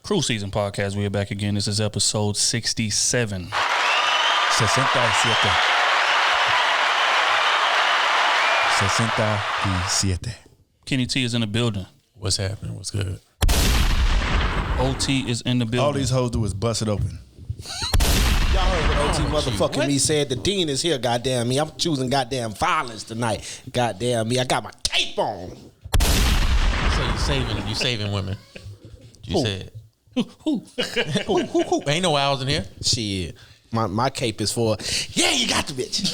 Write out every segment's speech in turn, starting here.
Krew Season Podcast. We are back again. This is episode 67. 67. Kenny T is in the building. What's happening? What's good? OT is in the building. All these hoes do is bust it open. Y'all heard what OT motherfucking me said. The dean is here, goddamn me. I'm choosing goddamn violence tonight. Goddamn me. I got my cape on. So you saving women. You Who? said. Who? Ain't no owls in here. Shit. My cape is for, yeah, you got the bitch.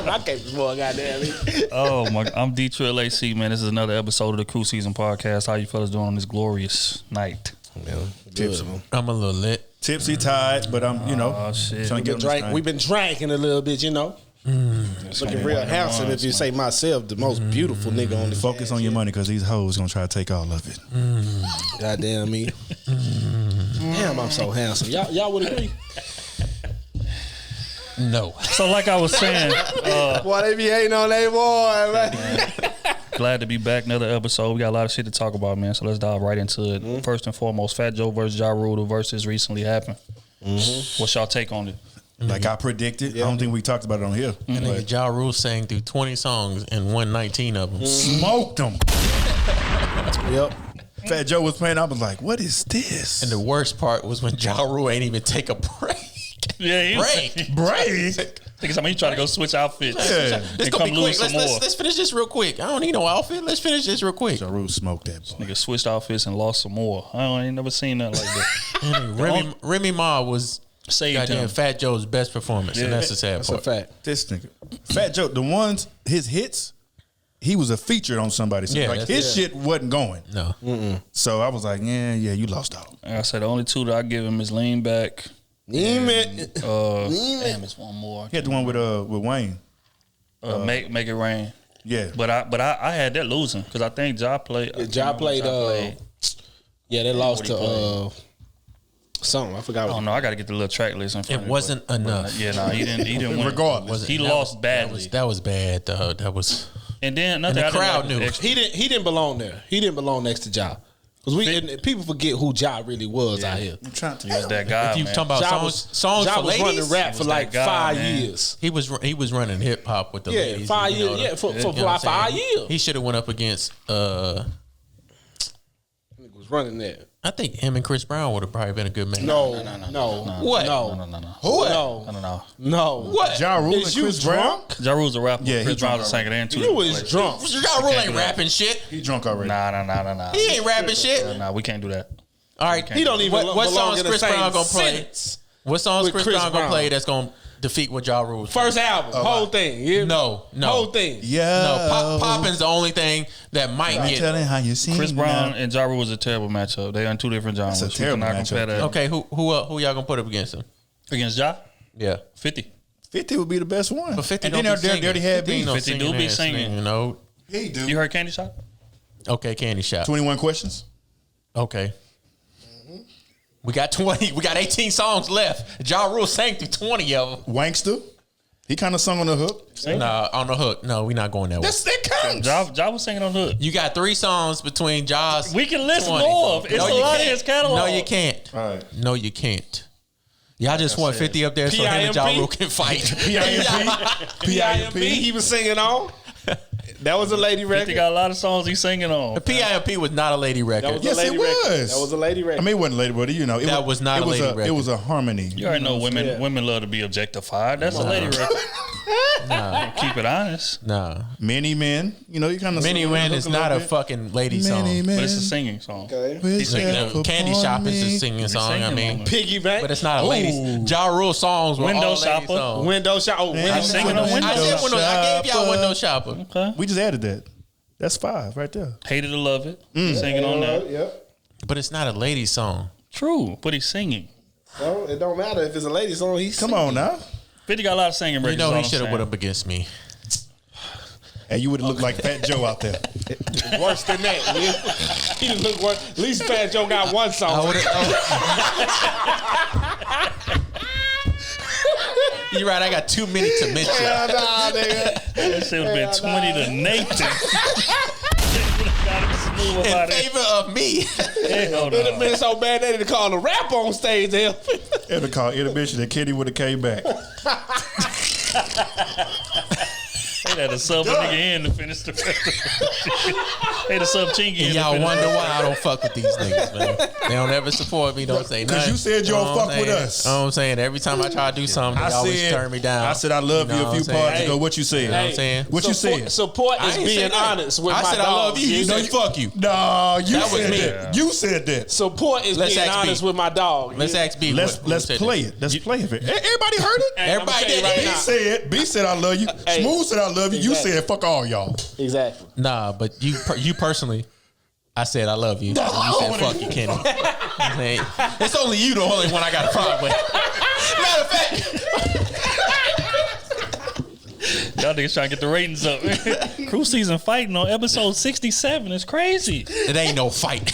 My cape is for, goddamn me. Oh my! I'm D-Trill AC, man. This is another episode of the Krew Season Podcast. How you fellas doing on this glorious night? Tipsy. I'm a little lit. Tipsy, tired, but I'm, shit. trying to get on this We've been drinking a little bit, Looking real handsome, if you say myself, the most beautiful nigga on the Focus on your money because these hoes gonna try to take all of it. Goddamn me. Damn, I'm so handsome. Y'all would agree? No. So, like I was saying, Boy, they be hating on they boy, man. glad to be back. Another episode. We got a lot of shit to talk about, man. So let's dive right into it. First and foremost, Fat Joe versus Ja Rule. The versus recently happened. What's y'all take on it? Like I predicted. I don't think we talked about it on here. And nigga Ja Rule sang through 20 songs and won 19 of them. Smoked them. Yep. Fat Joe was playing. I was like, what is this? And the worst part was when Ja Rule ain't even take a break. Yeah, break. Think somebody trying to go switch outfits. Yeah. This And gonna come be lose quick. some more. Let's finish this real quick. I don't need no outfit. Let's finish this real quick. Ja Rule smoked that boy. Nigga switched outfits and lost some more. I ain't never seen nothing like that. Remy Ma was Saved goddamn him. Fat Joe's best performance, and that's the sad That's a part. fact. This nigga. Fat Joe, the ones, his hits, he was a feature on somebody's. Yeah, like that's- his shit wasn't going. No. So I was like, yeah, you lost out. Like I said, the only two that I give him is Lean Back. Damn, Damn, it's one more. He had the one with Wayne. Make it rain. Yeah. But I had that losing because I think Ja played. Ja played. Yeah, they lost What he to something. I forgot. I don't know. I got to get the little track list in front It of me, wasn't but enough. Yeah, no, he didn't win. Regardless. He lost badly. That was bad, though. That was. And then And the crowd knew. He didn't belong there. He didn't belong next to Ja. Because people forget who Ja really was out here. I'm trying to He was that guy, If you man. talking about Ja songs Ja for was running ladies, rap for like that guy, 5 man. years. he was running hip hop with the Yeah, ladies. 5 you know, years. Yeah, for you know like what I'm 5 saying? years. He should have went up against. Nigga was running there. I think him and Chris Brown would have probably been a good match. No. What? No. No. Who? No. What? Ja Rule Is and you Chris Brown? drunk? Ja Rule's a rapper. Yeah, he Chris Brown's a drunk singer and two. You was drunk. Ja Rule ain't do that. rapping shit. He drunk already. Nah. He ain't rapping shit. Nah, we can't do that. All right, He don't even What belong songs in the Chris same Brown gonna play? sentence. What songs With Chris Chris Brown gonna Brown. play that's gonna defeat what Ja Rule? First album, whole thing. Yeah. No. Whole thing. Yeah. No, Poppin's the only thing that might I'm get. telling how you see Chris Brown now. and Ja Rule was a terrible matchup. They on two different genres. That's a We terrible cannot matchup. compare that. Okay, who y'all gonna put up against him? Against Ja, Yeah, 50. 50 would be the best one. but 50 and don't then be they singing. already had 50 ain't beef. no 50 do be ass singing. nigga, you know. He do. You heard Candy Shop? Okay, Candy Shop. 21 questions. Okay. We got 20. We got 18 songs left. Ja Rule sang through 20 of them. Wankster. He kind of sung on the hook. Nah, on the hook. No, we not going that way. That counts. Ja was singing on the hook. You got 3 songs between Ja's. We can list 20. more. It's No, a you lot of can't. his catalog. No, you can't. All right. No, you can't. Y'all just want 50 up there so him and Ja PIMP? Rule can fight. PIMP, he was singing on. That was a lady 50 record. got a lot of songs he's singing on. The PIMP was not a lady record. That was Yes, a lady it record. was. That was a lady record. I mean, it wasn't lady, but That was not a lady record. It was a harmony. You already know women Yeah. women love to be objectified. That's a lady record. Keep it honest. Nah. Many men. You know, you kind of. Many Men is not a fucking lady song. Many men. But it's a singing song. Okay. He's singing, Candy Shop is a singing song. I singing mean, on Piggy bank. but it's not a ladies. Ja Rule songs were Window all lady Shopper. songs. Window shop. Oh, window I'm singing on Window I said Shopper. I gave y'all Window Shopper. Okay. We just added that. That's 5 right there. Hated to Love It. Singing on that. Yep. But it's not a lady song. True, but he's singing. No, it don't matter if it's a lady song. He's Come on now. 50 got a lot of singing records. You know he on should have him. went up against me. And you would have looked like Fat Joe out there. worse than that. Yeah. He look worse. At least Fat Joe got one I song. would You're right. I got too many to mention. Hell nah, nigga. That shit would have been 20 to Nathan. Got him move up In out of favor of me. Hell It'd have no. been so bad they didn't call the rap on stage to help. It'd have called intermission and Kenny would have came back. They had to sub a nigga in to finish the rest of the shit. They had to sub Chingy in. And y'all wonder why I don't fuck with these niggas, man. They don't ever support me. Don't say nothing. Because you said you don't fuck with us. You know what I'm saying? Every time I try to do something, they always turn me down. I said I love you a few parts ago. What you said? You know what I'm saying? What you said? Support is I ain't being say that. honest with my I said dogs. I love you. You said fuck you. No, you That was said me. that. You said that. Support is Let's being ask honest B. with my dog. Let's ask B. Let's what said play that. it. Let's play it. Everybody heard it. Hey, I'ma Everybody tell you did. right B now. said. B said I love you. Hey. Smooth said I love you. You Exactly. said fuck all y'all. Exactly. Nah, but you personally, I said I love you. And you said fuck you, Kenny. Hey, it's only you the only one I got a problem with. Matter of fact, Y'all niggas trying to get the ratings up. Crew season fighting on episode 67 is crazy. it ain't no fight.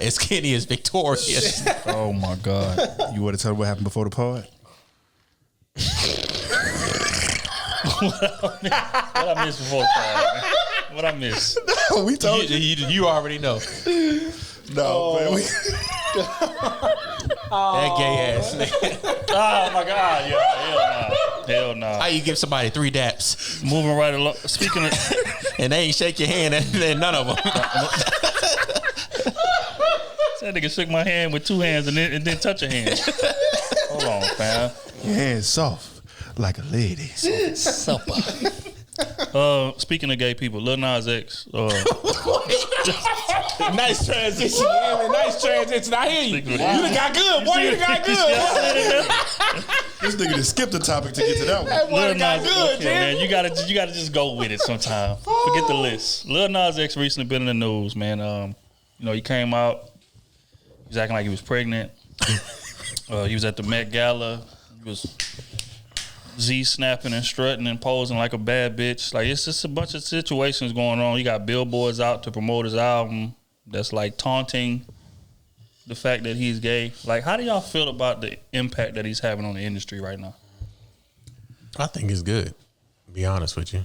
It's Kenny is victorious. Oh my God. You want to tell me what happened before the pod? What I missed before the pod, man? What I missed? We told you. You already know. No, man. That gay ass nigga. Oh my God. Yeah, hell nah. How you give somebody 3 daps Moving right along. Speaking of, and they ain't shake your hand and none of them? that nigga shook my hand with 2 hands and then touch a hand. Hold on, fam. Your hands soft like a lady. Supper. Speaking of gay people, Lil Nas X. Nice transition, yeah, nice transition. I hear you. You done got good, boy. You done got good. This nigga just skipped the topic to get to that one. That boy Lil done got Nas, good, okay, man. man. You gotta just go with it sometime. Forget the list. Lil Nas X recently been in the news, man. He came out. He was acting like he was pregnant. He was at the Met Gala. He was snapping and strutting and posing like a bad bitch. Like, it's just a bunch of situations going on. You got billboards out to promote his album that's like taunting the fact that he's gay. Like, how do y'all feel about the impact that he's having on the industry right now? I think it's good, to be honest with you.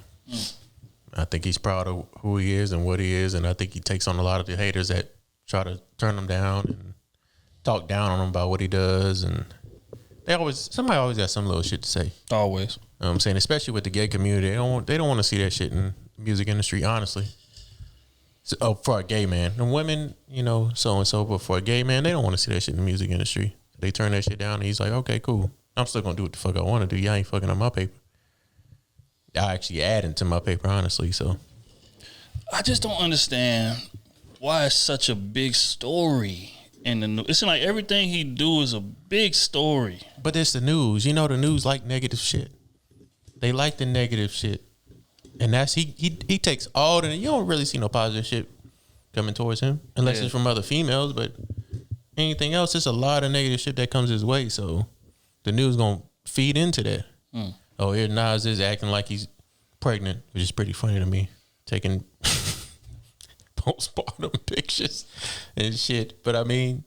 I think he's proud of who he is and what he is, and I think he takes on a lot of the haters that try to turn him down and talk down on him about what he does, and somebody always got some little shit to say. Always. You know what I'm saying, especially with the gay community, they don't want to see that shit in the music industry, honestly. So, for a gay man, and women, so and so, but for a gay man, they don't want to see that shit in the music industry. They turn that shit down, and he's like, okay, cool. I'm still gonna do what the fuck I want to do. Y'all ain't fucking on my paper. I actually adding to my paper, honestly. So I just don't understand why it's such a big story in the news. It's like everything he do is a big story. but it's the news. The news like negative shit. They like the negative shit, and that's he takes all the. You don't really see no positive shit coming towards him unless it's from other females. But anything else, it's a lot of negative shit that comes his way. So the news gonna feed into that. Oh, here Nas is acting like he's pregnant, which is pretty funny to me. Taking postpartum pictures and shit. But I mean,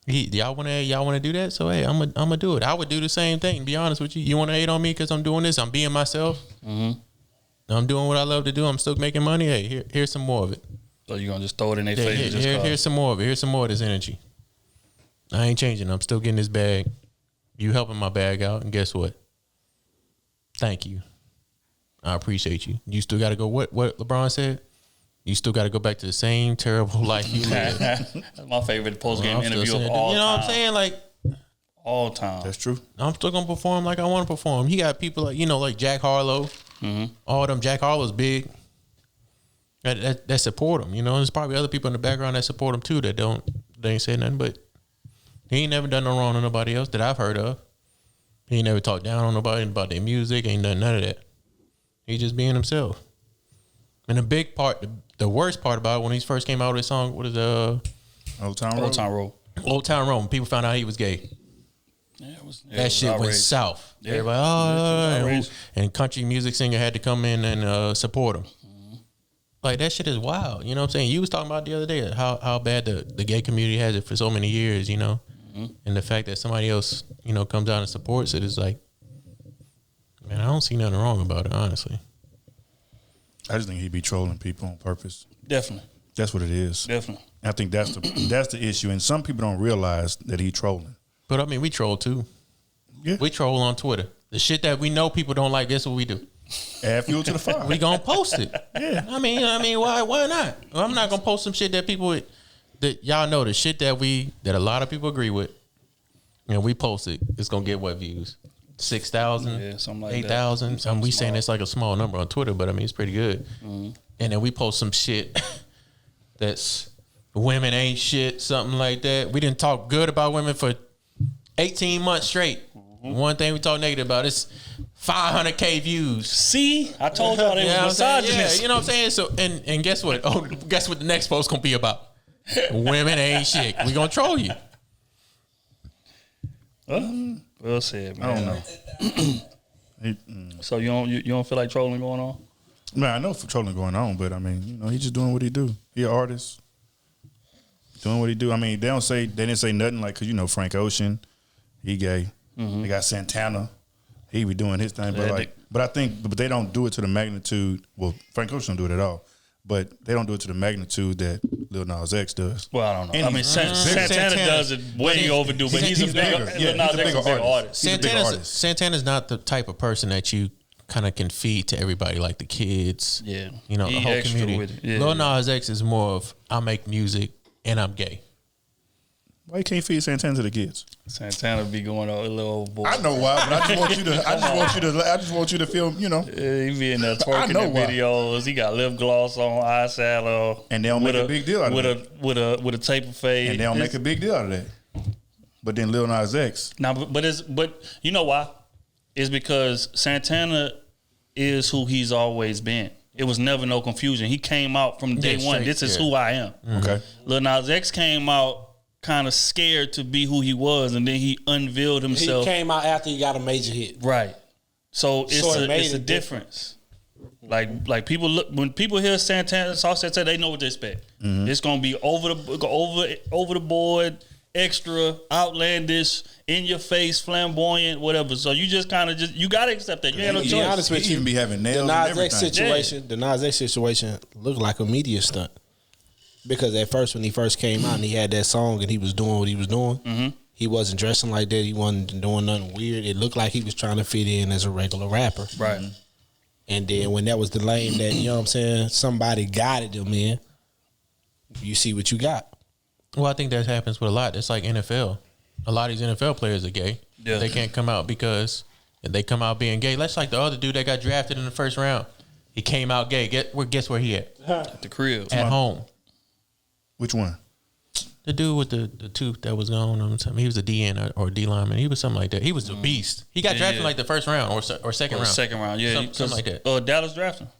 y'all wanna do that? So hey, I'm gonna do it. I would do the same thing. To be honest with you, you wanna hate on me because I'm doing this? I'm being myself. I'm doing what I love to do. I'm still making money. Hey, here's some more of it. So you're gonna just throw it in their face? Here's some more of it. Here's some more of this energy. I ain't changing. I'm still getting this bag. You helping my bag out, and guess what? Thank you. I appreciate you. You still got to go. What LeBron said? You still got to go back to the same terrible life you lived. That's my favorite post game I'm still interview saying of that. all You know time. what I'm saying? Like, All time. That's true. I'm still gonna perform like I want to perform. He got people like like Jack Harlow. All them. Jack Harlow's big. That support him. There's probably other people in the background that support him too. They ain't saying nothing, but he ain't never done no wrong to nobody else that I've heard of. He ain't never talked down on nobody about their music. Ain't done none of that. He just being himself. And the big part, the worst part about it, when he first came out with his song, what is Old Town Road. Old Town Road. Old Town Road, when people found out he was gay. Yeah, it was That shit went outrageous. south. Yeah. Everybody, outrageous. and country music singer had to come in and support him. Like, that shit is wild. You know what I'm saying? You was talking about the other day how bad the gay community has it for so many years, and the fact that somebody else, comes out and supports it is like, man, I don't see nothing wrong about it, honestly. I just think he'd be trolling people on purpose. Definitely. That's what it is. Definitely. I think that's the issue, and some people don't realize that he trolling. But I mean, we troll too. Yeah. We troll on Twitter. The shit that we know people don't like, that's what we do. Add fuel to the fire. We gonna post it. Yeah. I mean, why not? I'm not gonna post some shit that people that y'all know the shit that a lot of people agree with, and we post it. It's gonna get what views? 6,000, Yeah, something like 8,000. that. We saying it's like a small number on Twitter, but I mean it's pretty good. Mm-hmm. And then we post some shit that's women ain't shit, something like that. We didn't talk good about women for 18 months straight. Mm-hmm. One thing we talk negative about is 500K views. See, I told y'all they was misogynist. Yeah, you know what I'm saying? So and guess what? Oh, guess what the next post gonna be about? Women ain't shit. We gonna troll you. Well said, man. I don't know. So you don't feel like trolling going on? Man, I know for trolling going on, but I mean, he's just doing what he do. He an artist, doing what he do. I mean, they didn't say nothing like, cause Frank Ocean, he gay. Mm-hmm. They got Santana, he be doing his thing, but but they don't do it to the magnitude. Well, Frank Ocean don't do it at all, but they don't do it to the magnitude that Lil Nas X does. Well, I don't know. And I mean, Santana does it way overdue, but he's a bigger. Lil Nas X is a bigger artist. Santana's not the type of person that you kind of can feed to everybody, like the kids. Yeah, the whole extra community. with it. Yeah. Lil Nas X is more of I make music and I'm gay. Why you can't feed Santana to the kids? Santana be going on a little overboard. I know why, but I just want you to feel, He be in there twerking in videos. He got lip gloss on, eyeshadow, and they don't make a big deal out of it. With a taper fade, And they don't make a big deal out of that. But then Lil Nas X. Now, but you know why? It's because Santana is who he's always been. It was never no confusion. He came out from day one. This is who I am. Okay. Lil Nas X came out kind of scared to be who he was, and then he unveiled himself. He came out after he got a major hit. Right. So it's a difference. Like people look when people hear Santana, they know what to expect. Mm-hmm. It's gonna be over the board, extra, outlandish, in your face, flamboyant, whatever. So you just kind of you gotta accept that. You ain't no choice. To be honest with He you, even be having nails the and Nas X everything. the Nas X situation looked like a media stunt. Because at first, when he first came out and he had that song and he was doing what he was doing, mm-hmm. he wasn't dressing like that. He wasn't doing nothing weird. It looked like he was trying to fit in as a regular rapper. Right. And then when that was the lane that, you know what I'm saying, somebody guided him in, you see what you got. Well, I think that happens with a lot. It's like NFL. A lot of these NFL players are gay. Yeah. They can't come out because they come out being gay. That's like the other dude that got drafted in the first round. He came out gay. Guess where he at? At the crib. At home. Which one? The dude with the tooth that was gone. He was a DN or D lineman. He was something like that. He was a beast. He got drafted like the first round or second round. Second round, yeah. Something like that. Dallas drafted him.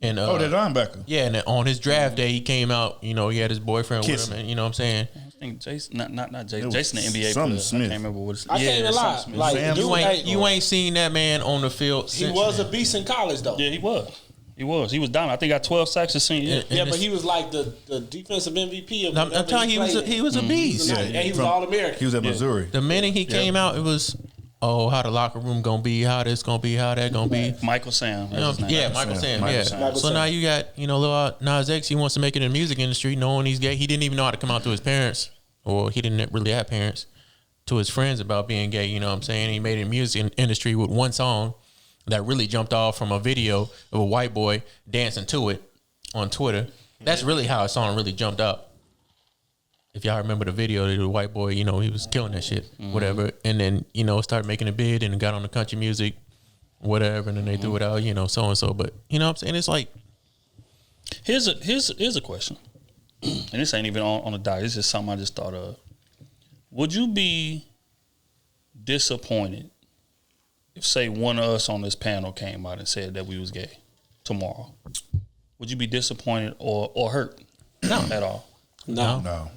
And that linebacker. Yeah, and on his draft day, he came out. He had his boyfriend with him, and you know what I'm saying. I think Jason, not Jason. Jason, the NBA something player. Smith. I can't remember what it's. I can't even lie. Smith. Like, You ain't seen that man on the field. He was a beast in college, though. Yeah, he was. He was down. I think he got 12 sacks his senior year. Yeah, but he was like the defensive MVP of. I'm telling you, he was a beast. And he was All American. He was at Missouri. The minute he came out, it was, how the locker room gonna be, how this gonna be, how that gonna be. Michael Sam. That's his name. Yeah, Michael Sam. Michael Yeah. Sam. So now you got Lil Nas X. He wants to make it in the music industry, knowing he's gay. He didn't even know how to come out to his parents, or he didn't really have parents, to his friends about being gay. You know what I'm saying? He made it in the music industry with one song that really jumped off from a video of a white boy dancing to it on Twitter. That's really how a song really jumped up. If y'all remember the video, the white boy, he was killing that shit, whatever. And then, started making a bid and got on the country music, whatever. And then they threw it out, so and so. But you know what I'm saying? It's like, here's a question, and this ain't even on the diet. It's just something I just thought of. Would you be disappointed if, say, one of us on this panel came out and said that we was gay tomorrow? Would you be disappointed or hurt? No, at all. No.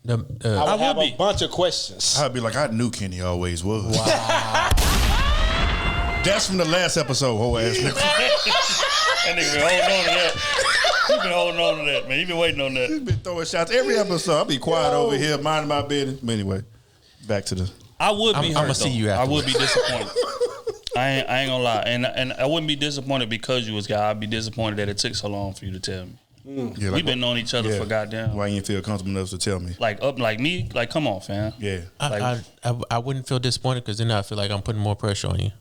I would have a bunch of questions. I'd be like, I knew Kenny always was. Wow. That's from the last episode, whole ass nigga. That nigga been holding on to that. He been holding on to that, man. He been waiting on that. He's been throwing shots every episode. I'll be quiet over here, minding my business. But anyway, back to the. I would be hurt. I'm gonna see you after. I would be disappointed. I ain't gonna lie, and I wouldn't be disappointed because you was gay. I'd be disappointed that it took so long for you to tell me. Yeah, We've been knowing each other for goddamn. Why you didn't feel comfortable enough to tell me? Like me, like come on, fam. Yeah. I wouldn't feel disappointed because then I feel like I'm putting more pressure on you.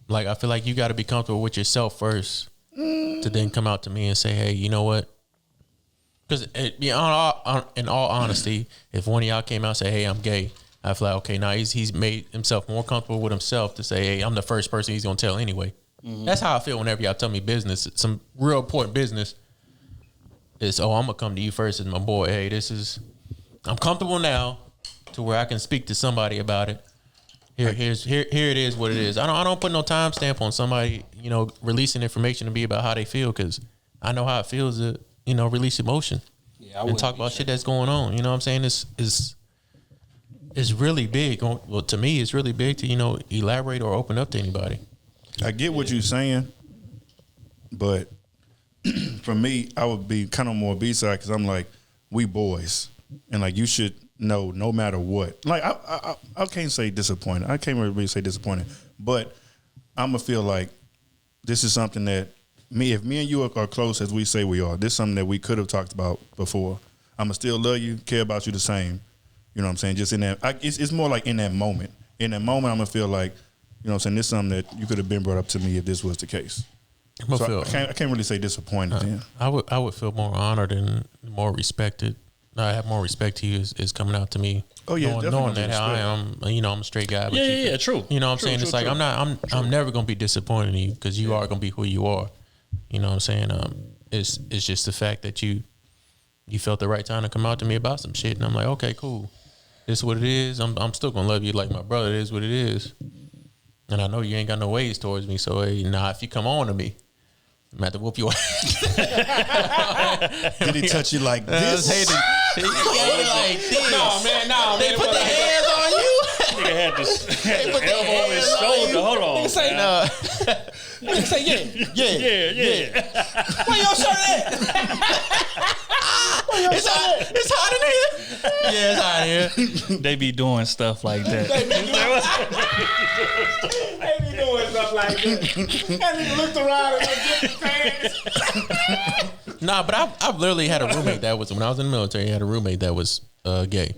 Like I feel like you got to be comfortable with yourself first to then come out to me and say, hey, you know what? Because in all honesty, if one of y'all came out and say, hey, I'm gay, I feel like, okay, now he's made himself more comfortable with himself to say, hey, I'm the first person he's going to tell anyway. Mm-hmm. That's how I feel whenever y'all tell me business, some real important business. It's, I'm going to come to you first as my boy. Hey, I'm comfortable now to where I can speak to somebody about it. Here it is what it is. I don't put no time stamp on somebody, releasing information to be about how they feel because I know how it feels to, release emotion and talk about shit that's going on. You know what I'm saying? It's really big. Well, to me, it's really big to, elaborate or open up to anybody. I get what you're saying, but for me, I would be kind of more B-side because I'm like, we boys. And like, you should know no matter what. Like, I can't say disappointed. I can't really say disappointed. But I'm going to feel like this is something that if me and you are close as we say we are, this is something that we could have talked about before. I'm going to still love you, care about you the same. You know what I'm saying? Just in that, it's more like in that moment. In that moment, I'm going to feel like, you know what I'm saying, this is something that you could have been brought up to me if this was the case. So I can't really say disappointed. Then. I would feel more honored and more respected. I have more respect to you is coming out to me. Oh yeah, knowing that how I am, I'm a straight guy. But yeah, true. You know what I'm saying? It's like I'm never gonna be disappointed in you because you are gonna be who you are. You know what I'm saying? It's just the fact that you felt the right time to come out to me about some shit, and I'm like, okay, cool. This is what it is. I'm still gonna love you like my brother. It is what it is. And I know you ain't got no ways towards me, so hey, if you come on to me, I'm gonna have to whoop your ass. Did he touch you like this? Like this. No, man. They put their hands on you. Nigga had this elbow on his shoulder. Hold on. Nigga say no. Nigga say yeah. Where your shirt at? It's hot in here. Yeah, it's hot in here. They be doing stuff like that. They be doing stuff like that. That nigga looked around and get his pants. Nah, but I've literally had a roommate that was, when I was in the military, I had a roommate that was gay.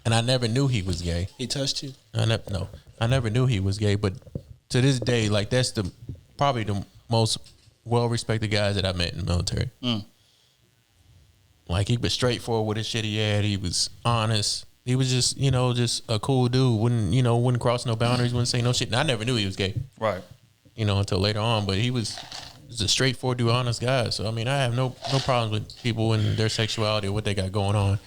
And I never knew he was gay. He touched you? No, I never knew he was gay, but to this day, like that's probably the most well-respected guys that I met in the military. Like he was straightforward with his shit he had. He was honest. He was just, just a cool dude. Wouldn't cross no boundaries, wouldn't say no shit. And I never knew he was gay. Right. Until later on, but he was a straightforward dude, honest guy. So I mean, I have no problems with people and their sexuality or what they got going on.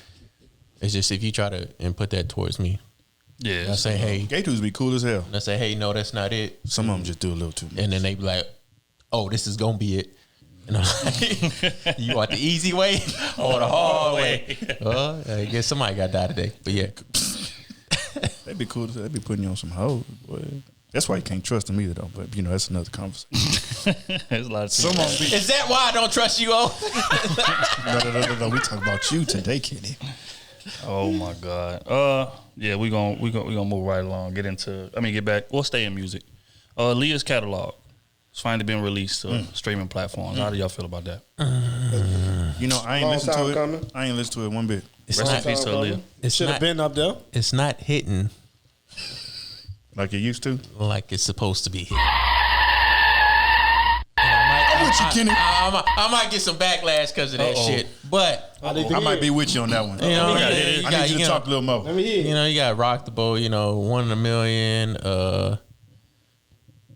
It's just if you try to put that towards me. Yeah. I say, hey. Gay dudes be cool as hell. I say, hey, no, that's not it. Some of them just do a little too much. And then they be like, oh, this is gonna be it. And I'm like, you want the easy way or the hard way? Well, I guess somebody got to die today. But yeah. They be cool. They be putting you on some hoes, boy. That's why you can't trust them either, though. But that's another conversation. There's a lot of Is that why I don't trust you, O? No. We talk about you today, Kenny. Oh my God. Yeah, we gonna move right along. Get back. We'll stay in music. Aaliyah's catalog. It's finally been released to streaming platforms. How do y'all feel about that? I ain't listened to it. Coming. I ain't listened to it one bit. Rest in peace to Aaliyah. It should have been up there. It's not hitting like it used to. Like it's supposed to be hitting. I might get some backlash because of that shit, but I might be with you on that one. I need you to talk a little more. Let me hear. You got Rock the Boat. 1 in a Million.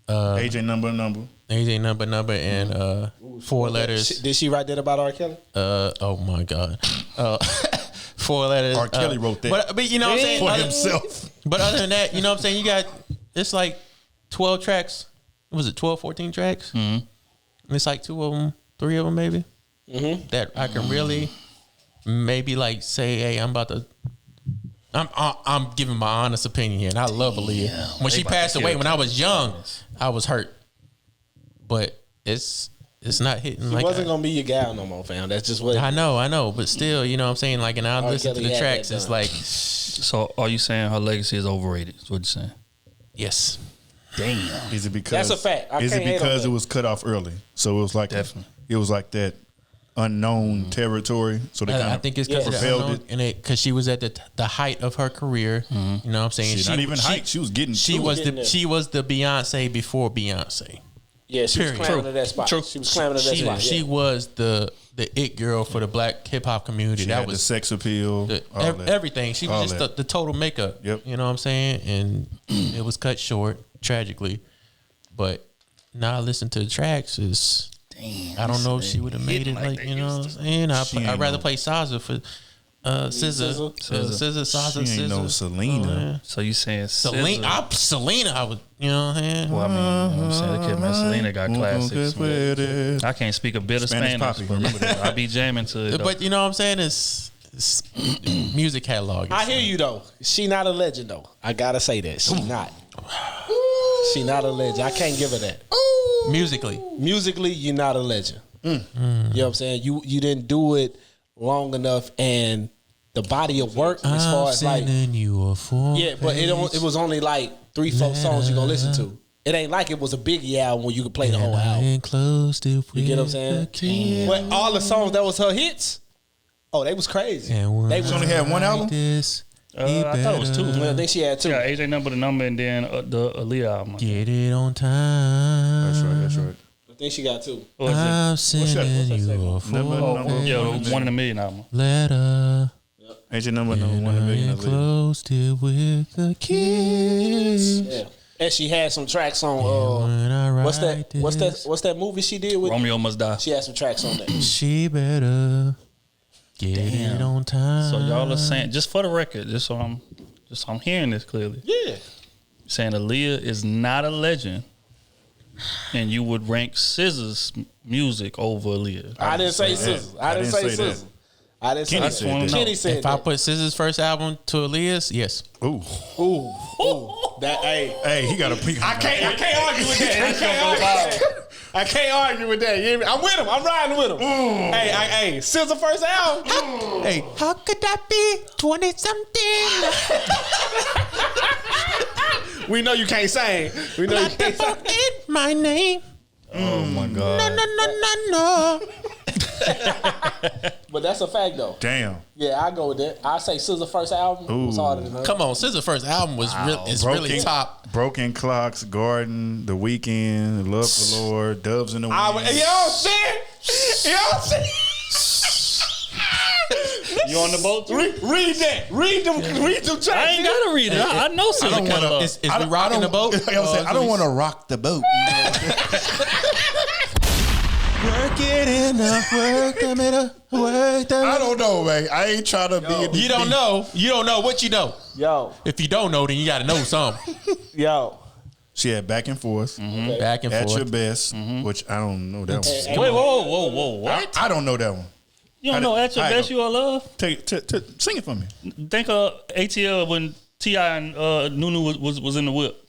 AJ number, and 4 letters. Did she write that about R. Kelly? Oh my God. 4 letters. R. Kelly wrote that. But you know what I'm saying? For himself. But other than that, you know what I'm saying? You got, it's like 12 tracks. Was it 12, 14 tracks? Mm-hmm. It's like 2 of them, 3 of them maybe. Mm-hmm. That I can really maybe like say, hey, I'm giving my honest opinion here, and I love Aaliyah. When she passed away, when I was young, I was hurt. But it's not hitting. She wasn't gonna be your gal no more, fam. That's just what I know. But still, you know what I'm saying? Like, and I listen to the tracks. It's like, so are you saying her legacy is overrated? Is what you're saying? Yes. Damn. Is it because that's a fact? Is it because it was cut off early? So it was like definitely. It was like that. unknown territory. So they kind I of think it's because propelled it. because she was at the height of her career. You know what I'm saying? Shit, not even height. She was getting. She was the Beyonce before Beyonce. Yeah, she was Period. claiming to that spot. True. She was claiming to that spot. She Yeah. was the it girl for the black hip hop community. She That had the was sex appeal. all that. everything. She All was just the total makeup. Yep. You know what I'm saying? And it was cut short, tragically. But now I listen to the tracks is. Damn, I don't know if she would have made it like you know what I'm saying. I'd rather play Saza for SZA, Saza, She ain't no Selena. So you saying Selena? Selena, I would, you know what I'm saying? Well, I mean, you know what I'm saying, the kid, man, Selena got classics. Man. I can't speak a bit of Spanish Spanish, poppy, but remember that. I be jamming to it. Though. But you know what I'm saying? It's music catalog. I hear you though. She not a legend though. I gotta say that she not. She not a legend. I can't give her that. Musically, you're not a legend. You know what I'm saying? You didn't do it long enough, and the body of work as far as like yeah, but it was only like 3-4 songs you gonna listen to. It ain't like it was a Biggie album where you could play the whole album. You get what I'm saying? But all the songs that was her hits, oh, they was crazy. They was only had one album. I thought it was 2. I think she had 2. Yeah, AJ Number the Number, and then the Aaliyah album. Get it on time. That's right. I think she got 2. What is it? I'm sending you a Yeah, the One in a Million album. letter. AJ Number 1 in a million. Closed it with a kiss. Yeah. And she had some tracks on When I what's write that movie she did with Romeo Must Die. She had some tracks on that. She better get it on time. So y'all are saying, just for the record, just so I'm hearing this clearly, Yeah. saying Aaliyah is not a legend, and you would rank SZA's music over Aaliyah. I didn't say SZA. I didn't say that. SZA. I didn't say Kenny that. said that. Kenny said If I that. put SZA's first album to Aaliyah's, yes. Ooh, That hey, he got a peek. I can't argue with that. I can't argue with that. You hear me? I'm with him. I'm riding with him. Hey, SZA first album. Hey, how could that be 20-something? We know you can't sing. We know you can't sing. Forget my name. Oh my God. No. But that's a fact though. Damn. Yeah, I go with that. I say SZA first album was harder than her. Come on, SZA first album was really top. Broken Clocks, Garden, The Weeknd, Love Galore, Doves in the Wind. You know what I'm saying? You know what I'm saying? You on the boat too? Read that. Read them tracks. I ain't gotta read it. I know SZA catalog. Is we rocking the boat? I don't want to rock the boat. Work it in the work. I don't know, man. I ain't trying to be in the You don't know. You don't know what you know. Yo. If you don't know, then you got to know something. Yo. She had Back and Forth, Back and At forth. Your Best, which I don't know that one. Wait, whoa, what? I don't know that one. You don't know At Your I Best don't. You Are Love? Sing it for me. Think of ATL when T.I. and Nunu was in the whip.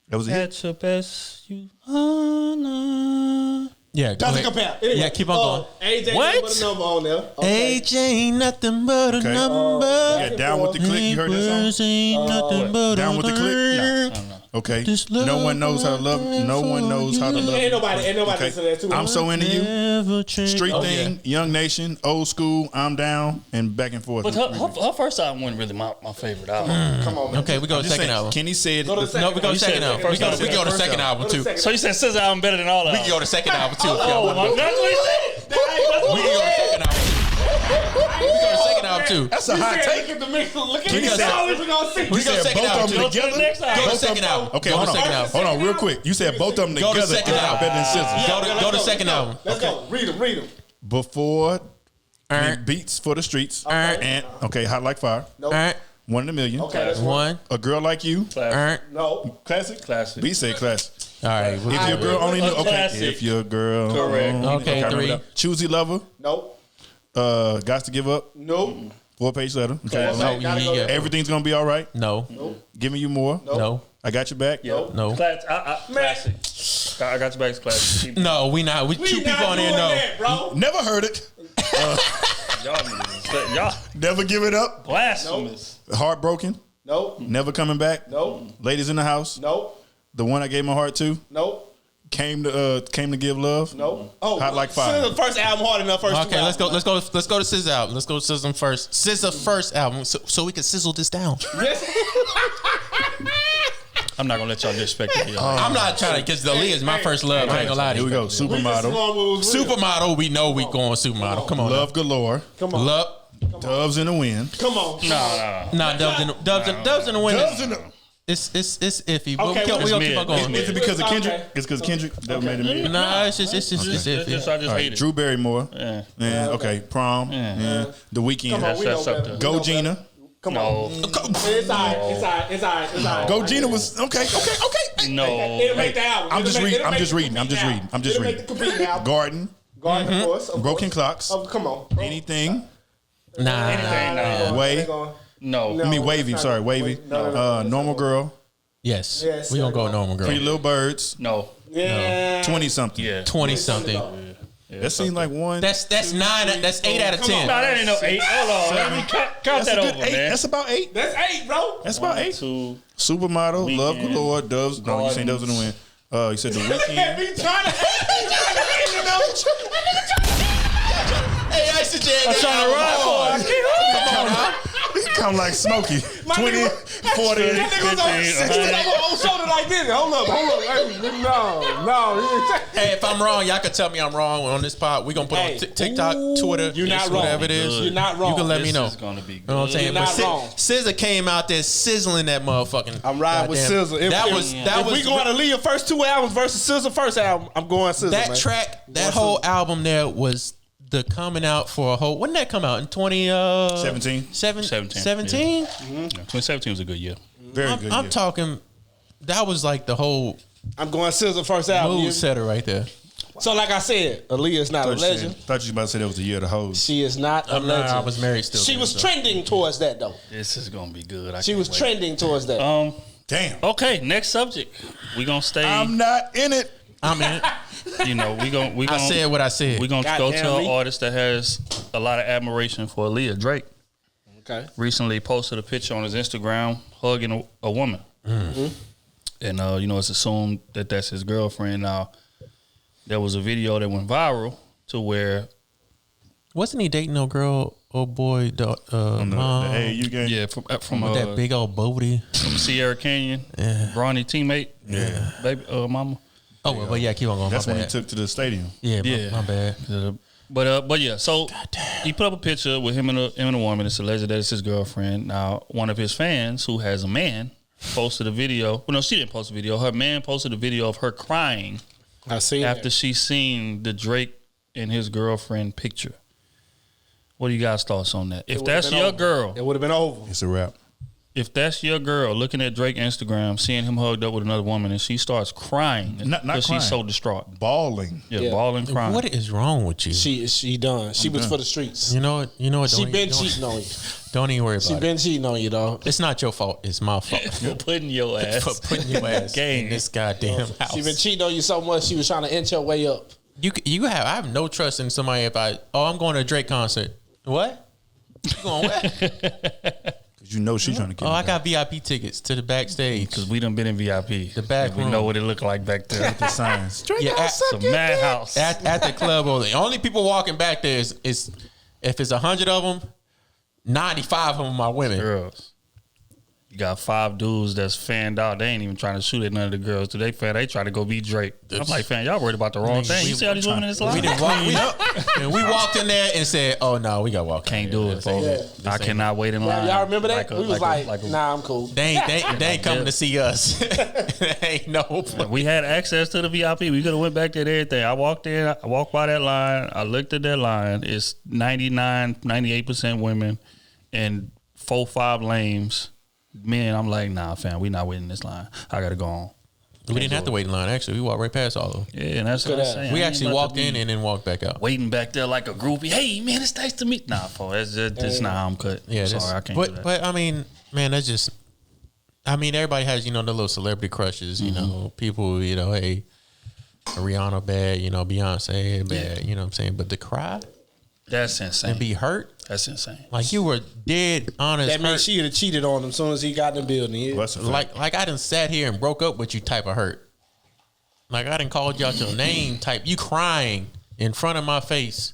That was it. At your best, you are love. Yeah, go Doesn't ahead. compare. Anyway, Yeah, keep on going. AJ What? put a number on there. Okay. Age ain't nothing but a Okay. number. Yeah, Down with the Click. You heard that song? Ain't nothing but Down a with the Click? number. Okay. This No one knows how to love. No one knows how to love. Ain't nobody Okay. listen to that too. I'm so into you. Never change. Street Oh, Thing, Young Nation, Old School, I'm Down, and Back and Forth. But her first album wasn't really my favorite album. Come on, man. Okay, we go to Just second saying, album. Kenny said. Go to the No, we go to You second said album. first album. We go to second album too. So you said SZA album better than all We albums? can go to second album too. if Oh, y'all my want. God, that's what he said. We can go to second album. We go to second album too. That's a hot Look take. at the mix. Look at Kenny the said- songs we gonna see. We go said second both album of them too. Go to the together. next album. Go to second album. Okay, Go hold to second on. album. Hold on, real quick. You said both of them Go to together second are album. better than SZA. Go to second album. Let's go. Read them. Before Beats for the Streets. And okay, Hot Like Fire. Nope. All right. 1 in a Million. Okay, that's one. One. A Girl Like You. All right. No. Classic. Classic. B said classic. All right. If your girl only knew. Okay. Classic. If your girl. Correct. Okay, I remember three. that. Choosy Lover. Nope. Got to Give Up. Nope. 4-page letter. Okay. No, Gotta go yeah. there. Everything's gonna be all right. No. Giving you more. No. I got your back. Nope. No. Classic. I got your back. Classic. No, we not. We two people on there. No. That, bro. Never heard it. Y'all Never give it up. blasphemous. Heartbroken. Nope. Never coming back. Nope. Ladies in the House. Nope. The one I gave my heart to. Nope. came to give love. No. Oh, Hot Like Fire. SZA first album hard enough. Okay, let's go to SZA album. Let's go to SZA first. SZA first album, so we can sizzle this down. I'm not gonna let y'all disrespect me. I'm not trying to, because Aaliyah is my first love. I ain't gonna lie to Here you. we go. Supermodel. Supermodel, we know we going Supermodel. Come on, Love galore. Come on. love. Doves in the wind. Come on. Nah, Doves in the wind. Doves in the. It's iffy. But Okay, we gonna keep on it's going. mid. Is it because of Okay. Kendrick? It's because Kendrick that made it mid. Nah, it's just It's iffy. just, I just All hate right, it. Drew Barrymore. Yeah. Yeah. Okay. Prom. Yeah. The Weeknd. Come on, we That's know up better. there. Go Gina. Come No. on. It's all right. Go Gina was okay. No. It'll make the album. I'm just reading. It'll make the competing album. Garden. Garden, of course. Broken Clocks. Oh, come on. Anything. Nah. Anything, Way. No. I mean Wavy. Sorry, Wavy. Normal Girl. Yes. Yes, We gonna go normal girl. Pretty Little Birds. No. Yeah. 20 something. Yeah. 20 something. That seems like one. That's 9. That's 8 out of 10. No, that ain't no 8. Hold on. Let me count That's that a good over, 8. man. That's about 8. That's 8, bro. That's about 8. 2. Supermodel, Weeknd. Love Galore, Doves. No, you saying Doves in the Wind. You said The Weeknd. Me trying to Hey, I suggest. I'm trying to ride for it. He come like Smokey. 20, 40. That nigga was on 60 on shoulder like this. Hold up. Hey, no. Hey, if I'm wrong, y'all can tell me I'm wrong on this pod. We gonna put Hey. on TikTok, Twitter, You're not wrong. whatever it is. You're not wrong. You can let me This know. is gonna be You know what I'm saying? You're not But wrong. SZA came out there sizzling that motherfucking. I'm riding with goddamn- SZA. That If was we going to Aaliyah first 2 albums versus SZA first album, I'm going SZA. that man. track. That whole album there was the coming out for a whole. When did that come out in 17. 17? 2017 was a good year. Very good. I'm year. talking. That was like the whole I'm going SZA first album. mood setter right there. So like I said, Aaliyah is not a legend. Thought you was about to say that was the year of the hoes. She is not a Nah, legend. I was married still. She then, was so. trending towards that though. This is gonna be good. She was trending towards that. Damn. Okay, next subject. We gonna stay. I'm not in it. I mean, You know, we gonna. I said what I said. We gonna go Goddamn to an me. artist that has a lot of admiration for Aaliyah. Drake Okay. recently posted a picture on his Instagram hugging a woman, and you know it's assumed that that's his girlfriend. Now, there was a video that went viral to where Wasn't he dating no girl or boy? On the Mom, AAU game. yeah from with that big old booty. from Sierra Canyon, Bronny teammate, baby mama. Oh, well, but yeah, keep on going. That's my when he bad. took to the stadium. Yeah, Yeah. my bad. But yeah, so he put up a picture with him and a woman. It's alleged that it's his girlfriend. Now, one of his fans, who has a man, posted a video. Well, no, she didn't post a video. Her man posted a video of her crying I seen after she seen the Drake and his girlfriend picture. What do you guys' thoughts on that? If that's your girl, it would have been over. It's a wrap. if that's your girl looking at Drake Instagram, seeing him hugged up with another woman, and she starts crying Not because crying. she's so distraught, Balling. Yeah. bawling, crying. What is wrong with you? She done. She was done. for the streets. You know what? You know what? She Don't been don't- cheating on you. Don't even worry She about it. been cheating on you, dog. It's not your fault. It's my fault. For putting your ass For putting your ass Gang. in this goddamn house. She been cheating on you so much. She was trying to inch your way up. I have no trust in somebody if I'm going to a Drake concert. What? You going what? Because you know she's trying to get Oh, him I back. got VIP tickets to the backstage. because we done been in VIP. The back And we room. know what it looked like back there. the signs. Yeah, It's a madhouse. at the club, the only people walking back there is if it's 100 of them, 95 of them are women. Girls. You got 5 dudes that's fanned out. They ain't even trying to shoot at none of the girls. They try to go beat Drake. I'm like, fan, y'all worried about the wrong thing. You see all these women in this line? We didn't walk. We walked in there and said, "Oh no, we got to walk. Can't do it, folks. I cannot wait in Y'all, line. y'all remember that? We was like, a- nah, I'm cool. They ain't coming to see us. Ain't no. We had access to the VIP. We could have went back there and everything. I walked in. I walked by that line. I looked at that line. It's 98% women and 4-5 lames. Men, I'm like, nah, fam, we not waiting this line. I gotta go on. We didn't have to wait in line. Actually, we walked right past all of them. Yeah, and that's what I'm Coulda. saying. We I ain't actually about walked to be in and then walked back out. waiting back there like a groupie. Hey, man, it's nice to meet. Nah, for that's just not how I'm cut. Yeah, Sorry, I can't but do that. but I mean, man, that's just. I mean, everybody has the little celebrity crushes. You know, people. Hey, Rihanna bad. Beyonce bad. You know what I'm saying? But to cry That's insane. and be hurt, That's insane. like you were dead honest. That means hurt. she would have cheated on him as soon as he got in the building. Yeah. Well, that's a fact. like I done sat here and broke up with you type of hurt. Like I done called you out your name type. You crying in front of my face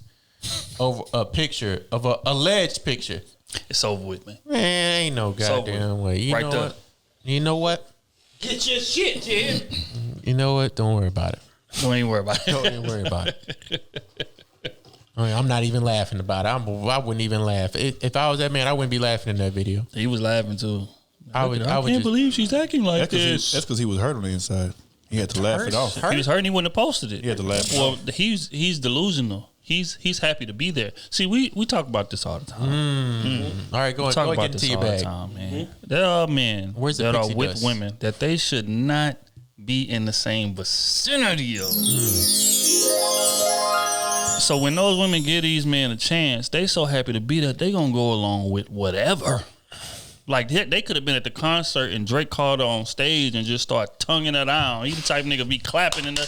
over a picture of a alleged picture. It's over with, man. Man, ain't no goddamn way. You know what? You know what? Get your shit, Jim. You know what? Don't worry about it. Don't even worry about it. Don't even worry about it. I mean, I'm not even laughing about it. I wouldn't even laugh. If I was that man, I wouldn't be laughing in that video. He was laughing too. I would can't just believe she's acting like this. That's because he was hurt on the inside. He had to laugh it off. He was hurting. He wouldn't have posted it. He had to laugh it Well, off. he's delusional. He's happy to be there. See, we talk about this all the time. All right, go We talk and about get this into all your the bag. time, man. There are men Where's the that are pixie with dust? women that they should not be in the same vicinity of. So when those women give these men a chance, they so happy to be there, they gonna go along with whatever. Like they could have been at the concert and Drake called her on stage and just start tonguing her down. He the type of nigga be clapping in the.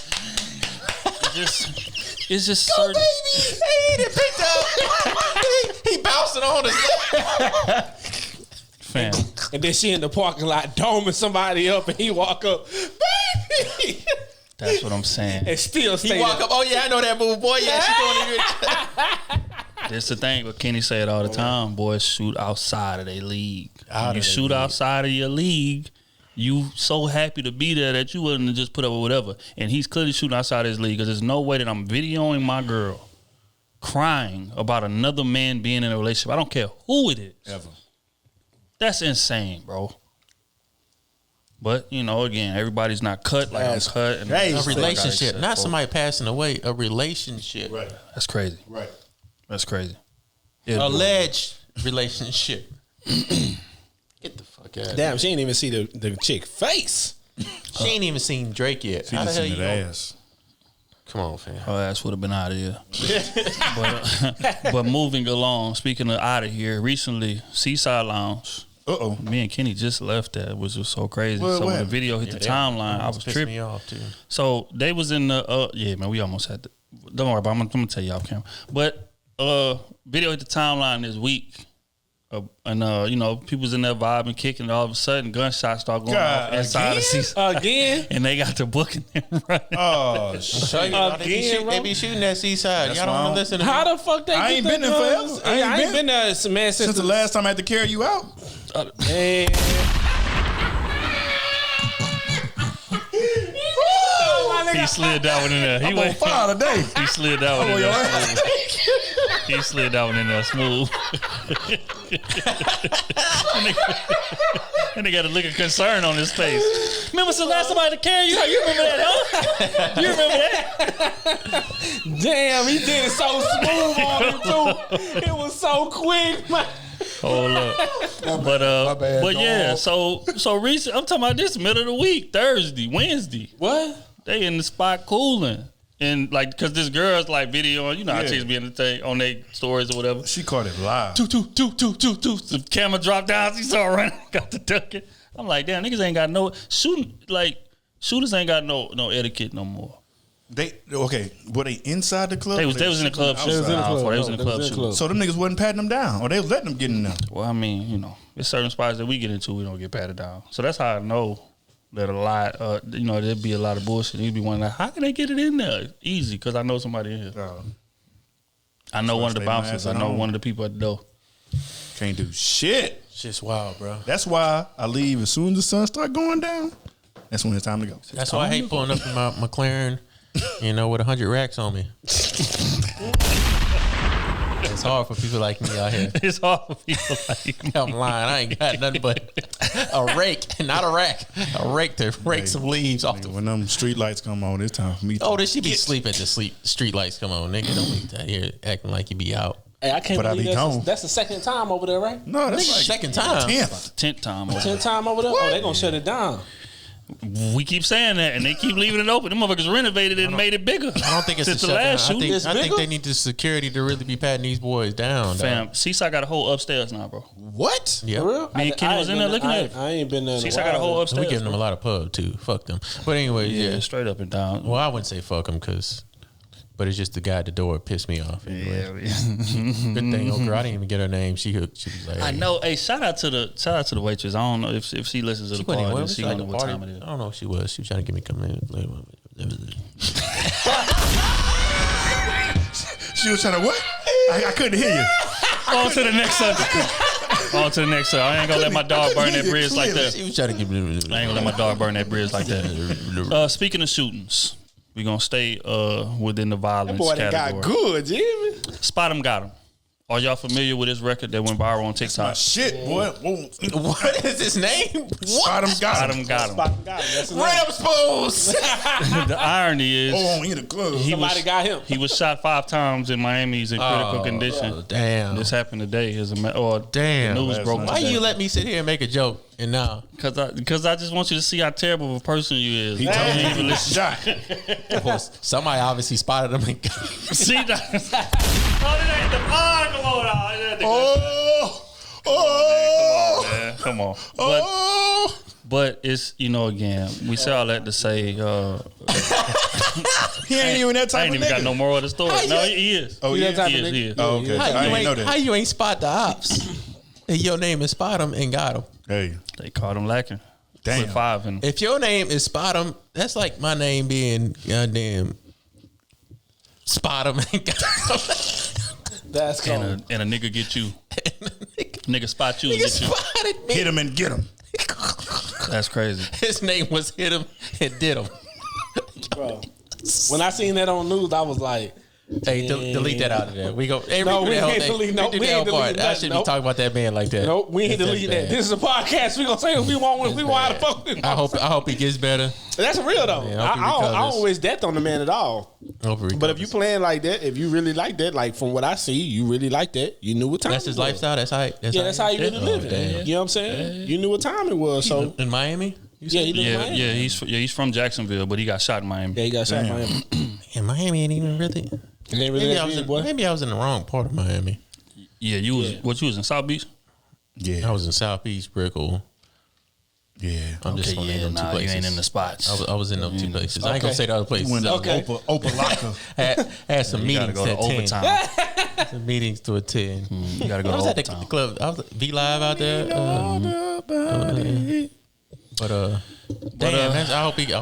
It's just Go, certain. baby! Hey, he picked up. he bouncing on us. Fam. And then she in the parking lot doming somebody up, and he walk up, baby. That's what I'm saying. And still stay He walk there. up. Oh yeah, I know that move, boy. Yeah, she going in. That's the thing. But Kenny say it all the time. Boys shoot outside of their league. Out When of you their shoot league. outside of your league, you so happy to be there that you wouldn't just put up with whatever. And he's clearly shooting outside his league because there's no way that I'm videoing my girl crying about another man being in a relationship. I don't care who it is. Ever. That's insane, bro. But, you know, again, everybody's not cut like I'm cut. And A relationship, not somebody passing away. A relationship, Right. That's crazy. Right. That's crazy. Yeah, alleged relationship. Get the fuck out. Damn, she ain't even see the chick face. She ain't even seen Drake yet. She How the just hell seen you that know? ass. Come on, fam. Her ass would have been out of here. but moving along, speaking of out of here, recently, Seaside Lounge. Uh-oh. Me and Kenny just left that, which was so crazy. What- So what when the happened? video hit the timeline, I was pissed tripping. me off too. So they was in the yeah, man, we almost had to. Don't worry about it. I'm gonna tell you off camera. But video hit the timeline this week. And you know, people was in there vibing, kicking, and all of a sudden gunshots start going off inside again? the Seaside. Again? And they got the booking and running. Oh, shit. They be shooting that Seaside. That's Y'all don't wrong. want to listen to How me. the fuck they I get ain't that been there guns? forever. I ain't been there, man, Since the last time I had to carry you out. Man. He slid that one in there. He I'm on fire today. He slid that one in your there smooth. He slid that one in there smooth. And they got a look of concern on his face. Remember the last time I had to carry you? You remember that, huh? You remember that? Damn, he did it so smooth on him too. It was so quick, man. Hold up. But bad, but yeah, dog. so recent. I'm talking about this middle of the week, Thursday, Wednesday. What? They in the spot cooling. And like, cause this girl's like videoing, you know how Yeah. chicks be in the thing on their stories or whatever. She caught it live. Two. The camera dropped down. She saw her running, got the ducking. I'm like, damn, niggas ain't got no shooting. Like shooters ain't got no etiquette no more. Were they inside the club? They was in the club. shooting shooting. outside? They was in the club shooting. So them niggas wasn't patting them down, or they was letting them get in there. Well, I mean, you know, there's certain spots that we get into, we don't get patted down. So that's how I know that a lot, you know, there'd be a lot of bullshit. You'd be wondering, how can they get it in there? Easy, because I know somebody in here. I know one of the stay my bouncers. ass I at know home. one of the people at the door. Can't do shit. It's just wild, bro. That's why I leave as soon as the sun start going down. That's when it's time to go. That's why I hate pulling up in my McLaren, you know, with 100 racks on me. It's hard for people like me out here. It's hard for people like me. I'm lying. I ain't got nothing but a rake, not a rack. A rake to rake some leaves off the. When them street lights come on, it's time for me. Oh, this should be sleep at the street lights. Come on, nigga. Don't be out here acting like you be out. Hey, I can't But I believe be gone. that's the second time over there, right? No, that's Nigga, like second time. 10th. 10th time. over 10th time over there? Oh, they gonna shut it down. We keep saying that, and they keep leaving it open. Them motherfuckers renovated it and made it bigger. I don't think it's Since a the last shutdown. shooting. It's I think bigger? they need the security to really be patting these boys down. Fam, Dog. Seaside got a whole upstairs now, bro. What? Yeah. For real? Me and Kenny was in there looking at it. I ain't been there. in a Seaside got a while. whole upstairs. We giving them a lot of pub too. Fuck them. But anyway, Yeah, yeah. straight up and down. Well, I wouldn't say fuck them because But it's just the guy at the door pissed me off. Anyway. Yeah. Good thing, girl. I didn't even get her name. She was like, I know. Hey, shout out to the waitress. I don't know if she listens to the party. She don't know what time it is. I don't know if she was. She was trying to get me coming in. She was trying to what? I couldn't hear you. On to the next subject. On to the next subject. I ain't gonna let my dog burn that bridge like that. She was trying to get me. I ain't gonna let my dog burn that bridge like that. Speaking of shootings, we gonna stay within the violence Boy, category. that got good, Jimmy. Spot 'em, got 'em. Are y'all familiar with this record that went viral on TikTok? Shit, boy. Whoa. What is his name? Spot him, got him. Got him. That's his Red name. up spoons. The irony is, Oh, in the club. Somebody got him. he was shot 5 times in Miami. He's in critical condition. Damn. This happened today. The Damn. news broke night. Why today. you let me sit here and make a joke and now? Because I just want you to see how terrible of a person you is. He told me he was shot. Somebody obviously spotted him. And See that? Oh, it ain't the come on now. It ain't the Oh. Come on. Oh. But it's, again, we say all that to say He ain't even that type I ain't of even nigga. got no moral of the story. No, he is. Oh, He yeah. that type of nigga? He is. Oh, okay. I didn't know that. How you ain't spot the ops? And your name is Spot 'em and got 'em. Hey. They caught him lacking. Damn. Put 5 in. If your name is Spot 'em, that's like my name being goddamn Spot 'em and got 'em. That's cool. And a nigga get you. Nigga spot you and Nigga get you. spotted me. Hit him and get him. That's crazy. His name was Hit 'em and Did 'em. Bro. When I seen that on news, I was like, Hey, delete that out of there. We go. Hey, No, we that whole ain't thing. delete- no, We did we that ain't whole part. delete I nothing. shouldn't Nope. be talking about that man like that. nope, we ain't That's deleting that. bad. This is a podcast. We gonna say what we want when we want to fuck with. I hope he gets better. That's real though. Yeah, I hope he I recovers. don't wish death on the man at all. Hope he But if you recovers. playing like that, if you really like that, like from what I see, you really like that. You knew what time. That's his it was. lifestyle. That's how. That's how you really live it. You know what I'm saying? You knew what time it was. So in Miami. You yeah, said? he lived in Miami. He's from Jacksonville, but he got shot in Miami. Yeah, he got shot in Miami. And Miami ain't even really. It ain't really Maybe that I was big, boy. maybe I was in the wrong part of Miami. Yeah, you was in South Beach? Yeah. I was in Southeast Brickell. Yeah. I'm just gonna name them two you places. ain't in the spots. I was in them two places. I ain't gonna Okay. say the other places. Went Okay. to Opalaka. Had some You gotta meetings go to at 10. overtime. Some meetings to attend. You gotta go I to was at the overtime. club. I was V Live out there. Damn, I hope he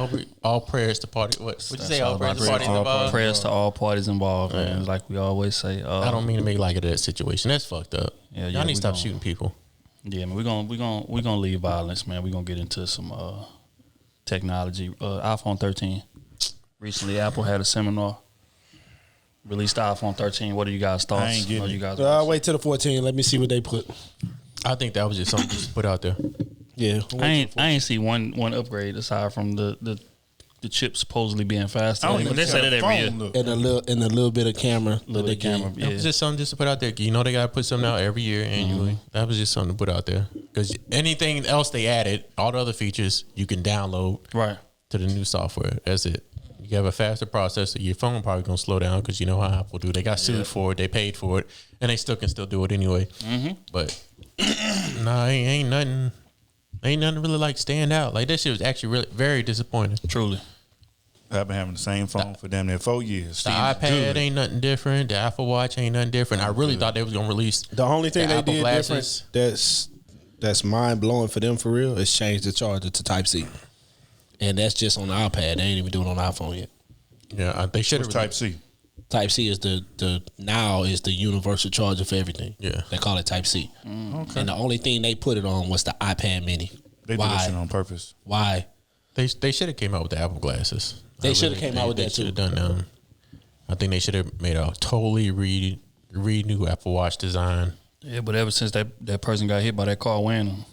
all prayers to party. What would you say? All prayers to parties involved. Prayers to all parties involved, man. Like we always say. I don't mean to make light of that situation. That's fucked up. Yeah, Y'all need we to stop gon- shooting people. Yeah, man. We're gonna leave violence, man. We're gonna get into some technology. iPhone 13. Recently, Apple had a seminar. Released the iPhone 13. What are you guys' thoughts? I ain't getting Know it. you guys. Wait till the 14. Let me see what they put. I think that was just something just put out there. Yeah, I ain't see one upgrade aside from the chip supposedly being faster. I don't But even they see say how that the every year. phone look. and a little bit of camera, Little that camera, game. It yeah. was just something just to put out there. You know they gotta put something out every year annually. That was just something to put out there. Because anything else they added, all the other features you can download Right. to the new software. That's it. You have a faster processor. Your phone probably gonna slow down because you know how Apple do. They got sued for it. They paid for it, and they still can do it anyway. But nah, ain't nothing. Ain't nothing really like stand out. Like that shit was actually really very disappointing. Truly. I've been having the same phone for damn near 4 years. The Still iPad good. ain't nothing different. The Apple Watch ain't nothing different. I really thought they was gonna release The only thing the they Apple did glasses. different that's mind blowing for them for real is change the charger to Type C, and that's just on the iPad. They ain't even doing it on the iPhone yet. Yeah, they should have What's Type C? Type C is the now is the universal charger for everything. Yeah. They call it Type C. And the only thing they put it on was the iPad Mini. They do this shit on purpose. Why? They should have came out with the Apple glasses. They shoulda came out with they that, too. shoulda done them. I think they should have made a totally renew Apple Watch design. Yeah, but ever since that person got hit by that car wearing them,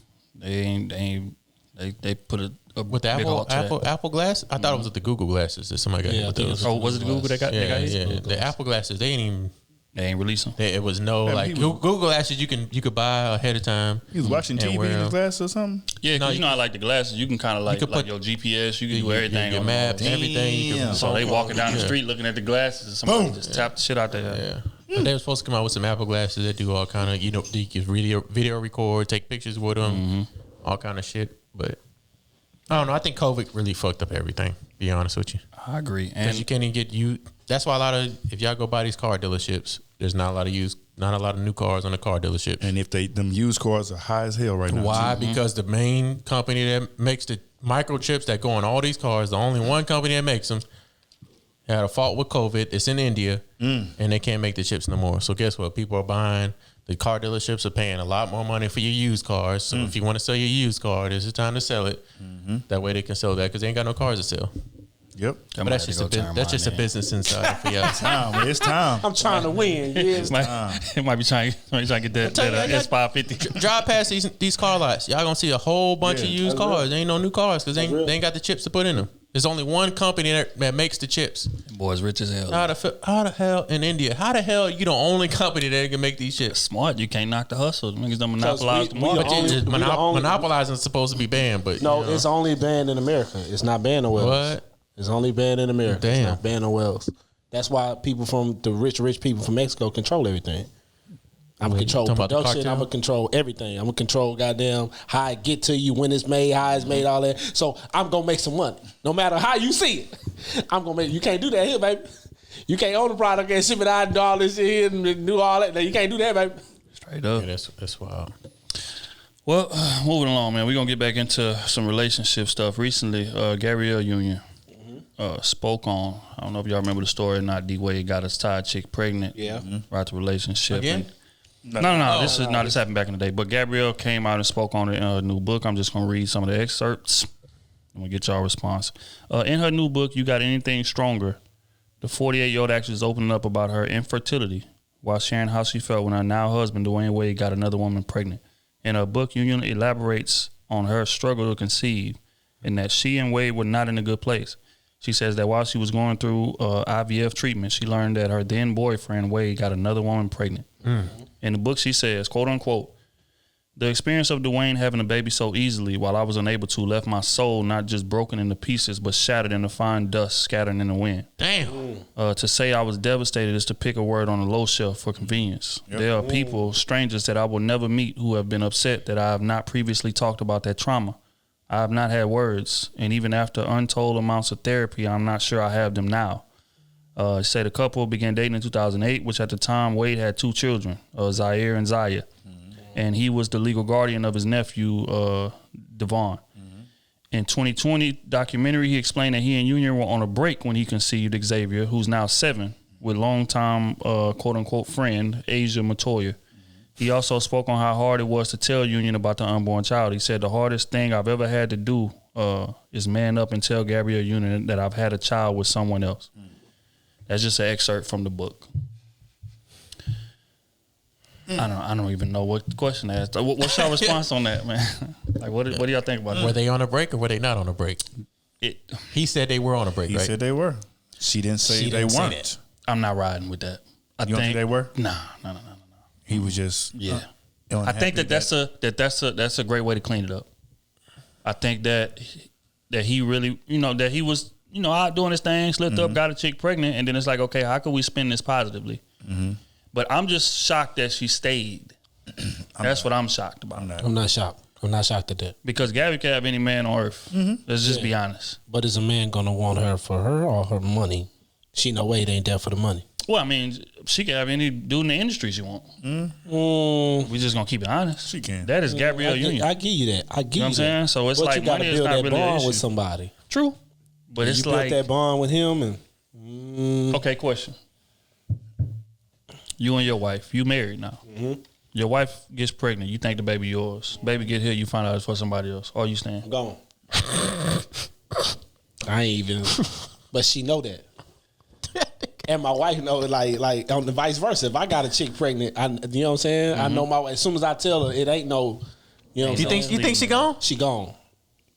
they put a With the big halt to that. Apple glass, I thought it was with the Google glasses that somebody got Yeah, hit I with think those. it's- Oh, was it Google that got Yeah, hit? yeah. The Apple glasses, they ain't even. They ain't release them. It was no Yeah, like he was- Google glasses. You could buy ahead of time. He was watching and TV wear in his 'em. glasses or something. Yeah, No, because you you know I like the glasses. You can kind of like could put- your GPS. You can do everything your on maps, them. everything. You Damn. can, So they walking down the Yeah. street looking at the glasses, and somebody Boom. just tapped the shit out there. Yeah. But they were supposed to come out with some Apple glasses that do all kind of, you can video record, take pictures with them, all kind of shit. But I don't know. I think COVID really fucked up everything. Be honest with you. I agree. Because And you can't even get you. That's why a lot of, if y'all go buy these car dealerships, there's not a lot of new cars on the car dealership. And if them used cars are high as hell right now. Why? too. Because the main company that makes the microchips that go in all these cars, the only one company that makes them, had a fault with COVID. It's in India, and they can't make the chips no more. So guess what? People are buying. The car dealerships are paying a lot more money for your used cars. So if you want to sell your used car, this is time to sell it. That way they can sell that because they ain't got no cars to sell. Yep. But that's just a business insider for y'all. It's time. I'm trying to win. Yeah, it might be trying to get that S550. Drive past these car lots. Y'all gonna see a whole bunch of used cars. There ain't no new cars because they ain't got the chips to put in them. There's only one company that makes the chips. Boy's rich as hell. How the hell in India? How the hell you the only company that can make these chips? Smart. You can't knock the hustle. Niggas don't monopolize the we market. Monopolizing is supposed to be banned, but no, it's only banned in America. It's not banned nowhere else. What? It's only banned in America. Damn. It's not banned nowhere else. That's why people from the rich people from Mexico control everything. I'm gonna control talking about the production. cartel? I'm gonna control everything. I'm gonna control goddamn how I get to you, when it's made, how it's made, all that. So I'm gonna make some money, no matter how you see it. I'm gonna make. You can't do that here, baby. You can't own the product and ship it out and do all this shit here and do all that. You can't do that, baby. Straight up. Yeah, that's wild. Well, moving along, man. We're going to get back into some relationship stuff. Recently, Gabrielle Union spoke on, I don't know if y'all remember the story or not, D-Wade got his tied chick pregnant. Yeah. Right to relationship. Again? No. This happened back in the day. But Gabrielle came out and spoke on it in her new book. I'm just going to read some of the excerpts. I'm going to get y'all response. In her new book, You Got Anything Stronger, the 48-year-old actress is opening up about her infertility while sharing how she felt when her now husband, Dwayne Wade, got another woman pregnant. In her book, Union elaborates on her struggle to conceive and that she and Wade were not in a good place. She says that while she was going through IVF treatment, she learned that her then boyfriend, Wade, got another woman pregnant. In the book, she says, quote unquote, the experience of Dwayne having a baby so easily while I was unable to left my soul not just broken into pieces, but shattered into fine dust scattered in the wind. Damn. To say I was devastated is to pick a word on a low shelf for convenience. Yep. There are people, strangers that I will never meet who have been upset that I have not previously talked about that trauma. I have not had words, and even after untold amounts of therapy, I'm not sure I have them now. Said the couple began dating in 2008, which at the time Wade had 2 children, Zaire and Zaya. And he was the legal guardian of his nephew, Devon. In 2020 documentary, he explained that he and Union were on a break when he conceived Xavier, who's now 7, with longtime quote-unquote friend, Asia Matoya. He also spoke on how hard it was to tell Union about the unborn child. He said, the hardest thing I've ever had to do is man up and tell Gabrielle Union that I've had a child with someone else. That's just an excerpt from the book. I don't even know what question to ask. What's your response on that, man? Like, what do y'all think about that? Were they on a break or were they not on a break? He said they were on a break, He right? said they were. She didn't say they weren't. I'm not riding with that. You don't think they were? No. He was just I think that's a great way to clean it up. I think that he really, that he was, out doing his thing, slipped up, got a chick pregnant, and then it's like, okay, how can we spin this positively? But I'm just shocked that she stayed. That's what I'm shocked about. I'm not shocked. I'm not shocked at that. Because Gabby can have any man on earth. Let's just be honest. But is a man gonna want her for her or her money? She no way it ain't there for the money. Well, I mean, she can have any dude in the industry she want. We just gonna keep it honest. She can. That is Gabrielle Union. I give you that. I give you know what I'm saying? So it's but like you gotta money is build not that really an bond issue. with somebody. True. But it's you like built that bond with him and okay, question. You and your wife, you married now. Your wife gets pregnant. You think the baby yours. Baby get here, you find out it's for somebody else. Or you stand. gone. I ain't even. But she know that. And my wife know like on the vice versa. If I got a chick pregnant, you know what I'm saying? I know my wife. As soon as I tell her, it ain't no. You know what I'm saying? You think she gone? She gone.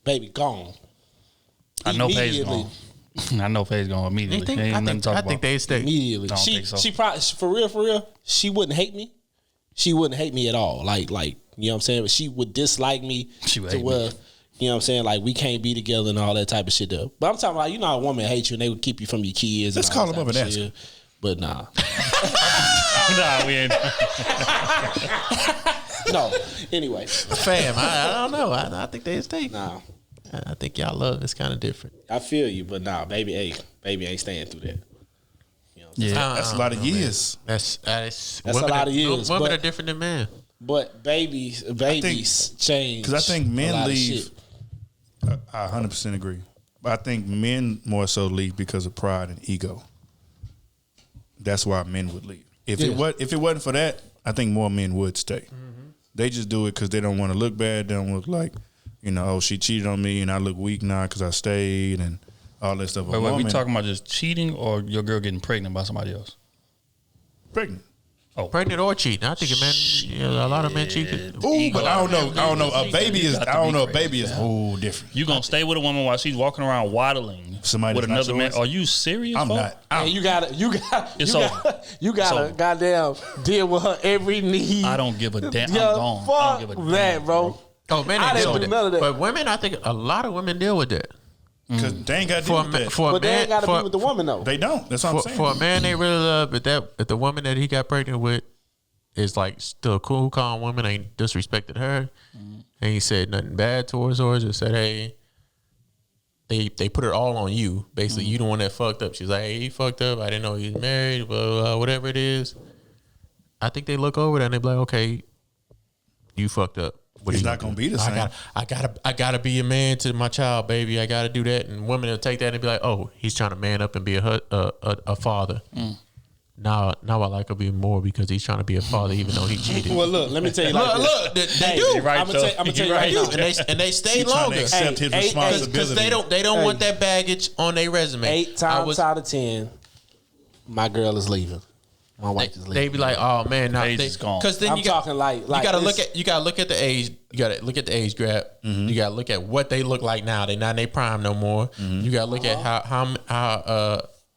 Baby gone. I know Paige gone. I know Paige gone immediately. Ain't nothing to talk I about. think they stay. Immediately. I don't think so. She probably for real, she wouldn't hate me. She wouldn't hate me at all. Like, you know what I'm saying? But she would dislike me She would to hate where, me. you know what I'm saying? Like, we can't be together and all that type of shit though. But I'm talking about, you know how a woman hates you and they would keep you from your kids. Let's and all call that them up type and of ask shit. But nah. Nah, we ain't. No. Anyway. Fam, I don't know. I think they stay. Nah. I think y'all love is kind of different. I feel you, but nah, baby ain't staying through that. You know what I'm saying? Yeah. That's a lot of years. That's a lot of years, Women but- are different than men. But babies change. Because I think a lot men of leave. shit. I 100% agree. But I think men more so leave because of pride and ego. That's why men would leave. If it wasn't for that, I think more men would stay. Mm-hmm. They just do it because they don't want to look bad. They don't look like, oh, she cheated on me and I look weak now because I stayed and all that stuff. Wait, we talking about just cheating or your girl getting pregnant by somebody else? Pregnant. Oh, Pregnant or cheating. I think a lot of men cheat. Ooh, but I don't know. A baby is. I don't know. A baby is different. You gonna stay with a woman while she's walking around waddling Somebody with that's another not man? yours? Are you serious? I'm folks? not. And you gotta It's over. goddamn deal with her every need. I don't give a damn. I'm Yo, gone. fuck I don't give a damn, that, bro. Oh, men I ain't didn't deal do with none of that. But women, I think a lot of women deal with that. Because they ain't got to deal with that. For a But they man, ain't gotta be with the woman though. They don't. That's what I'm saying. for a man they really love, but if the woman that he got pregnant with is like still a cool, calm woman, ain't disrespected her, ain't said nothing bad towards her, just said, hey, they put it all on you. Basically, you the one that fucked up. She's like, hey, he fucked up. I didn't know he was married, blah, blah, blah, whatever it is. I think they look over that and they be like, okay, you fucked up. What It's are you not gonna gonna do? be the same. I gotta be a man to my child, baby. I gotta do that. And women will take that and be like, oh, he's trying to man up and be a father. Now I like him even more because he's trying to be a father, even though he cheated. Well, look, let me tell you. Like look, this. they Hey, do. Right, I'm gonna tell you right now. And they stay He trying longer to accept Hey, his hey, responsibility. because they don't want that baggage on their resume. 8 times out of 10, my girl is leaving. My wife is leaving. They be like, oh man, now Age is gone. because then I'm you got talking like you gotta this. look at the age. You gotta look at the age gap. You gotta look at what they look like now. They not in their prime no more. You gotta look at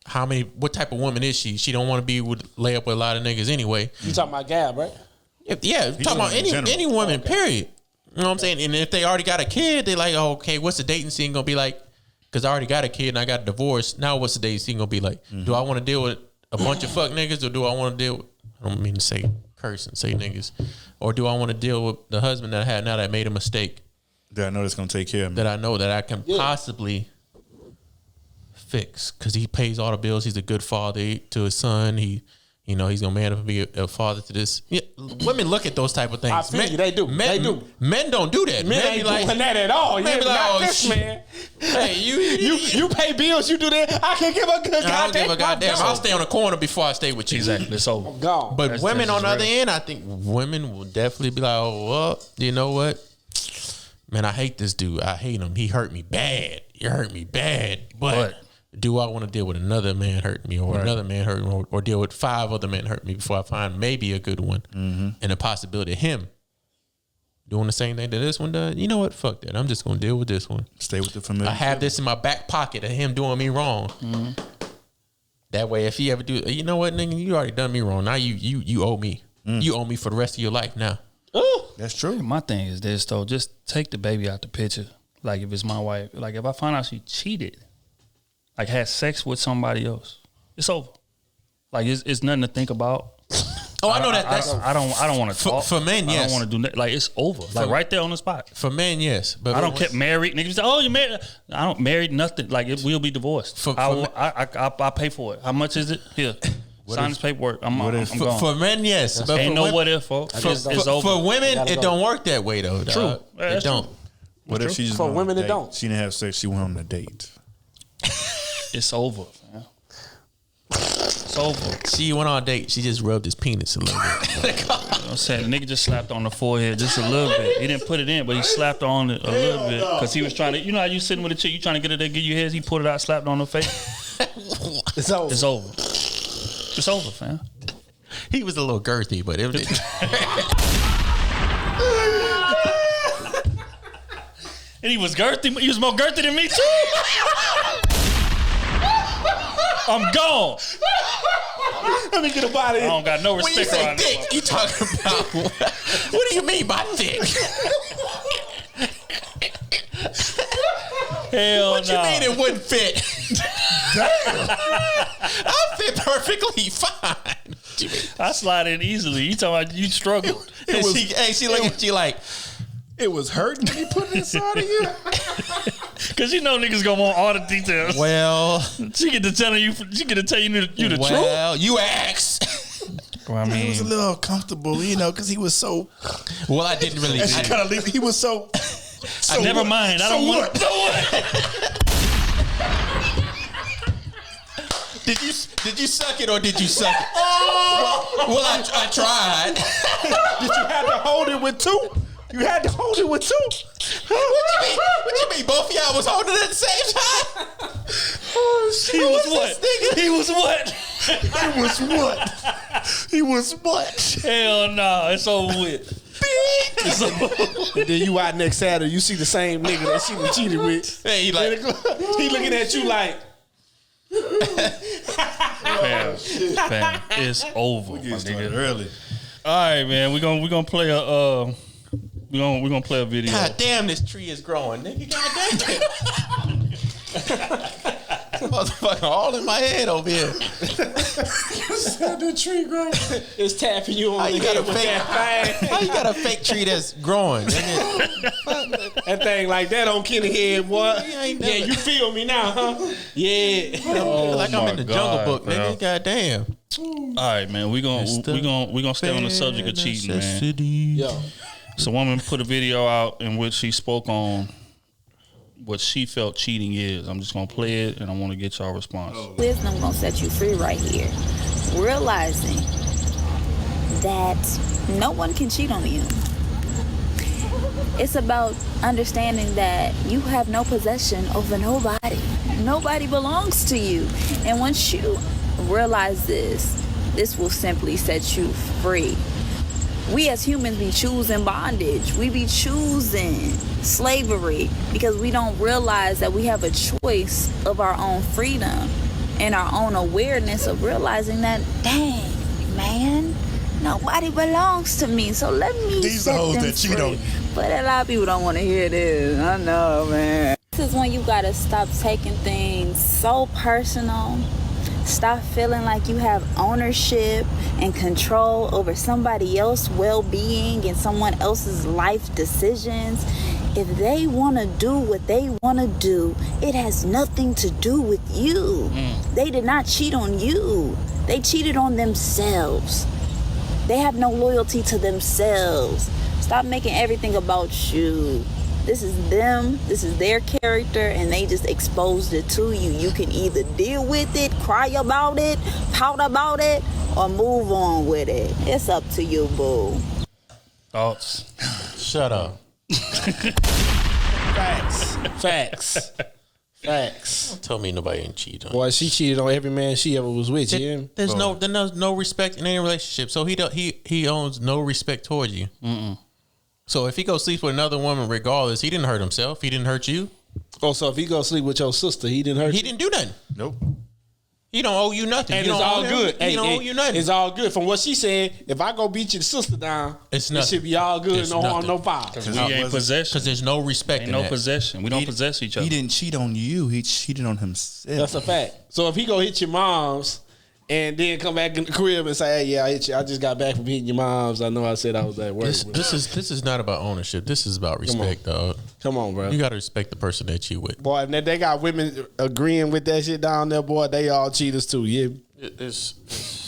how many, what type of woman is she? She don't want to be lay up with a lot of niggas anyway. You talking about Gab, right? Yeah, talking about in general. any woman, period. You know what I'm saying? And if they already got a kid, they like, oh, okay, what's the dating scene gonna be like? Because I already got a kid and I got a divorce. Now what's the dating scene gonna be like? Do I want to deal with a bunch of fuck niggas or do I want to deal with, I don't mean to say curse and say niggas, or do I want to deal with the husband that I had now that made a mistake That I know that's gonna take care of me. that I know that I can possibly fix because he pays all the bills. He's a good father to his son. He's gonna man up and be a father to this. Yeah, women look at those type of things. I feel you, they do. Men, They do. Men don't do that. Men ain't be like, doing that at all. men You be like, not oh, this shit. man. Hey, You pay bills, you do that. I can't give a good I don't give a goddamn. fuck. I'll stay on the corner before I stay with you. Exactly. It's over. Gone. But That's women just on the other real. end, I think women will definitely be like, oh, well, you know what? Man, I hate this dude. I hate him. He hurt me bad. He hurt me bad. But do I want to deal with another man hurt me or another man hurt me or deal with 5 other men hurt me before I find maybe a good one and a possibility of him doing the same thing that this one does? You know what? Fuck that. I'm just going to deal with this one. Stay with the familiar. I have this in my back pocket of him doing me wrong. That way, if he ever do, you know what, nigga, you already done me wrong. Now you owe me. You owe me for the rest of your life now. That's true. My thing is this though: just take the baby out the picture. Like if it's my wife, like if I find out she cheated, like had sex with somebody else, it's over. Like it's nothing to think about. Oh, I know that. That's I don't want to talk for men. I Yes, don't want to do that. Like it's over. Like right there on the spot. for men. Yes, but I don't get married. Niggas say, "Oh, you married?" I don't married nothing. Like it will be divorced. I pay for it. How much is it? Here, sign this paperwork. I'm gone. For men, yes. But Ain't for no women, what if, folks. It's over. for women, Gotta it go. don't work that way though. True. Dog. Yeah, It that's don't. What if she just For went on a women, it date? don't. She didn't have sex. She went on a date. It's over. Man. It's over. She went on a date. She just rubbed his penis a little bit. You know what I'm saying? The nigga just slapped on the forehead just a little bit. He didn't put it in, but he slapped on it a little bit because he was trying to. You know how you sitting with a chick, you trying to get her to give you heads. He pulled it out, slapped on her face. It's over. It's over. It's over, fam. He was a little girthy, but it was. And he was girthy. He was more girthy than me too. I'm gone. Let me get a body. I don't got no When you respect say around this dick, you talking about what do you mean by dick? Hell What you mean it wouldn't fit? I fit perfectly fine. What you mean? I slide in easily. You talking about you struggled. She look at you like, It was hurting when you put it inside of you. Cause you know niggas gonna want all the details. Well, she get to tell you the truth. Well, you asked. Well, I mean, He was a little uncomfortable, because he was so. Well, I didn't really. He was so. never mind. I don't want. So what? Did you suck it or did you suck it? Well, I tried. Did you have to hold it with two? You had to hold it with two. What you mean? Both of y'all was holding it at the same time? He was what? He was what? He was what? He was what? Hell no, it's over with. And then you out next Saturday, you see the same nigga that she was cheated with. Hey, he like, he looking at you like. Fam, it's over. My nigga. Early. All right, man. We're gonna play we're gonna play a video. God damn, this tree is growing, nigga. God damn. Motherfucker, all in my head over here. The tree growing. It's tapping you on the head with that thing. How you got a fake tree that's growing? That thing like that on Kenny head, boy. Yeah, you feel me now, huh? Yeah. Like I'm in the Jungle Book, nigga. God damn. All right, man. We're gonna stay on the subject of cheating, man. Yo. So, a woman put a video out in which she spoke on what she felt cheating is. I'm just gonna play it, and I want to get y'all response. Wisdom gonna set you free right here. Realizing that no one can cheat on you. It's about understanding that you have no possession over nobody. Nobody belongs to you. And once you realize this will simply set you free. We as humans be choosing bondage. We be choosing slavery because we don't realize that we have a choice of our own freedom and our own awareness of realizing that, dang, man, nobody belongs to me. So let me These set hoes them that cheat free. on you. But a lot of people don't want to hear this. I know, man. This is when you gotta stop taking things so personal. Stop feeling like you have ownership and control over somebody else's well-being and someone else's life decisions. If they want to do what they want to do, it has nothing to do with you. They did not cheat on you. They cheated on themselves. They have no loyalty to themselves. Stop making everything about you. This is them, this is their character, and they just exposed it to you. You can either deal with it, cry about it, pout about it, or move on with it. It's up to you, boo. Thoughts? Shut up. Facts. Don't tell me nobody ain't cheat on you. Boy, she cheated on every man she ever was with. There's no respect in any relationship. So he owns no respect towards you. So if he goes sleep with another woman, regardless, he didn't hurt himself. He didn't hurt you. Oh, so if he go sleep with your sister, he didn't hurt you? He didn't do nothing. Nope. He don't owe you nothing. And you it's don't all owe good. Him. He don't owe you nothing. It's all good. From what she said, if I go beat your sister down, It's it nothing. should be all good. It's No harm, nothing. no foul. We ain't possession. Because there's no respect Ain't in no that. possession. We don't possess each other. He didn't cheat on you. He cheated on himself. That's a fact. So if he go hit your mom's and then come back in the crib and say, hey, yeah, I hit you. I just got back from hitting your mom's. I know I said I was at work. This is not about ownership. This is about respect, dog. Come on, bro. You got to respect the person that you with. Boy, and they got women agreeing with that shit down there, boy. They all cheaters too. Yeah,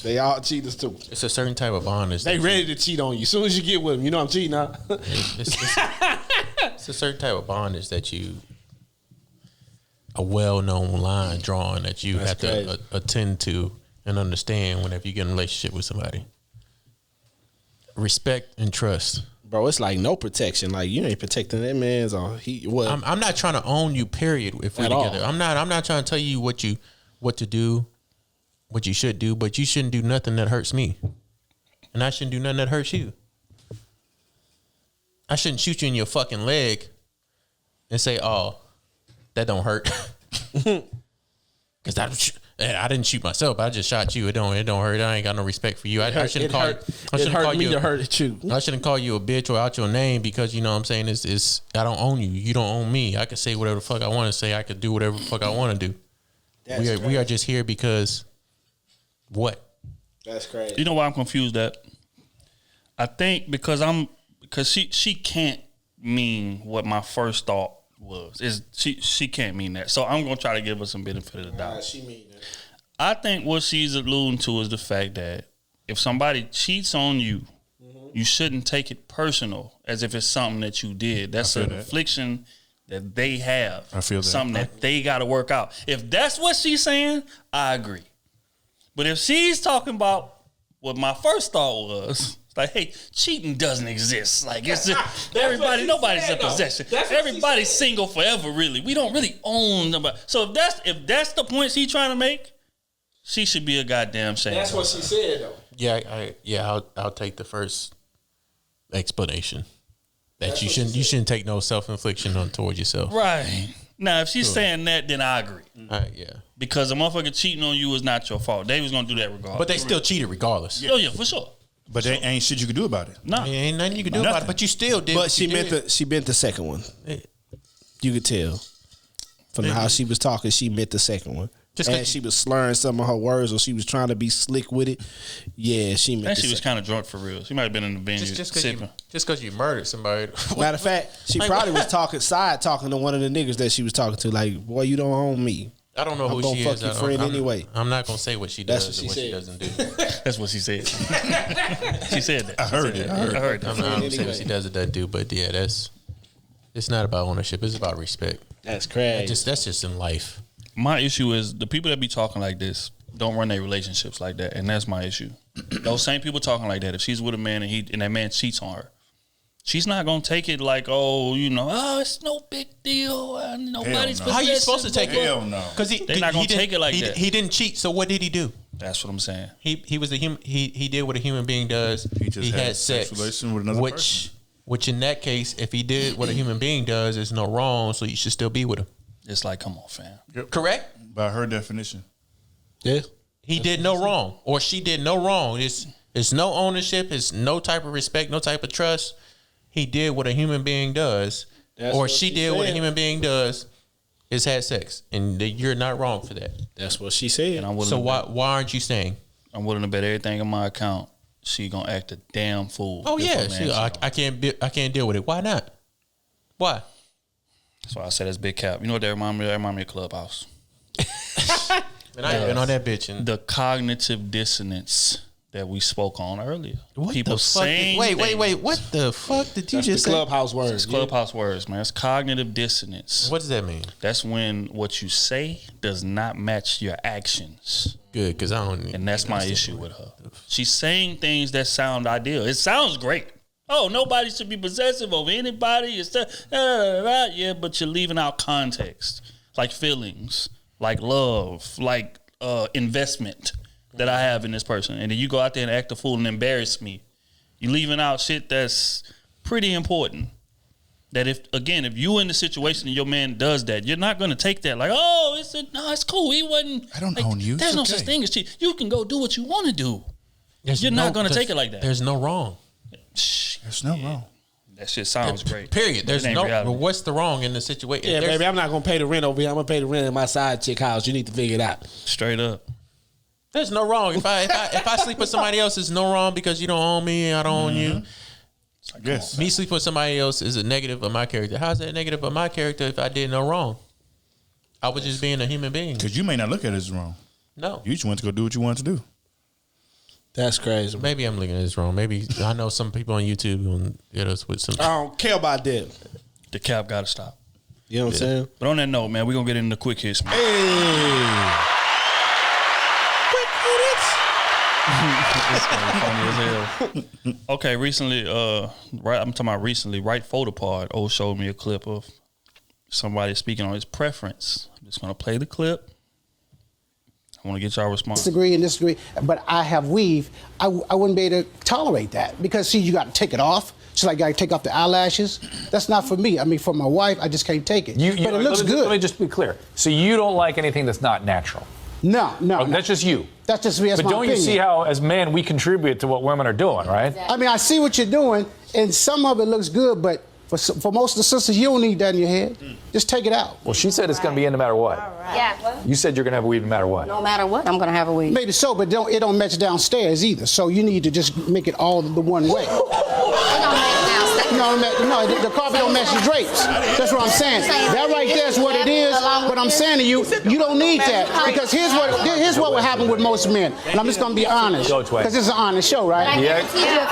they all cheaters too. It's a certain type of bondage. They ready to cheat on you. As soon as you get with them, you know I'm cheating now. It's a certain type of bondage that a well-known line drawn that you That's have crazy. to attend to and understand whenever you get in a relationship with somebody. Respect and trust. Bro, it's like no protection. Like you ain't protecting that man's or he what? I'm not trying to own you, period, if we're At all. together. I'm not trying to tell you what to do, what you should do, but you shouldn't do nothing that hurts me. And I shouldn't do nothing that hurts you. I shouldn't shoot you in your fucking leg and say, oh, that don't hurt. Because I didn't shoot myself. I just shot you. It don't hurt. I ain't got no respect for you. I shouldn't call you. It hurt me to hurt you. I shouldn't call you a bitch or out your name because you know what I'm saying it's I don't own you. You don't own me. I can say whatever the fuck I want to say. I could do whatever the fuck I want to do. We are just here because what? That's crazy. You know why I'm confused at? I think because she can't mean what my first thought was. She can't mean that. So I'm gonna try to give her some benefit of the doubt. She mean that. I think what she's alluding to is the fact that if somebody cheats on you, you shouldn't take it personal as if it's something that you did. That's an affliction that they have. I feel that. Something that they got to work out. If that's what she's saying, I agree. But if she's talking about what my first thought was, like, hey, cheating doesn't exist. Like, it's just, everybody, nobody's in possession. Everybody's single forever, really. We don't really own nobody. So if that's the point she's trying to make, she should be a goddamn shame. That's what she said, though. Yeah, I'll take the first explanation that you shouldn't take no self-infliction on towards yourself. Right. Now, if she's saying that, then I agree. Yeah. Because a motherfucker cheating on you is not your fault. They was gonna do that regardless. But they still cheated regardless. Oh yeah, for sure. But there ain't shit you can do about it. Nah. Ain't nothing you can do about it. But you still did. But she meant the second one. You could tell from how she was talking. She meant the second one. And she was slurring some of her words, or she was trying to be slick with it. Yeah, she meant. And she was kind of drunk for real. She might have been in the venue sipping. Just because you murdered somebody. Matter of fact, she probably was talking to one of the niggas that she was talking to. Like, boy, you don't own me. I don't know who she is. I'm gonna fuck your friend anyway. I'm not gonna say what she does That's or what she doesn't do. That's what she said. She said that. I heard it. I'm not gonna say what she does or doesn't do, but yeah, it's not about ownership. It's about respect. That's crazy. That's just in life. My issue is the people that be talking like this don't run their relationships like that, and that's my issue. Those same people talking like that, if she's with a man and that man cheats on her, she's not gonna take it like, it's no big deal. Nobody's How you supposed to take it? Hell no. Because they're not gonna take it like that. He didn't cheat. So what did he do? That's what I'm saying. He was a human. He did what a human being does. He had sex relation with another person. Which in that case, if he did what a human being does, there's no wrong. So you should still be with him. It's like, come on, fam. Yep. Correct? By her definition. Yeah. He did no wrong, or she did no wrong. It's no ownership. It's no type of respect, no type of trust. He did what a human being does, or she did what a human being does, is had sex, and you're not wrong for that. That's what she said. So why aren't you saying? I'm willing to bet everything in my account she gonna act a damn fool. Oh yeah, I can't deal with it. Why not? Why? That's why I said that's big cap. You know what that remind me of? That remind me of Clubhouse. And I ain't been on that bitch. And the cognitive dissonance that we spoke on earlier. What People the fuck saying wait. What the fuck did you just say? Clubhouse words. It's Clubhouse words, man. It's cognitive dissonance. What does that mean? That's when what you say does not match your actions. Good, because I don't. And that's my issue with her. She's saying things that sound ideal. It sounds great. Oh, nobody should be possessive over anybody. It's yeah, but you're leaving out context, like feelings, like love, like investment that I have in this person. And then you go out there and act a fool and embarrass me. You're leaving out shit that's pretty important. That if you in the situation and your man does that, you're not going to take that like, it's cool. He wasn't. I don't own you. There's it's no okay. such thing as cheat. You can go do what you want to do. You're not going to take it like that. There's no wrong. There's no wrong. That shit sounds great. Period. There's That ain't no. reality. But what's the wrong in the situation? Yeah, baby, I'm not gonna pay the rent over here. I'm gonna pay the rent in my side chick house. You need to figure it out. Straight up. There's no wrong. If I sleep with somebody else, it's no wrong because you don't own me. I don't own you. Yes. Me sleep with somebody else is a negative of my character. How's that negative of my character if I did no wrong? I was just being a human being. Because you may not look at it as wrong. No. You just went to go do what you wanted to do. That's crazy. Maybe I'm looking at this wrong. Maybe I know some people on YouTube gonna get us with some. I don't care about that. The cap got to stop. You know what I'm saying? But on that note, man, we're going to get into quick hits, man. Funny as hell. Okay, recently, I'm talking about recently, right photo part, showed me a clip of somebody speaking on his preference. I'm just going to play the clip. I want to get y'all response. Disagree, but I have weave. I wouldn't be able to tolerate that because, see, you got to take it off. Just like I take off the eyelashes. That's not for me. I mean, for my wife, I just can't take it. But it looks good. Let me just be clear. So you don't like anything that's not natural? No. That's just you. That's just me. That's but my don't opinion. you see how, as men, we contribute to what women are doing, right? I mean, I see what you're doing, and some of it looks good, but For most of the sisters, you don't need that in your head. Just take it out. Well, she said it's going to be in no matter what. Yeah. You said you're going to have a weave no matter what. No matter what, I'm going to have a weave. Maybe so, but it don't match downstairs either. So you need to just make it all the one way. No, the carpet don't match the drapes. That's what I'm saying. That right there is what it is. But I'm saying to you, you don't need that because here's what will happen with most men. And I'm just gonna be honest because it's an honest show, right? Yeah.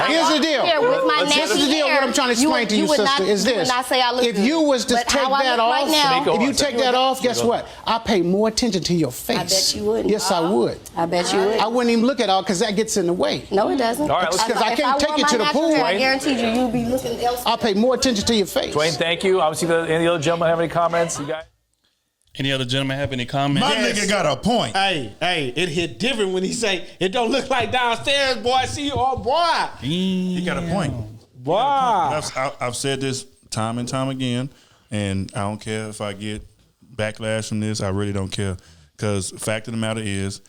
Here's the deal. Here's the deal. What I'm trying to explain to you, sister, is this: if you was to take that off, if you take that off, guess what? I pay more attention to your face. I bet you would. Yes, I would. I bet you would. I wouldn't even look at all because that gets in the way. No, it doesn't. All right, because I can't take you to the pool. I guarantee you'll be looking else. I'll pay more attention to your face. Dwayne, thank you. Obviously, any other gentlemen have any comments? You guys? Any other gentlemen have any comments? My nigga got a point. Hey, it hit different when he say it don't look like downstairs, boy. See, oh boy, he got a point. Boy, I've said this time and time again, and I don't care if I get backlash from this. I really don't care because fact of the matter is,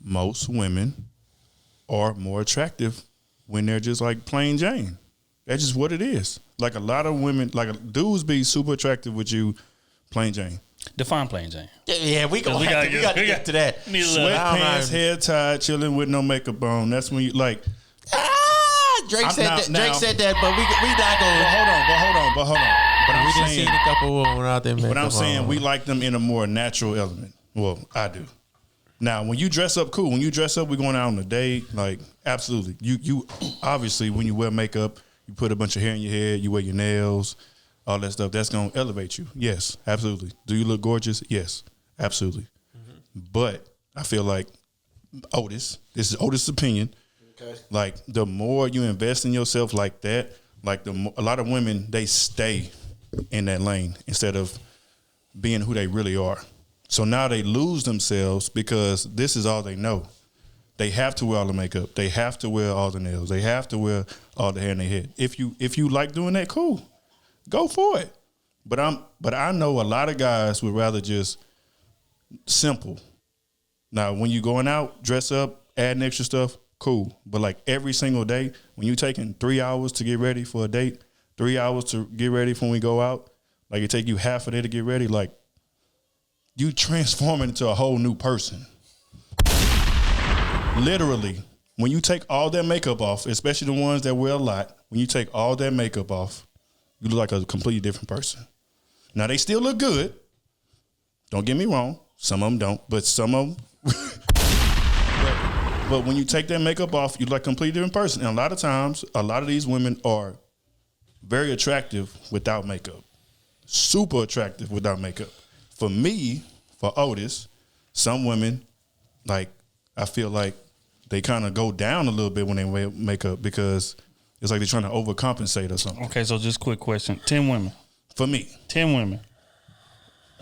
most women are more attractive when they're just like plain Jane. That's just what it is. Like a lot of women, like dudes be super attractive with you, plain Jane. Define plain Jane. Yeah, we gotta get to that. Sweatpants, hair tied, chilling with no makeup on. That's when you like. Drake said that, but we not gonna. But hold on. But I'm we didn't saying, see a couple women out there. But I'm saying we like them in a more natural element. Well, I do. Now, when you dress up, cool. When you dress up, we're going out on a date. Like, absolutely. You obviously, when you wear makeup, you put a bunch of hair in your head, you wear your nails, all that stuff. That's going to elevate you. Yes, absolutely. Do you look gorgeous? Yes, absolutely. Mm-hmm. But I feel like this is Otis' opinion. Okay. Like, the more you invest in yourself like that, like a lot of women, they stay in that lane instead of being who they really are. So now they lose themselves because this is all they know. They have to wear all the makeup. They have to wear all the nails. They have to wear all the hair in their head. If you like doing that, cool. Go for it. But I know a lot of guys would rather just simple. Now, when you going out, dress up, add extra stuff, cool. But like every single day, when you taking 3 hours to get ready for a date, 3 hours to get ready for when we go out, like it take you half a day to get ready, like you transforming into a whole new person. Literally, when you take all that makeup off, especially the ones that wear a lot, when you take all that makeup off, you look like a completely different person. Now, they still look good. Don't get me wrong. Some of them don't, but some of them. but when you take that makeup off, you look like a completely different person. And a lot of times, a lot of these women are very attractive without makeup. Super attractive without makeup. For me, for Otis, some women, like, I feel like they kind of go down a little bit when they wear makeup because it's like they're trying to overcompensate or something. Okay, so just quick question. 10 women. For me. 10 women.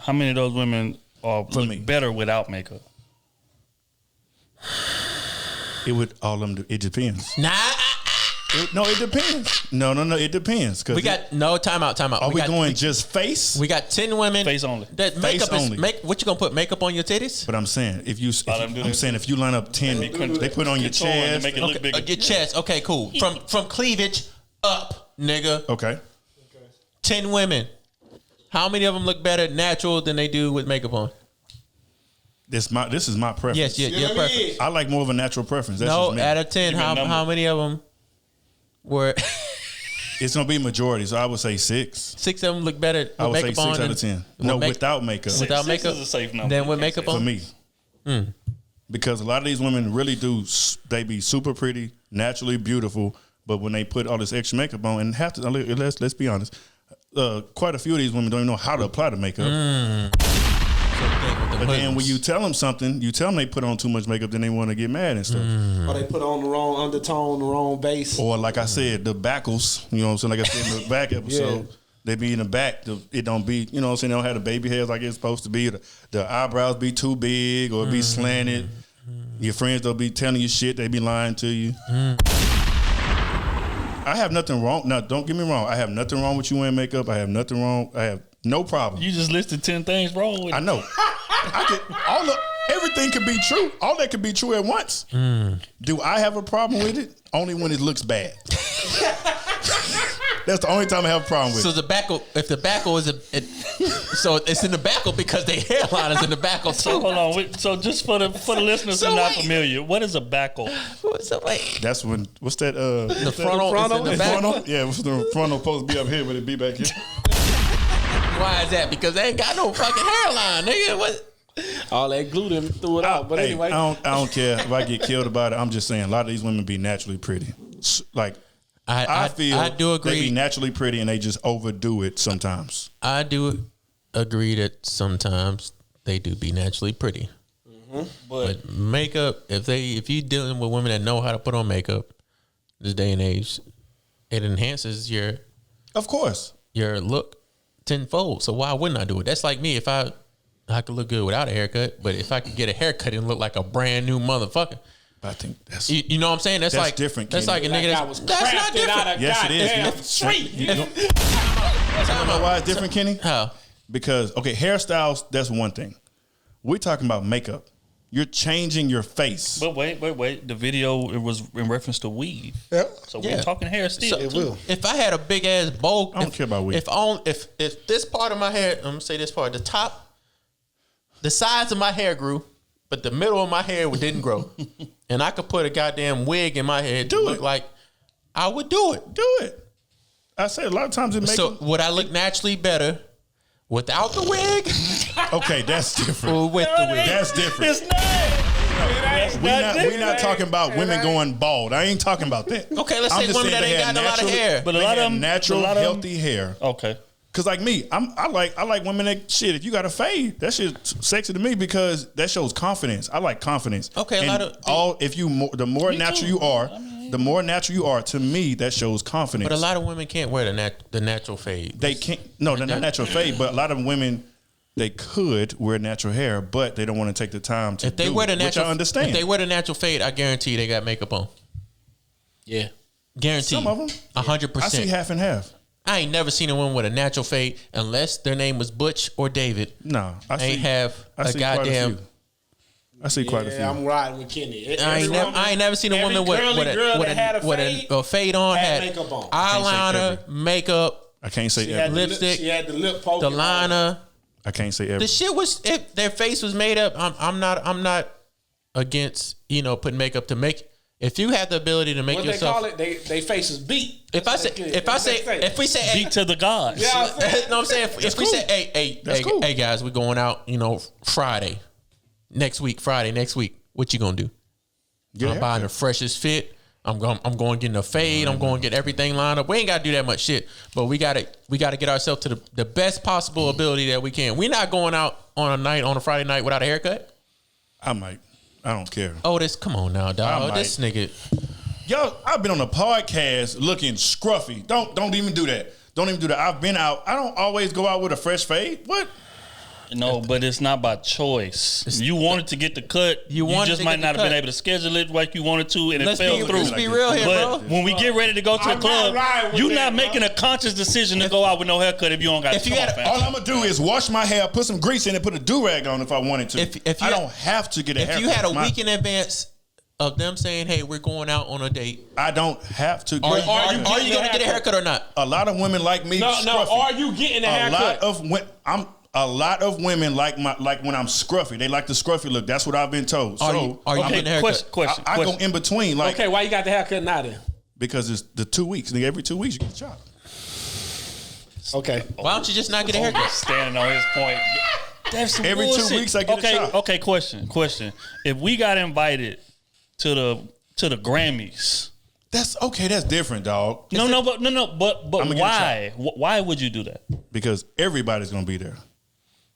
How many of those women are better without makeup? It would all of them. It depends. Nah. It depends. No, it depends. We got time out. Are we going just face? We got 10 women. Face only. That makeup face is only. what you gonna put makeup on your titties? But I'm saying if you line up 10, they put on your chest, make it look bigger. Your chest. Okay, cool. From cleavage up, nigga. Okay. 10 women. How many of them look better natural than they do with makeup on? This is my preference. Yes, your preference. I like more of a natural preference. That's No, just me. out of 10, how many of them were? It's gonna be majority, so I would say 6. 6 of them look better with I would say makeup 6 on. out of 10. No, without makeup. Without Six makeup is a safe number. Then with makeup on. For me. Because a lot of these women really do. They be super pretty, naturally beautiful, but when they put all this extra makeup on, and have to let's be honest, quite a few of these women don't even know how to apply the makeup. But then when you tell them something, you tell them they put on too much makeup, then they want to get mad and stuff. Or they put on the wrong undertone, the wrong bass. Or like I said, the backles, you know what I'm saying? Like I said in the back episode, they be in the back. It don't be, you know what I'm saying? They don't have the baby hairs like it's supposed to be. The eyebrows be too big or be slanted. Your friends don't be telling you shit. They be lying to you. I have nothing wrong. Now, don't get me wrong. I have nothing wrong with you wearing makeup. I have nothing wrong. I have no problem. You just listed 10 things wrong with it. I know. Everything could be true. All that could be true at once. Do I have a problem with it? Only when it looks bad. That's the only time I have a problem with So it. the back, if the back is so it's in the back because their hairline is in the back. So hold on. So just for the listeners who are not familiar, what is a backle? So wait, That's when, what's that? the frontal is in the back. Frontal? Yeah, what's the frontal supposed to be up here, but it be back here? Why is that? Because they ain't got no fucking hairline, nigga. What? All that glue them threw it out. But Hey, anyway, I don't care if I get killed about it. I'm just saying a lot of these women be naturally pretty. Like I feel I do agree. they be naturally pretty and they just overdo it sometimes. I do agree that sometimes they do be naturally pretty. But makeup, if you dealing with women that know how to put on makeup, this day and age, it enhances your look tenfold. So why wouldn't I do it? That's like me. If I could look good without a haircut, but if I could get a haircut and look like a brand new motherfucker. I think that's you know what I'm saying. That's like different. That's like a nigga that's not different. Yes, it is. Street. You know why it's different, Kenny? How? Because hairstyles. That's one thing. We're talking about makeup. You're changing your face. But wait. The video, it was in reference to weave. Yeah. So we're talking hair still. So, it will. If I had a big ass bowl, I don't care about weave. If this part of my hair, I'm gonna say this part, the top, the sides of my hair grew, but the middle of my hair didn't grow, and I could put a goddamn wig in my head to look like, I would do it. Do it. I say a lot of times it makes. So would I look naturally better without the wig? Okay, that's different. Or with the wig? That's different. It's not. We're not talking about women going bald. I ain't talking about that. Okay, let's I'm say just women saying that they ain't had got a lot of naturally- hair. But a they lot of had them, natural, a lot of them- healthy hair. Okay. Cause like me, I like women that shit. If you got a fade, that shit's sexy to me because that shows confidence. I like confidence. Okay, and the more natural you are, the more natural you are. To me, that shows confidence. But a lot of women can't wear the natural fade. They can't. No, they're not natural fade. But a lot of women, they could wear natural hair, but they don't want to take the time to. If they wear the natural, which I understand. If they wear the natural fade, I guarantee they got makeup on. Yeah, guarantee. Some of them, 100%. I see half and half. I ain't never seen a woman with a natural fade unless their name was Butch or David. No, I ain't have a goddamn. I see quite a few. I'm riding with Kenny. I ain't never seen a woman with a fade on, had makeup on, eyeliner, makeup. I can't say every. Lipstick. She had the lip poking. The liner. I can't say every. The shit was if their face was made up. I'm not against putting makeup to make. If you have the ability to make what yourself, they call it, they faces beat. If we say beat to the gods. Yeah, no, I'm saying if we say hey guys, we're going out, Friday next week. What you gonna do? I'm buying the freshest fit. I'm going getting a fade. I'm going to get everything lined up. We ain't got to do that much shit, but we got to get ourselves to the best possible ability that we can. We're not going out on a Friday night without a haircut. I might. I don't care. Oh, come on now, dog. This nigga. Yo, I've been on a podcast looking scruffy. Don't even do that. Don't even do that. I've been out. I don't always go out with a fresh fade. What? No, but it's not by choice. You wanted to get the cut. You just might not have been able to schedule it like you wanted to, and it fell through. Let's be real here, but bro. when we get ready to go to the club, you're not making a conscious decision to go out with no haircut if you don't got. All I'm gonna do is wash my hair, put some grease in it, put a do-rag on if I wanted to. I don't have to get a haircut. If you had a week in advance of them saying, "Hey, we're going out on a date," I don't have to. Are you going to get a haircut or not? A lot of women like me. No. Are you getting a haircut? A lot of women like when I'm scruffy. They like the scruffy look. That's what I've been told. Are you getting a haircut? Question. I go in between. Okay, why you got the haircut now then? Because it's the 2 weeks. Nigga, every 2 weeks you get a chop. Okay. Why don't you just not get a haircut? Standing on his point. That's some every bullshit. 2 weeks I get a chop. Okay. Question. If we got invited to the Grammys. That's okay. That's different, dog. But why? Why would you do that? Because everybody's gonna be there.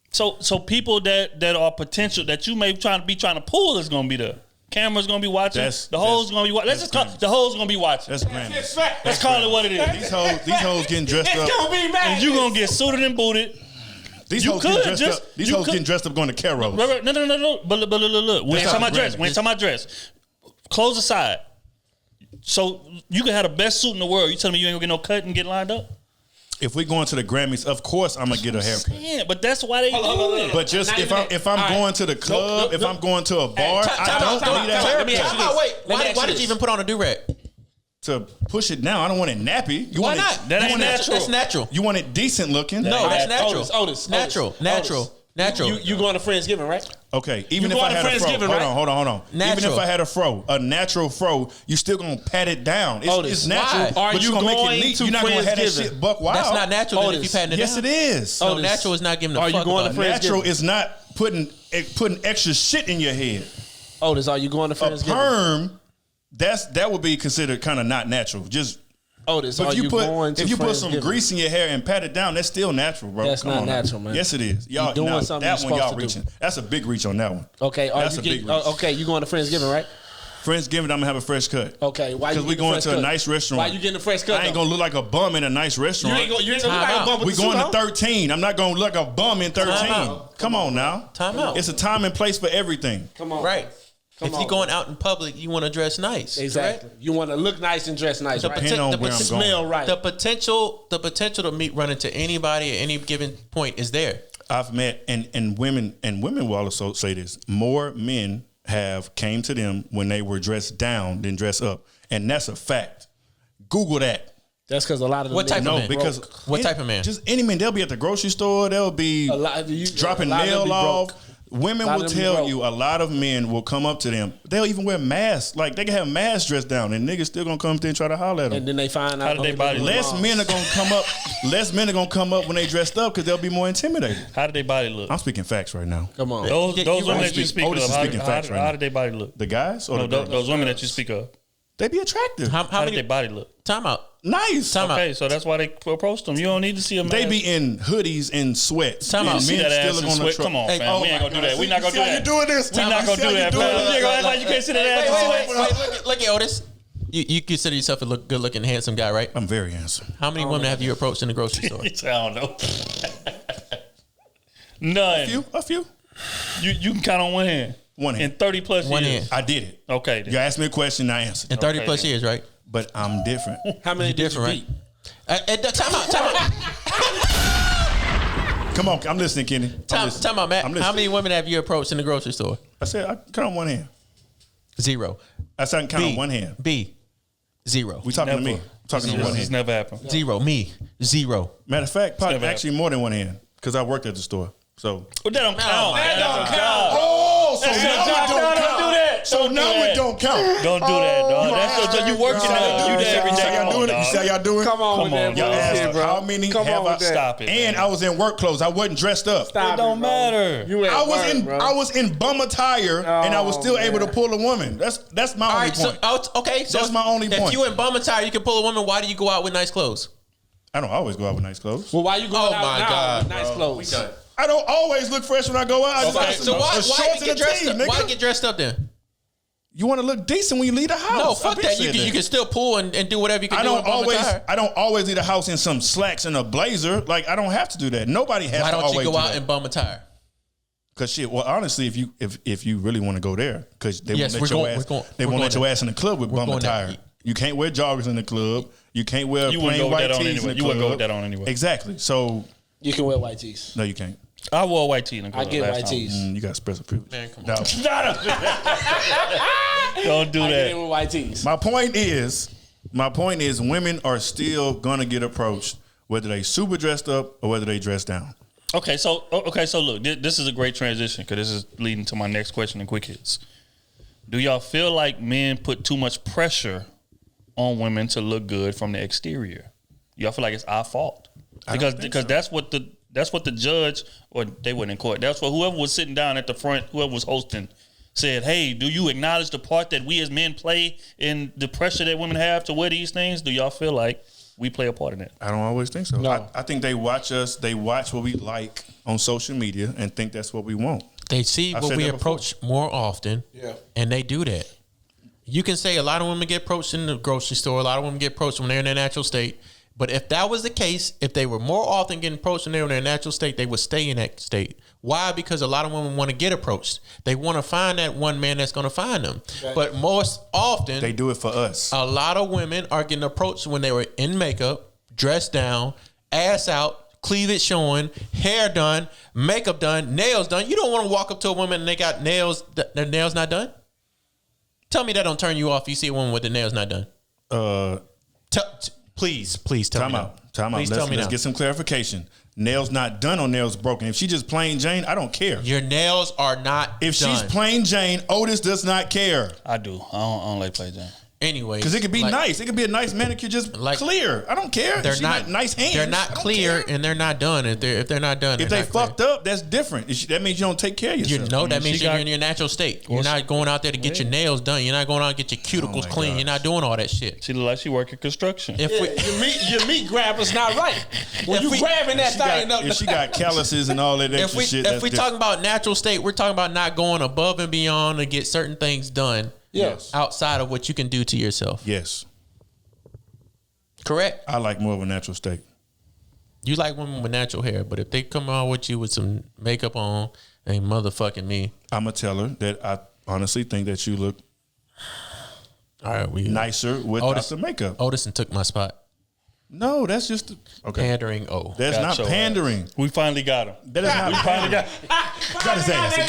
So people that are potential that you may trying to pull is gonna be there. Camera's gonna be watching. The hoes gonna be watching. Let's just call the hoes gonna be watching. That's grand. Let's call it what it is. These hoes getting dressed up. It's gonna be mad. And you gonna get suited and booted. These hoes getting dressed up going to Krew. Right. No. But look. We ain't talking about dress. Clothes aside. So you can have the best suit in the world. You telling me you ain't gonna get no cut and get lined up? If we going to the Grammys, of course I'm gonna get a haircut. Yeah, but that's why they do it. But just if I'm going to the club, if I'm going to a bar, I don't need a haircut. Wait, why did you even put on a do-rag? to push it down. I don't want it nappy. Why not? That ain't natural. That's natural. You want it decent looking? No, that's natural. Otis. Natural. You going to Friendsgiving, right? Okay, even if I had a fro, hold on. Even if I had a natural fro, you still gonna pat it down. It's natural. Why? But you gonna make it neat. You're not gonna have that shit buck wild. That's not natural. If you patting it down. Yes, it is. So natural is not giving a fuck. Are you going to Friendsgiving? Natural is not putting extra shit in your head. Otis, are you going to Friendsgiving? A perm, that would be considered kind of not natural. Just Otis, but are you going to if you put some Friendsgiving? grease in your hair and pat it down, that's still natural, bro. That's Come not on natural, now. man. Yes, it is. Y'all doing now, something that you're one y'all supposed to reaching. That's a big reach on that one. Okay, that's a big reach. Okay, you going to Friendsgiving, right? Friendsgiving, I'm gonna have a fresh cut. Okay, why? Because we going to a nice restaurant. Why you getting a fresh cut? I ain't gonna look like a bum in a nice restaurant. You ain't gonna look like a bum. We going to 13. I'm not gonna look like a bum in 13. Come on now. Time out. It's a time and place for everything. Come on. Right. If you're going out in public, you want to dress nice. Exactly. Right? You want to look nice and dress nice. The right? smell right. The potential to run into anybody at any given point is there. I've met and women will also say this. More men have came to them when they were dressed down than dressed up, and that's a fact. Google that. That's because a lot of what type of man? Because what type of man? Just any man. They'll be at the grocery store. They'll be dropping nail off. Women will tell you a lot of men will come up to them. They'll even wear masks. Like they can have masks dressed down, and niggas still gonna come up there and try to holler at them. And then they find out less men are gonna come up. Less men are gonna come up when they dressed up because they'll be more intimidated. How did their body look? I'm speaking facts right now. Come on, those women that you speak of. How did their body look? The guys or those women that you speak of? They be attractive. How did their body look? Time out. Nice. Okay, so that's why they approached them. You don't need to see them. They be in hoodies and sweats. Time out. See that ass in sweat. Come on, man. We ain't gonna do that. We not gonna do that. You doing this? We not gonna do that, man. You gonna act like you can't see that ass. Wait. Look at Otis. You consider yourself a good looking, handsome guy, right? I'm very handsome. How many women have you approached in the grocery store? I don't know. None. A few. You can count on one hand. One hand. In 30 plus One years. hand. I did it. Okay. Then. You asked me a question, I answered. In 30 plus years, right? But I'm different. How many You're different, right? Time out. Come on, I'm listening, Kenny. Time out, Matt. How many women have you approached in the grocery store? I said I count on one hand. 0. I said I can count on one hand. B. 0. We talking to me. I'm talking on one This hand. never happened. 0. Me. 0. Matter of fact, probably actually more than one hand because I worked at the store. So Well, that don't count. That don't count. Oh, so That's now your it job. don't No, count. don't do that. So Don't do now that. it don't count. Don't do that, dog. That's your, you working there. You there every You see day. how y'all doing it? You see how y'all doing it? Come on, Come on, with Y'all that asked bullshit, bro. how many Come have on I? with that. Stop it. And man. I was in work clothes. I wasn't dressed up. Stop It don't bro. matter. You at I was work, in bro. I was in bum attire and I was still able to pull a woman. That's my All only right, so point. okay, so That's my only point. If you in bum attire, you can pull a woman. Why do you go out with nice clothes? I don't always go out with nice clothes. Well, why you going out my now God, with nice clothes? I don't always look fresh when I go out. I just Okay, got So some why shorts get and a dressed tee, up? nigga. Why get dressed up then? You want to look decent when you leave the house. No, I fuck been that. said You can still pull and do whatever you can do in bum attire. I don't always leave the house in some slacks and a blazer. Like I don't have to do that. Nobody has Why to don't always you go do out that. in bum attire? Cause shit. Well, honestly, if you really want to go there, because they Yes, won't we're let your going- ass. we're going- They we're won't let going your ass in the club with We're bum going there. attire. You can't wear joggers in the club. You can't wear You wouldn't plain go with white that on tees anyway. in the You wouldn't go club. with that on anyway. Exactly. So You can wear white tees. no, you can't. I wore a white tee in the club. I get last white time. tees. You got special privilege. Man, come on. No. Don't do I get in that. with white tees. My point is, women are still gonna get approached whether they super dressed up or whether they dress down. Okay, so look, this is a great transition because this is leading to my next question in quick hits. Do y'all feel like men put too much pressure on women to look good from the exterior? Y'all feel like it's our fault because that's what the judge, or they weren't in court. That's what whoever was sitting down at the front, whoever was hosting, said, "Hey, do you acknowledge the part that we as men play in the pressure that women have to wear these things? Do y'all feel like we play a part in that?" I don't always think so. No. I think they watch us. They watch what we like on social media and think that's what we want. They see I've what said we that before. approach more often, and they do that. You can say a lot of women get approached in the grocery store. A lot of women get approached when they're in their natural state. But if that was the case, if they were more often getting approached when they're in their natural state, they would stay in that state. Why? Because a lot of women want to get approached. They want to find that one man that's going to find them. Okay. But most often, they do it for us. A lot of women are getting approached when they were in makeup, dressed down, ass out, cleavage showing, hair done, makeup done, nails done. You don't want to walk up to a woman and they got nails, their nails not done. Tell me that don't turn you off if you see a woman with the nails not done. Please tell me. Time out. Let's get some clarification. Nails not done or nails broken. If she just plain Jane, I don't care. Your nails are not If done. she's plain Jane, Otis does not care. I do. I don't like plain Jane. Anyway, because it could be nice. It could be a nice manicure, just clear. I don't care. They're not nice hands. They're not clear, and they're not done. If they're not done, if they fucked up, that's different. That means you don't take care of yourself. You know, that means you're in your natural state. You're not going out there to get your nails done. You're not going out and get your cuticles clean. gosh. You're not doing all that shit. She look like she working construction. Your meat grabber's not right. When you grabbing that thing, if she got calluses and all that extra shit. If we talking about natural state, we're talking about not going above and beyond to get certain things done. Yes. Outside of what you can do to yourself. Yes. Correct. I like more of a natural state. You like women with natural hair, but if they come out with you with some makeup on, ain't motherfucking me. I'm gonna tell her that I honestly think that you look all right, nicer without the makeup. Odison took my spot. No, that's just pandering. That's not pandering. We finally got him. That is not. We finally got his ass.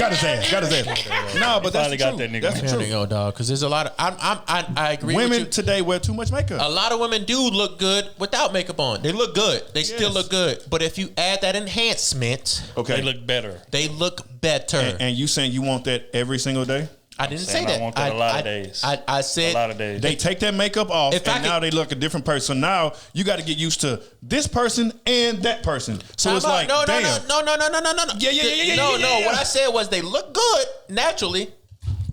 Got his ass. No, but that's the truth. That nigga. That's the Pandering, truth. dog. Because there's a lot of. I agree. Women with you. today wear too much makeup. A lot of women do look good without makeup on. They look good. They still look good. But if you add that enhancement, they look better. They look better. And you saying you want that every single day? I didn't say that. I want that a lot of days. I said a lot of days. They take that makeup off, and now they look a different person. So now you got to get used to this person and that person. So it's like, no. damn. No. Yeah. No. What I said was they look good naturally,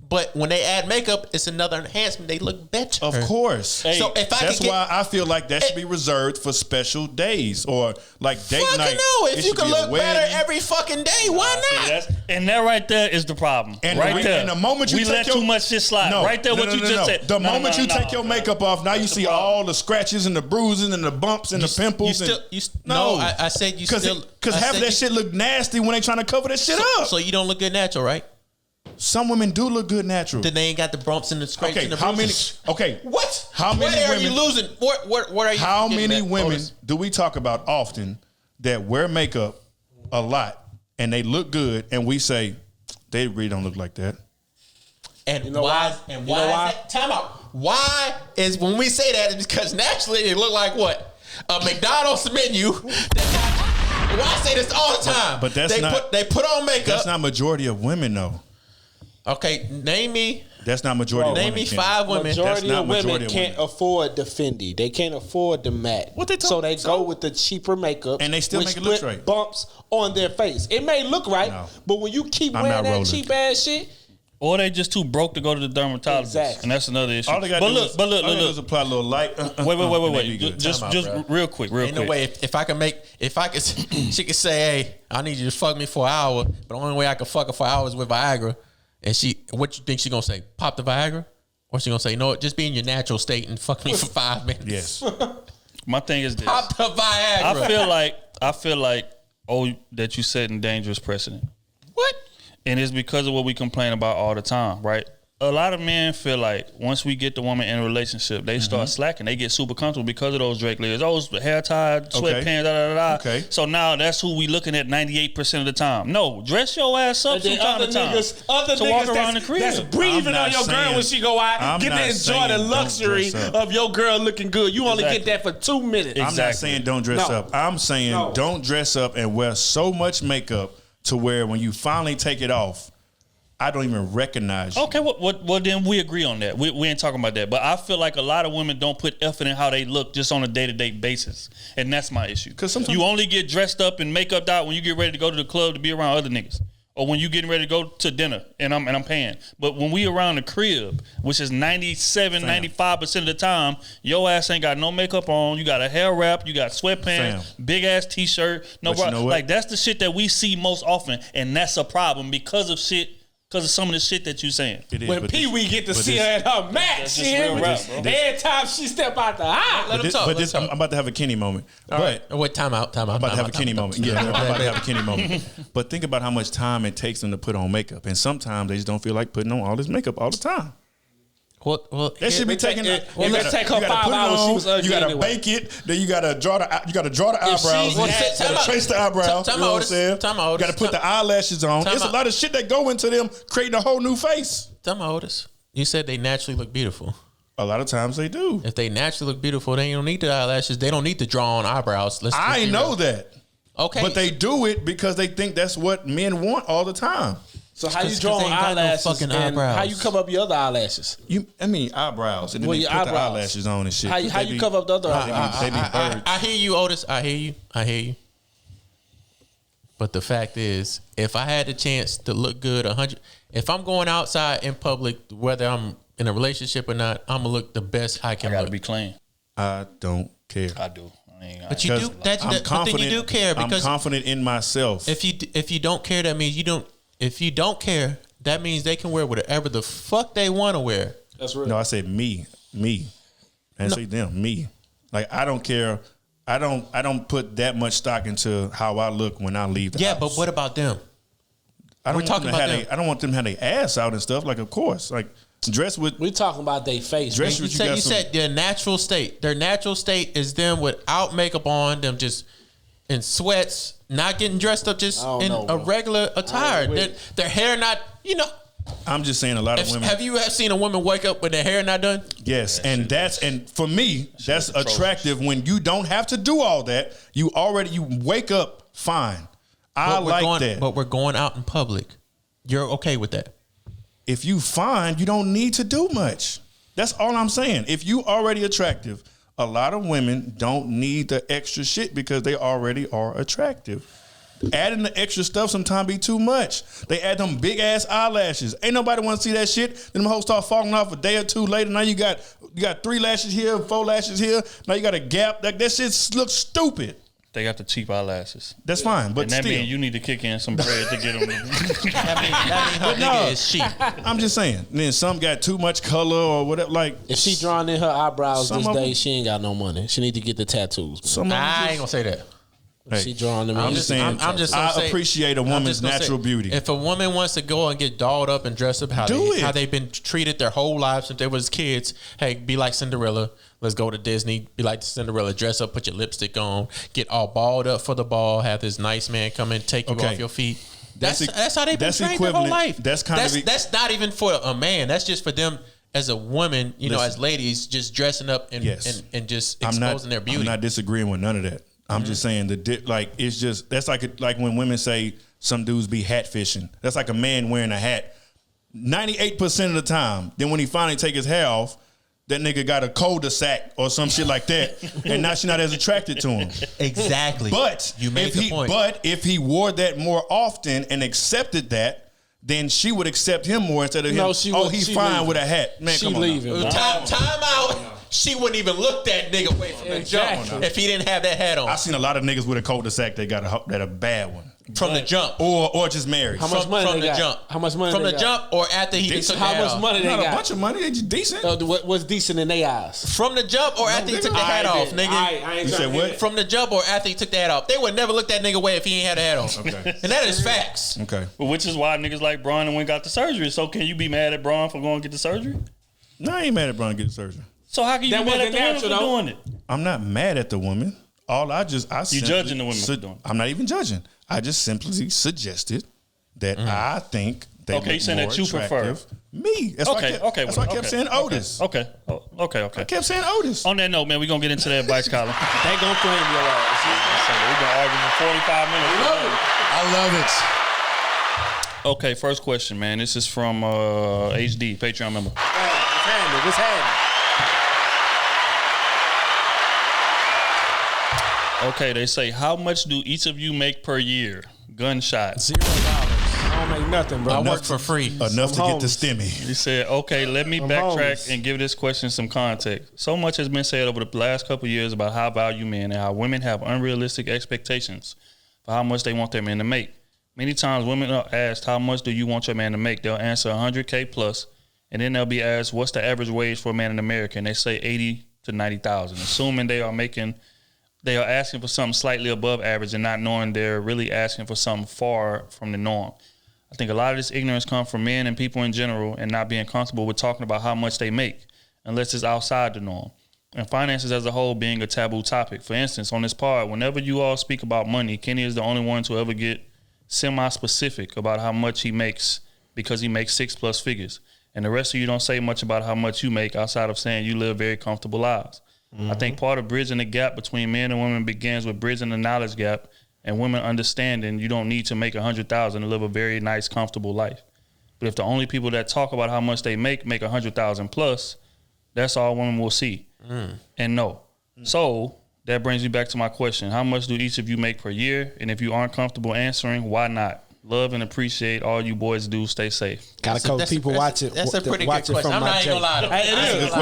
but when they add makeup, it's another enhancement. They look better. Of course. Hey, so if that's why I feel like that should be reserved for special days or like date night. No, if you can look better every fucking day, why not? And that right there is the problem. And right there. And the moment you we let too much shit slide. Right there, what you just said. The moment you take your makeup off, now you see all the scratches and the bruising and the bumps and the pimples. No, I said you still. Because half of that shit look nasty when they trying to cover that shit up. So you don't look good natural, right? Some women do look good natural. Then they ain't got the bumps and the scrapes and the bruises. What? How many women are you losing? What are you? How many women do we talk about often that wear makeup a lot and they look good and we say they really don't look like that? And you know why? And why? Is that? Time out. Why is when we say that is because naturally they look like what? A McDonald's menu. Why I say this all the time? But that's they put on makeup. That's not majority of women though. Okay, name me. That's not majority of women. Name me 5 women. Majority of women can't afford the Fendi. They can't afford the MAC. What they so they go with the cheaper makeup. And they still make it look right. Bumps on their face. It may look right, but when you keep wearing that cheap ass shit. Or they just too broke to go to the dermatologist. Exactly. And that's another issue. All they got to do is apply a little light. Wait. Just real quick. Ain't no way. If I could, she could say, hey, I need you to fuck me for an hour, but the only way I can fuck her for hours with Viagra. And what you think she gonna say? Pop the Viagra? Or she gonna say, no, just be in your natural state and fuck me for 5 minutes? Yes. My thing is this. Pop the Viagra. I feel like that you setting dangerous precedent. What? And it's because of what we complain about all the time, right? A lot of men feel like once we get the woman in a relationship, they start slacking. They get super comfortable because of those Drake layers. Those hair tied, sweatpants, Okay. So now that's who we looking at 98% of the time. No, dress your ass up from time to time. Other niggas that's breathing on your girl when she go out, get to enjoy the luxury of your girl looking good. You only get that for 2 minutes. I'm not saying don't dress up. I'm saying don't dress up and wear so much makeup to where when you finally take it off, I don't even recognize you. Okay, well then we agree on that. We ain't talking about that. But I feel like a lot of women don't put effort in how they look just on a day-to-day basis. And that's my issue. Because sometimes you only get dressed up and makeup out when you get ready to go to the club to be around other niggas. Or when you getting ready to go to dinner and I'm paying. But when we around the crib, which is 95% of the time, your ass ain't got no makeup on. You got a hair wrap, you got sweatpants, big ass t-shirt, no bra. You know like that's the shit that we see most often, and that's a problem because of some of the shit that you saying. When Pee Wee get to see her at her match, every time she step out the aisle. Let him talk. But I'm about to have a Kenny moment. All right. Wait, time out. I'm about to have a Kenny moment. Yeah, I'm about to have a Kenny moment. But think about how much time it takes them to put on makeup. And sometimes they just don't feel like putting on all this makeup all the time. Well, that should be taking. Let's take her 5 hours. She was ugly. You gotta bake it. Then you gotta draw the eyebrows. You gotta trace the eyebrows. You know what I'm saying? You gotta put the eyelashes on. There's a lot of shit that go into them creating a whole new face. Tell me, Otis. You said they naturally look beautiful. A lot of times they do. If they naturally look beautiful, they don't need the eyelashes. They don't need to draw on eyebrows. I know that. Okay. But they do it because they think that's what men want all the time. So how you draw on eyelashes and how you cover up your other eyelashes? Eyebrows. And then Well, they your put the eyebrows. eyelashes on and shit. How you cover up the other eyelashes? They be birds. I hear you, Otis. I hear you. But the fact is, if I had the chance to look good 100, if I'm going outside in public, whether I'm in a relationship or not, I'm gonna look the best I can. I gotta look. be clean. I don't care. I do. But you do. But then you do care because I'm confident in myself. If you don't care, that means you don't. If you don't care, that means they can wear whatever the fuck they want to wear. That's real. No, I said me. I didn't say them. Me. Like I don't care. I don't put that much stock into how I look when I leave the house. But what about them? I don't We're talking about them. I don't want them to have their ass out and stuff. Like, of course, like dress with. We're talking about their face. Dress You with said their natural state. Their natural state is them without makeup on, them just in sweats, not getting dressed up, just in a regular attire. Their hair not, I'm just saying a lot of women. Have you ever seen a woman wake up with their hair not done? Yes, and for me, that's attractive when you don't have to do all that. You wake up fine. I like that. But we're going out in public. You're okay with that? If you fine, you don't need to do much. That's all I'm saying. If you already attractive, a lot of women don't need the extra shit because they already are attractive. Adding the extra stuff sometimes be too much. They add them big ass eyelashes. Ain't nobody want to see that shit. Then them hoes start falling off a day or two later. Now you got 3 lashes here, 4 lashes here. Now you got a gap. Like that shit looks stupid. They got the cheap eyelashes. That's fine, but and that still, means you need to kick in some bread to get them. That mean her nigga is cheap. I'm just saying. Then some got too much color or whatever. Like if she drawing in her eyebrows some this of day, them- she ain't got no money. She need to get the tattoos. Man. I ain't gonna say that. Hey, She drawing them. I'm just saying. I appreciate a woman's natural beauty. If a woman wants to go and get dolled up and dressed up how they've been treated their whole lives since they was kids, hey, be like Cinderella. Let's go to Disney. Be like Cinderella. Dress up, put your lipstick on, get all balled up for the ball. Have this nice man come and take you off your feet. That's how they've been trained their whole life. That's not even for a man. That's just for them as a woman. As ladies, just dressing up and just exposing their beauty. I'm not disagreeing with none of that. I'm just saying it's just that's like when women say some dudes be hat fishing. That's like a man wearing a hat 98% of the time. Then when he finally take his hair off, that nigga got a cul-de-sac or some shit like that, and now she's not as attracted to him. Exactly. But you made the point. But if he wore that more often and accepted that, then she would accept him more instead of him. He's fine leaving. with a hat. Man, She come on. leaving. Time out. She wouldn't even look that nigga away from the jump if he didn't have that hat on. I seen a lot of niggas with a cul-de-sac that got a bad one from the jump, or just married. How much money from they the got? jump? How much money from they the got? jump, or after he took the How hat much off? money they Not got? a bunch of money. They just decent. What's decent in their eyes? From the jump, or after he took the hat off, nigga? I ain't You said what? From the jump, or after he took the hat off? They would never look that nigga away if he ain't had a hat on. Okay. And that is facts. Okay. Which is why niggas like Braun and went got the surgery. So can you be mad at Braun for going to get the surgery? No, I ain't mad at Braun getting surgery. So how can you That be mad at wasn't the women natural, for though. doing it? I'm not mad at the woman. You judging the women for doing it. I'm not even judging. I just simply suggested that I think they Okay, you look saying more that you prefer. attractive. Me. That's why that's why I kept saying Otis. Okay. I kept saying Otis. On that note, man, we're going to get into that advice column. They gonna flame your ass. We've been arguing for 45 minutes. I love it. Okay, first question, man. This is from HD, Patreon member. What's happening? Okay, they say, how much do each of you make per year? Gunshot. $0. I don't make nothing, bro. I work for free. Enough to get the stimmy. He said, okay, let me I'm backtrack homeless. and give this question some context. So much has been said over the last couple of years about how value men and how women have unrealistic expectations for how much they want their man to make. Many times women are asked, how much do you want your man to make? They'll answer $100K plus, and then they'll be asked, what's the average wage for a man in America? And they say 80 to 90,000, assuming they are asking for something slightly above average and not knowing they're really asking for something far from the norm. I think a lot of this ignorance comes from men and people in general and not being comfortable with talking about how much they make unless it's outside the norm. And finances as a whole being a taboo topic. For instance, on this pod, whenever you all speak about money, Kenny is the only one to ever get semi-specific about how much he makes because he makes 6+ figures. and the rest of you don't say much about how much you make outside of saying you live very comfortable lives. I think part of bridging the gap between men and women begins with bridging the knowledge gap and women understanding you don't need to make $100,000 to live a very nice, comfortable life. But if the only people that talk about how much they make $100,000 plus, that's all women will see and know. So that brings me back to my question. How much do each of you make per year? And if you aren't comfortable answering, why not? Love and appreciate all you boys do. Stay safe. Got a couple people watching. That's a pretty good question. I'm not even gonna lie to you.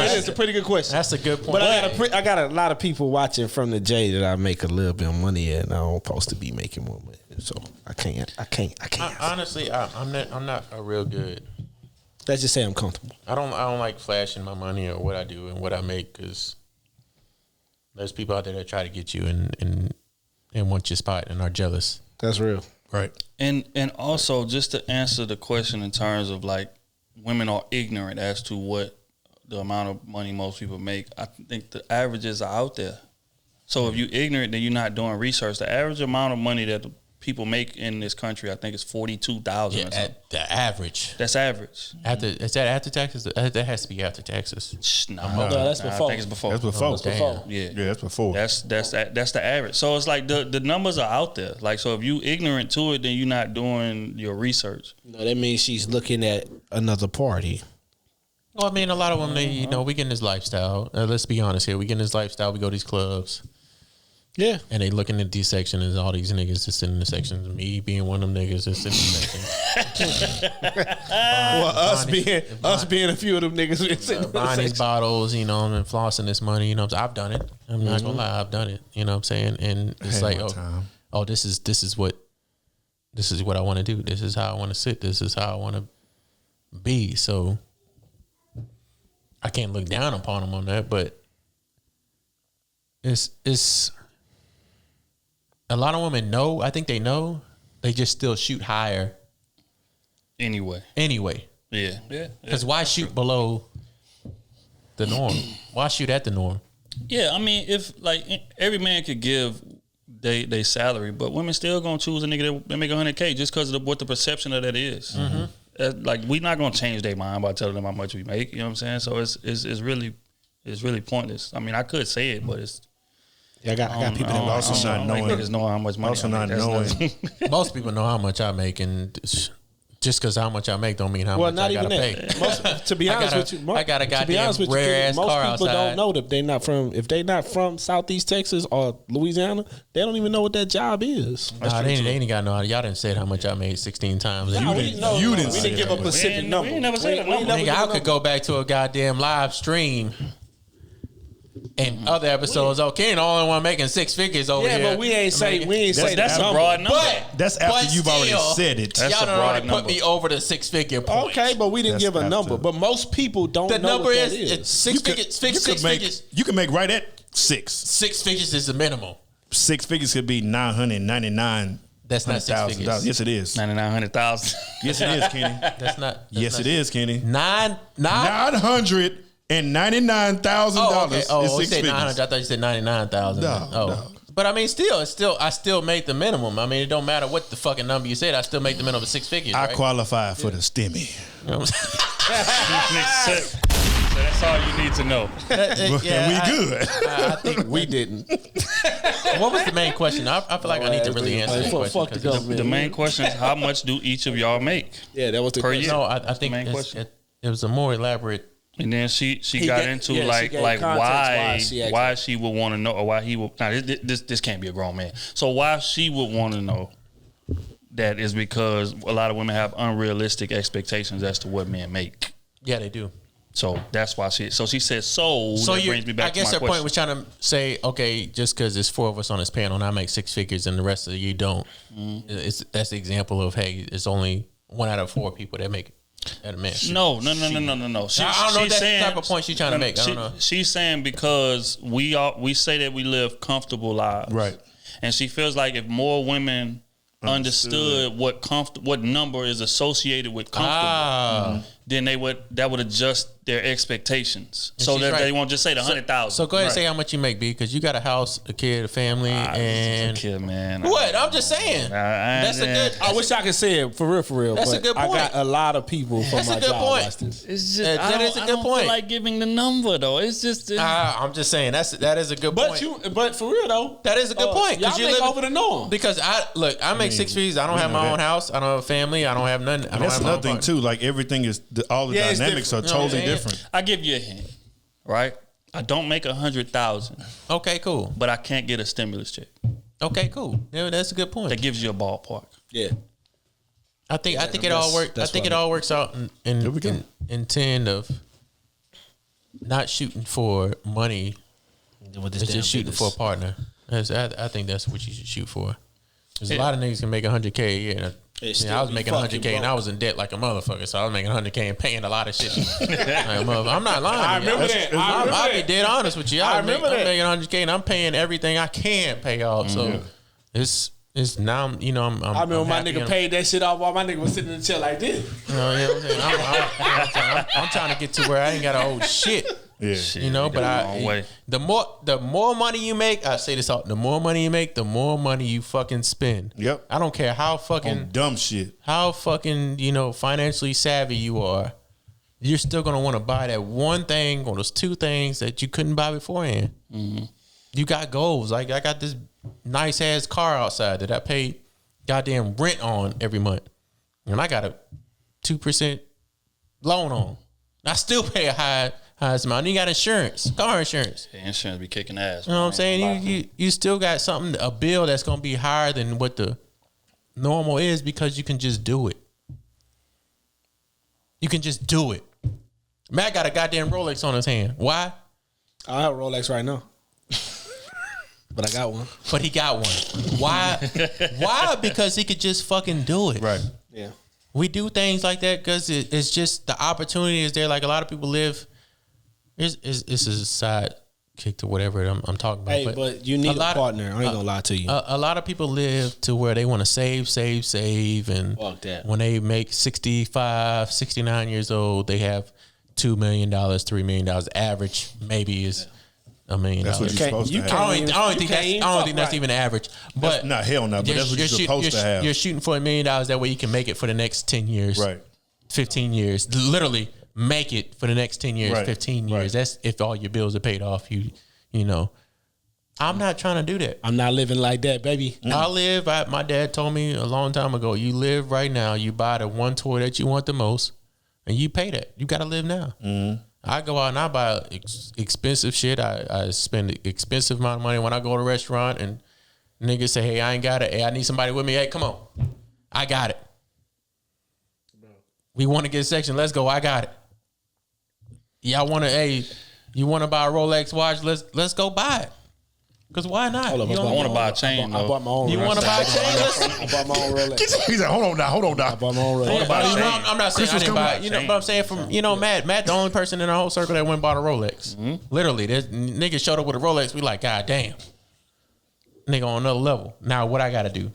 It is a pretty good question. That's a good point. But I got a lot of people watching from the J that I make a little bit of money at, and I don't supposed to be making more money, so I can't. Honestly, I'm not a real good. Let's just say I'm comfortable. I don't like flashing my money or what I do and what I make, because there's people out there that try to get you and want your spot and are jealous. That's real. Right. And also, just to answer the question in terms of like women are ignorant as to what the amount of money most people make, I think the averages are out there. So if you're ignorant, then you're not doing research. The average amount of money that the people make in this country, I think, is $42,000. Yeah, at the average. That's average. Is that after taxes? That has to be after taxes. No, that's before. I think it's before. That's before. That's before. Yeah, that's before. That's the average. So it's like the numbers are out there. Like, so if you ignorant to it, then you're not doing your research. No, that means she's looking at another party. Well, I mean, a lot of them, we get in this lifestyle. Let's be honest here. We get in this lifestyle. We go to these clubs. Yeah. And they looking at these sections, and all these niggas just sitting in the sections. Me being one of them niggas just sitting in the sections. Us being a few of them niggas sitting buying these bottles, and flossing this money. I've done it. I'm not gonna lie, I've done it. You know what I'm saying? And it's like, this is what I want to do. This is how I want to sit. This is how I want to be. So I can't look down upon them on that, but it's. A lot of women know. I think they know. They just still shoot higher. Anyway. Yeah. Because why shoot below the norm? Why shoot at the norm? Yeah, I mean, if like every man could give they salary, but women still gonna choose a nigga that make $100K just because of what the perception of that is. Like, we not gonna change their mind by telling them how much we make. You know what I'm saying? So it's really pointless. I mean, I could say it, but it's. Yeah, I got people that also not knowing. Niggas know how much money. Also not knowing. Most people know how much I make, and just because how much I make don't mean how much I gotta pay. To be honest with you, I got a goddamn rare ass car outside. Most people don't know that if they not from Southeast Texas or Louisiana, they don't even know what that job is. Nah, they ain't got no. Y'all didn't say how much I made 16 times. We didn't give a specific number. We ain't never said a number. Nigga, I could go back to a goddamn live stream. And other episodes, the only one making six figures over here. Yeah, but we ain't say that's a broad number. That's after you've already said it. That's y'all a done broad already number. put me over the 6 figure point. Okay, but we didn't give a number. But most people don't know number what is. that is. It's six figures. You can make right at 6. 6 figures is the minimum. 6 figures could be $999. That's not 6 figures. Yes, it is. $900,000. Yes, it is, Kenny. That's not. Yes, it is, Kenny. $999,000. Oh, you said 900. I thought you said 99,000. No. But I mean, I still made the minimum. I mean, it don't matter what the fucking number you said. I still make the minimum of 6 figures. I right? qualify for the STEMI. You know what I'm saying? So that's all you need to know. And we good. I think we didn't. What was the main question? I feel like I need to really answer that question. The main question is, how much do each of y'all make? Yeah, that was the per year. No, I think it was a more elaborate. And then she got into why she would want to know, or why he would. Now this can't be a grown man. So why she would want to know that is because a lot of women have unrealistic expectations as to what men make. Yeah, they do. So that's why she said so. That brings me back. I guess to my her point was trying to say, okay, just because there's 4 of us on this panel and I make 6 figures and the rest of you don't, that's the example of, hey, it's only 1 out of 4 people that make it. At a man. No. I don't know. That's the type of point she's trying to make. I don't know. She's saying because we say that we live comfortable lives, right? And she feels like if more women understood what number is associated with comfortable, then that would adjust their expectations, so that they won't just say the 100,000. So go ahead and say how much you make, B, because you got a house, a kid, a family, and a kid, man. What? I'm just saying. That's a good. I wish I could say it for real. That's but a good point. I got a lot of people from my job watch this. It's just that is a good point. Feel like giving the number though. It's just. I'm just saying that is a good point. But for real though, that is a good point. Y'all make over the norm. Because I make 6 figures. I don't have my own house. I don't have a family. I don't have nothing. That's another thing too. Like everything is all the dynamics are totally different. I give you a hint, right? I don't make 100,000. Okay, cool. But I can't get a stimulus check. Okay, cool. Yeah, that's a good point. That gives you a ballpark. Yeah. I think it all works. I think it all works out in 10 of not shooting for money, it's just shooting for a partner. I think that's what you should shoot for. There's a lot of niggas can make 100K. Yeah. I was making 100K and I was in debt like a motherfucker, so I was making 100K and paying a lot of shit. I'm not lying. I remember that. I'll be dead honest with you. I'm making 100K and I'm paying everything I can pay off. So it's now I'm I remember my nigga paid that shit off while my nigga was sitting in the chair like this. You know what I'm saying? I'm trying to get to where I ain't got to owe shit. Yeah, you know, but the more money you make, I say this all, the more money you make, the more money you fucking spend. Yep. I don't care how fucking on dumb shit, how fucking financially savvy you are, you're still gonna want to buy that one thing or those two things that you couldn't buy beforehand. Mm-hmm. You got goals. Like I got this nice ass car outside that I paid goddamn rent on every month, and I got a 2% loan on. I still pay a high amount. And you got insurance, car insurance. Yeah, insurance be kicking ass. You know what I'm saying? You still got something, a bill that's gonna be higher than what the normal is because you can just do it. You can just do it. Matt got a goddamn Rolex on his hand. Why? I have a Rolex right now. But I got one. But he got one. Why? Why? Because he could just fucking do it. Right. Yeah. We do things like that because it's just the opportunity is there. Like a lot of people live. It's a side kick to whatever I'm talking about. Hey, but you need a partner. I ain't gonna lie to you. A lot of people live to where they want to save, and fuck that. When they make 65, 69 years old, they have $2 million, $3 million. Average maybe is $1 million. That's what you're supposed to have. I don't think that's even average. But not hell no. But that's what you're supposed to have. You're shooting for $1 million. That way you can make it for the next 10 years, right? 15 years, literally. Make it for the next 10 years, right. 15 years. Right. That's if all your bills are paid off. You know, I'm not trying to do that. I'm not living like that, baby. My dad told me a long time ago, you live right now. You buy the one toy that you want the most and you pay that. You got to live now. Mm-hmm. I go out and I buy expensive shit. I spend an expensive amount of money when I go to a restaurant and niggas say, hey, I ain't got it. Hey, I need somebody with me. Hey, come on. I got it. We want to get a section. Let's go. I got it. Y'all want to, you want to buy a Rolex watch? Let's go buy it. Because why not? I want to buy a chain. I bought my own. You want to buy a chain? I bought my own Rolex. He's like, hold on now. I bought my own Rolex. I'm not saying I didn't buy it. But I'm saying from, Matt, the only person in our whole circle that went and bought a Rolex. Mm-hmm. Literally, this nigga showed up with a Rolex. We like, God damn. Nigga on another level. Now what I got to do?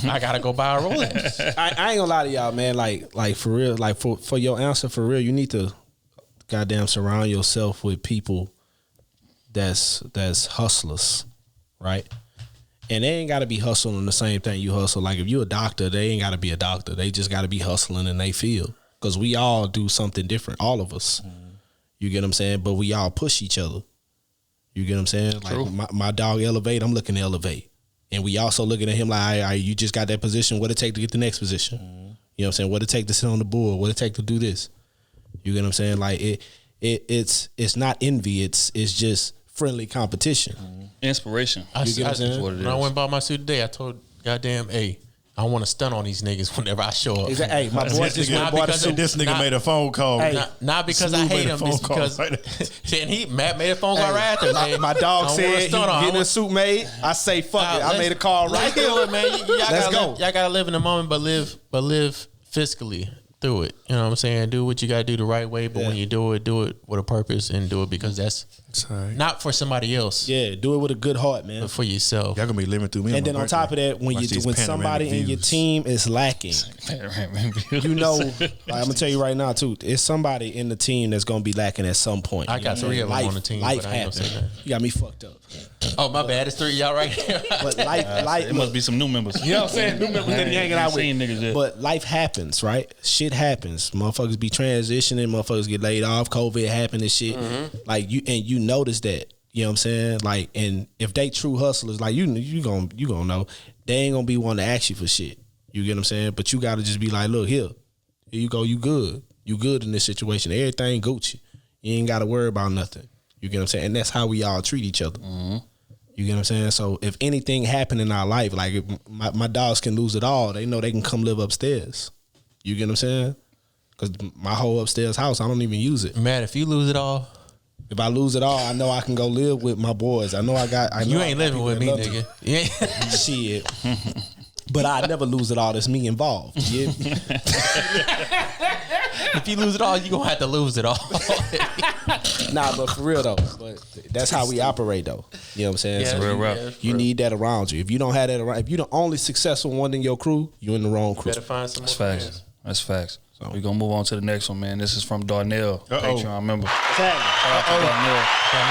I gotta go buy a Rolex. I ain't gonna lie to y'all, man. Like for real, like for your answer, for real, you need to goddamn surround yourself with people that's hustlers, right? And they ain't gotta be hustling the same thing you hustle. Like if you a doctor, they ain't gotta be a doctor. They just gotta be hustling in they field. Cause we all do something different, all of us. Mm-hmm. You get what I'm saying? But we all push each other. You get what I'm saying? True. Like my dog elevate, I'm looking to elevate. And we also looking at him like, you just got that position. What it take to get the next position? Mm-hmm. You know what I'm saying? What it take to sit on the board? What it take to do this? You get what I'm saying? Like it's not envy. It's just friendly competition. Mm-hmm. Inspiration. You get what I'm saying? When I went and bought my suit today, I told goddamn, hey, I want to stun on these niggas whenever I show up. Exactly. Hey, my boy just went and bought a suit. This nigga made a phone call. Hey, not because I hate him, it's because Matt made a phone call right after. My dog said he getting a suit made. I say fuck it. I made a call right here. Man. Let's go. Y'all gotta live in the moment, but live fiscally. through it. You know what I'm saying? Do what you gotta do the right way, but when you do it with a purpose and do it because that's not for somebody else. Yeah, do it with a good heart, man. But for yourself. Y'all gonna be living through me. And then on top of that, when somebody in your team is lacking, you know, I'm gonna tell you right now too, it's somebody in the team that's gonna be lacking at some point. I got 3 of them on the team. Life but I ain't gonna say happens. that. You got me fucked up. Oh, my bad. It's 3 of y'all right here. But life, It must be some new members. you know what I'm saying? New members that you hanging out with. Niggas yet. But life happens, right? Shit happens. Motherfuckers be transitioning. Motherfuckers get laid off. COVID happened and shit. Like you notice that. You know what I'm saying? Like, and if they true hustlers, like you gonna know, they ain't gonna be one to ask you for shit. You get what I'm saying? But you gotta just be like, look, here you go. You good. You good in this situation. Everything Gucci. You ain't gotta worry about nothing. You get what I'm saying? And that's how we all treat each other. You get what I'm saying? So if anything happened in our life, like if my dogs can lose it all, they know they can come live upstairs. You get what I'm saying? Because my whole upstairs house, I don't even use it. Man, if you lose it all. If I lose it all, I know I can go live with my boys. I know you ain't living with me, nigga. Yeah. Shit. But I never lose it all. There's me involved. Yeah. If you lose it all, you gonna have to lose it all. Nah, but for real though. But that's how we operate though. You know what I'm saying? Yeah, so real rough. You need that around you. If you don't have that around, if you're the only successful one in your crew, you're in the wrong crew. Better find some more Facts. friends. That's facts. So we're gonna move on to the next one, man. This is from Darnell. Patreon member. Oh, man,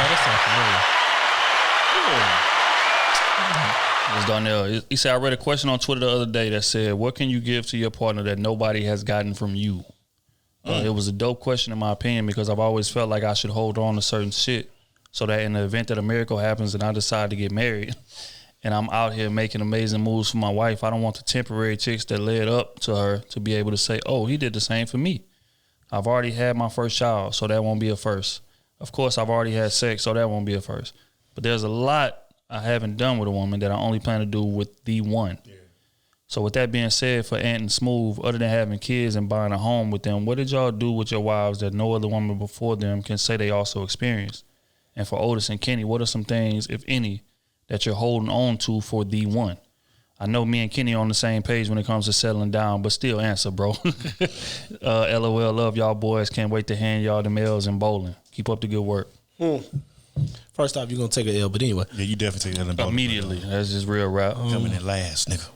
that sounds familiar. It was Darnell. He said, I read a question on Twitter the other day that said, what can you give to your partner that nobody has gotten from you? It was a dope question in my opinion because I've always felt like I should hold on to certain shit so that in the event that a miracle happens and I decide to get married and I'm out here making amazing moves for my wife, I don't want the temporary chicks that led up to her to be able to say, oh, he did the same for me. I've already had my first child, so that won't be a first. Of course, I've already had sex, so that won't be a first. But there's a lot I haven't done with a woman that I only plan to do with the one. Yeah. So with that being said, for Ant and Smooth, other than having kids and buying a home with them, what did y'all do with your wives that no other woman before them can say they also experienced? And for Otis and Kenny, what are some things, if any, that you're holding on to for the one? I know me and Kenny are on the same page when it comes to settling down, but still answer, bro. LOL, love y'all boys. Can't wait to hand y'all the mails and bowling. Keep up the good work. First off, you're going to take an L, but anyway. Yeah, you definitely take that L. Immediately. That's just real rap. Coming in last, nigga.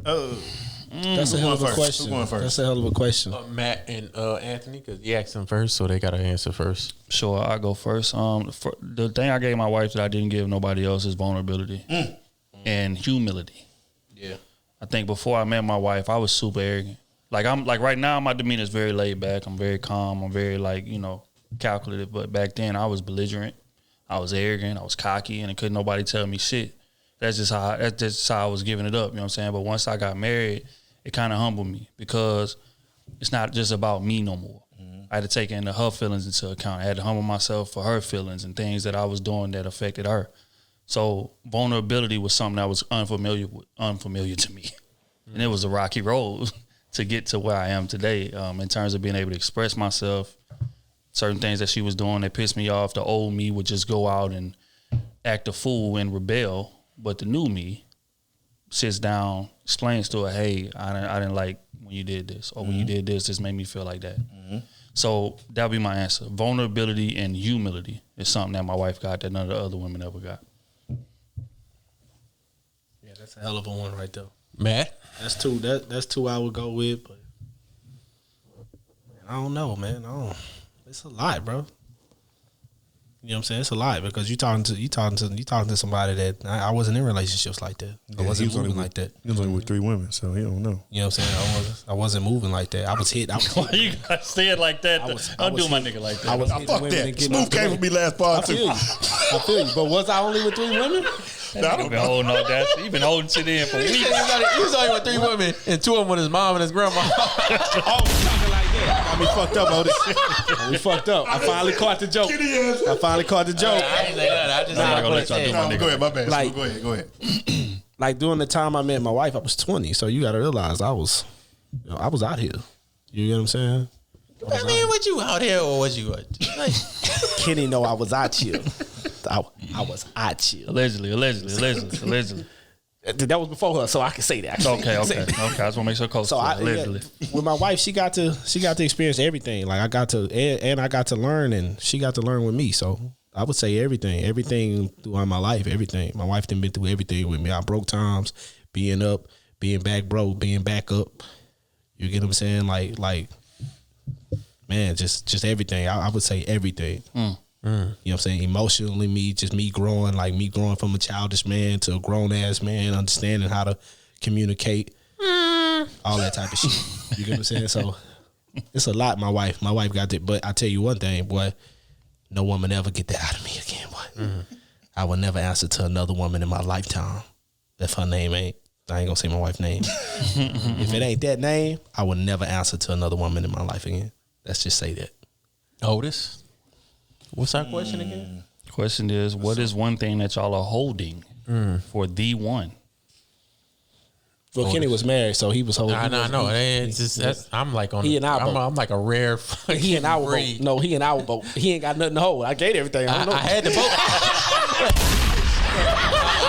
That's a hell of a question. Who's going first? That's a hell of a question. Matt and Anthony, because you asked them first, so they got to answer first. Sure, I'll go first. The thing I gave my wife that I didn't give nobody else is vulnerability and humility. Yeah. I think before I met my wife, I was super arrogant. Like right now, my demeanor is very laid back. I'm very calm. I'm very calculative. But back then, I was belligerent. I was arrogant. I was cocky, and couldn't nobody tell me shit. That's just how I was giving it up. You know what I'm saying? But once I got married, it kind of humbled me because it's not just about me no more. I had to take her feelings into account. I had to humble myself for her feelings and things that I was doing that affected her. So vulnerability was something that was unfamiliar to me. And it was a rocky road to get to where I am today in terms of being able to express myself. Certain things that she was doing that pissed me off. The old me would just go out and act a fool and rebel. But the new me sits down, explains to her, hey, I didn't like when you did this. Or when you did this made me feel like that. So that would be my answer. Vulnerability and humility is something that my wife got that none of the other women ever got. Yeah, that's a hell of a one right there. Matt? That's two. That's two I would go with, but I don't know, man. It's a lot, bro. You know what I'm saying? It's a lot because you talking to somebody that I wasn't in relationships like that. I wasn't moving like that. He was only with 3 women, so he don't know. You know what I'm saying? I wasn't moving like that. I was hit. Why you gotta say it like that? Don't do my nigga like that. Fuck that. Smooth came for me last part too. I feel you. But was I only with 3 women? I don't been holding all that. He been holding shit in for weeks. He was only with 3 women and 2 of them with his mom and his grandma. Oh, talking like that. Got me fucked up, Otis. Got me fucked up. I finally caught the joke. I ain't say that. I just I'm gonna let y'all do my nigga. Go ahead, my bad. Like- Go ahead. Like during the time I met my wife, I was 20. So you got to realize I was out here. You get what I'm saying? I mean, what you out here or was you? Like, Kenny know I was out here. I was out here. Allegedly. That was before her, so I can say that. Okay. I just want to make sure close. So with my wife, she got to experience everything. Like I got to learn, and she got to learn with me. So I would say everything throughout my life, everything. My wife done been through everything with me. I broke times, being up, being back broke, being back up. You get what I'm saying? Like, man, just everything. I would say everything. You know what I'm saying? Emotionally, me growing from a childish man to a grown ass man, understanding how to communicate, all that type of shit. You get what I'm saying? So it's a lot. My wife got it, but I tell you one thing, boy, no woman ever get that out of me again, boy. I will never answer to another woman in my lifetime if her name ain't. I ain't gonna say my wife's name. If it ain't that name, I will never answer to another woman in my life again. Let's just say that. Otis, what's our question again? Question is, what is one thing that y'all are holding for the one? Well, Kenny was married, so he was holding. No. I'm like on. He and I both. I'm like a rare. He and our boat. No, he and our boat. He ain't got nothing to hold. I gave everything. I had the boat.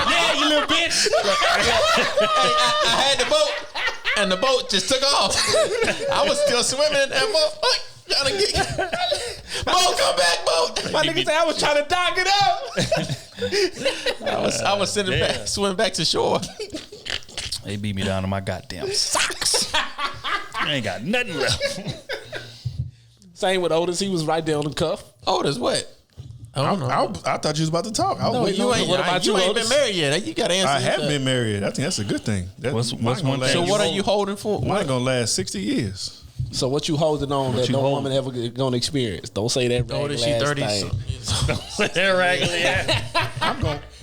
Yeah, you little bitch. I had the boat, and the boat just took off. I was still swimming in that boat. Trying to get boat, come back, boat. My nigga said I was trying to dock it up. I was sitting back, swimming back to shore. They beat me down to my goddamn socks. I ain't got nothing left. Same with Otis. He was right there on the cuff. Otis, what? I thought you was about to talk. You ain't been married yet. You got to answer. I have been married. I think that's a good thing. What's one thing? So what are you holding for? Mine gonna last 60 years. So what you holding on that no woman ever gonna experience? Don't say that Otis, she 30. Don't say that raggedy.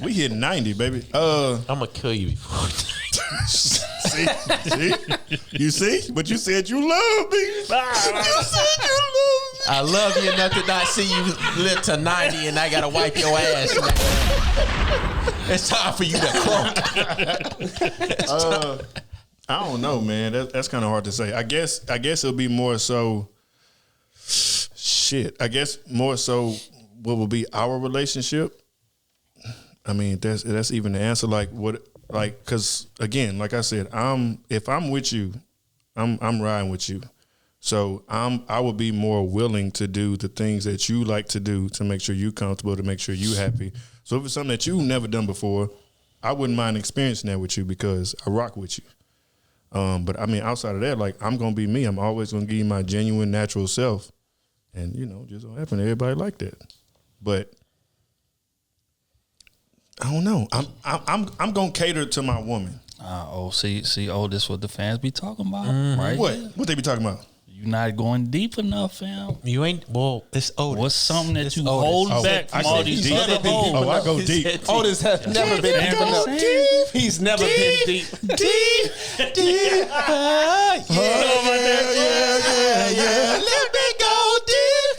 We hit 90, baby. I'm gonna kill you before. See? You see? But you said you love me. You said you love me. I love you enough to not see you live to 90 and I gotta wipe your ass. It's time for you to croak. I don't know, man. That's kind of hard to say. I guess it'll be more so. Shit. I guess more so what will be our relationship. I mean, that's even the answer. Because again, like I said, if I'm with you, I'm riding with you. So I would be more willing to do the things that you like to do to make sure you comfortable, to make sure you happy. So if it's something that you've never done before, I wouldn't mind experiencing that with you because I rock with you. But I mean, outside of that, like I'm gonna be me. I'm always gonna give you my genuine, natural self, and just don't happen. Everybody like that, but I don't know. I'm gonna cater to my woman. This what the fans be talking about, right? What they be talking about? You not going deep enough, fam. You ain't. Well, it's Otis. What's something that you hold back from all these other hoes? Oh, I go deep. Otis has never been deep enough. He's never been deep. Deep. Yeah. Let me go deep.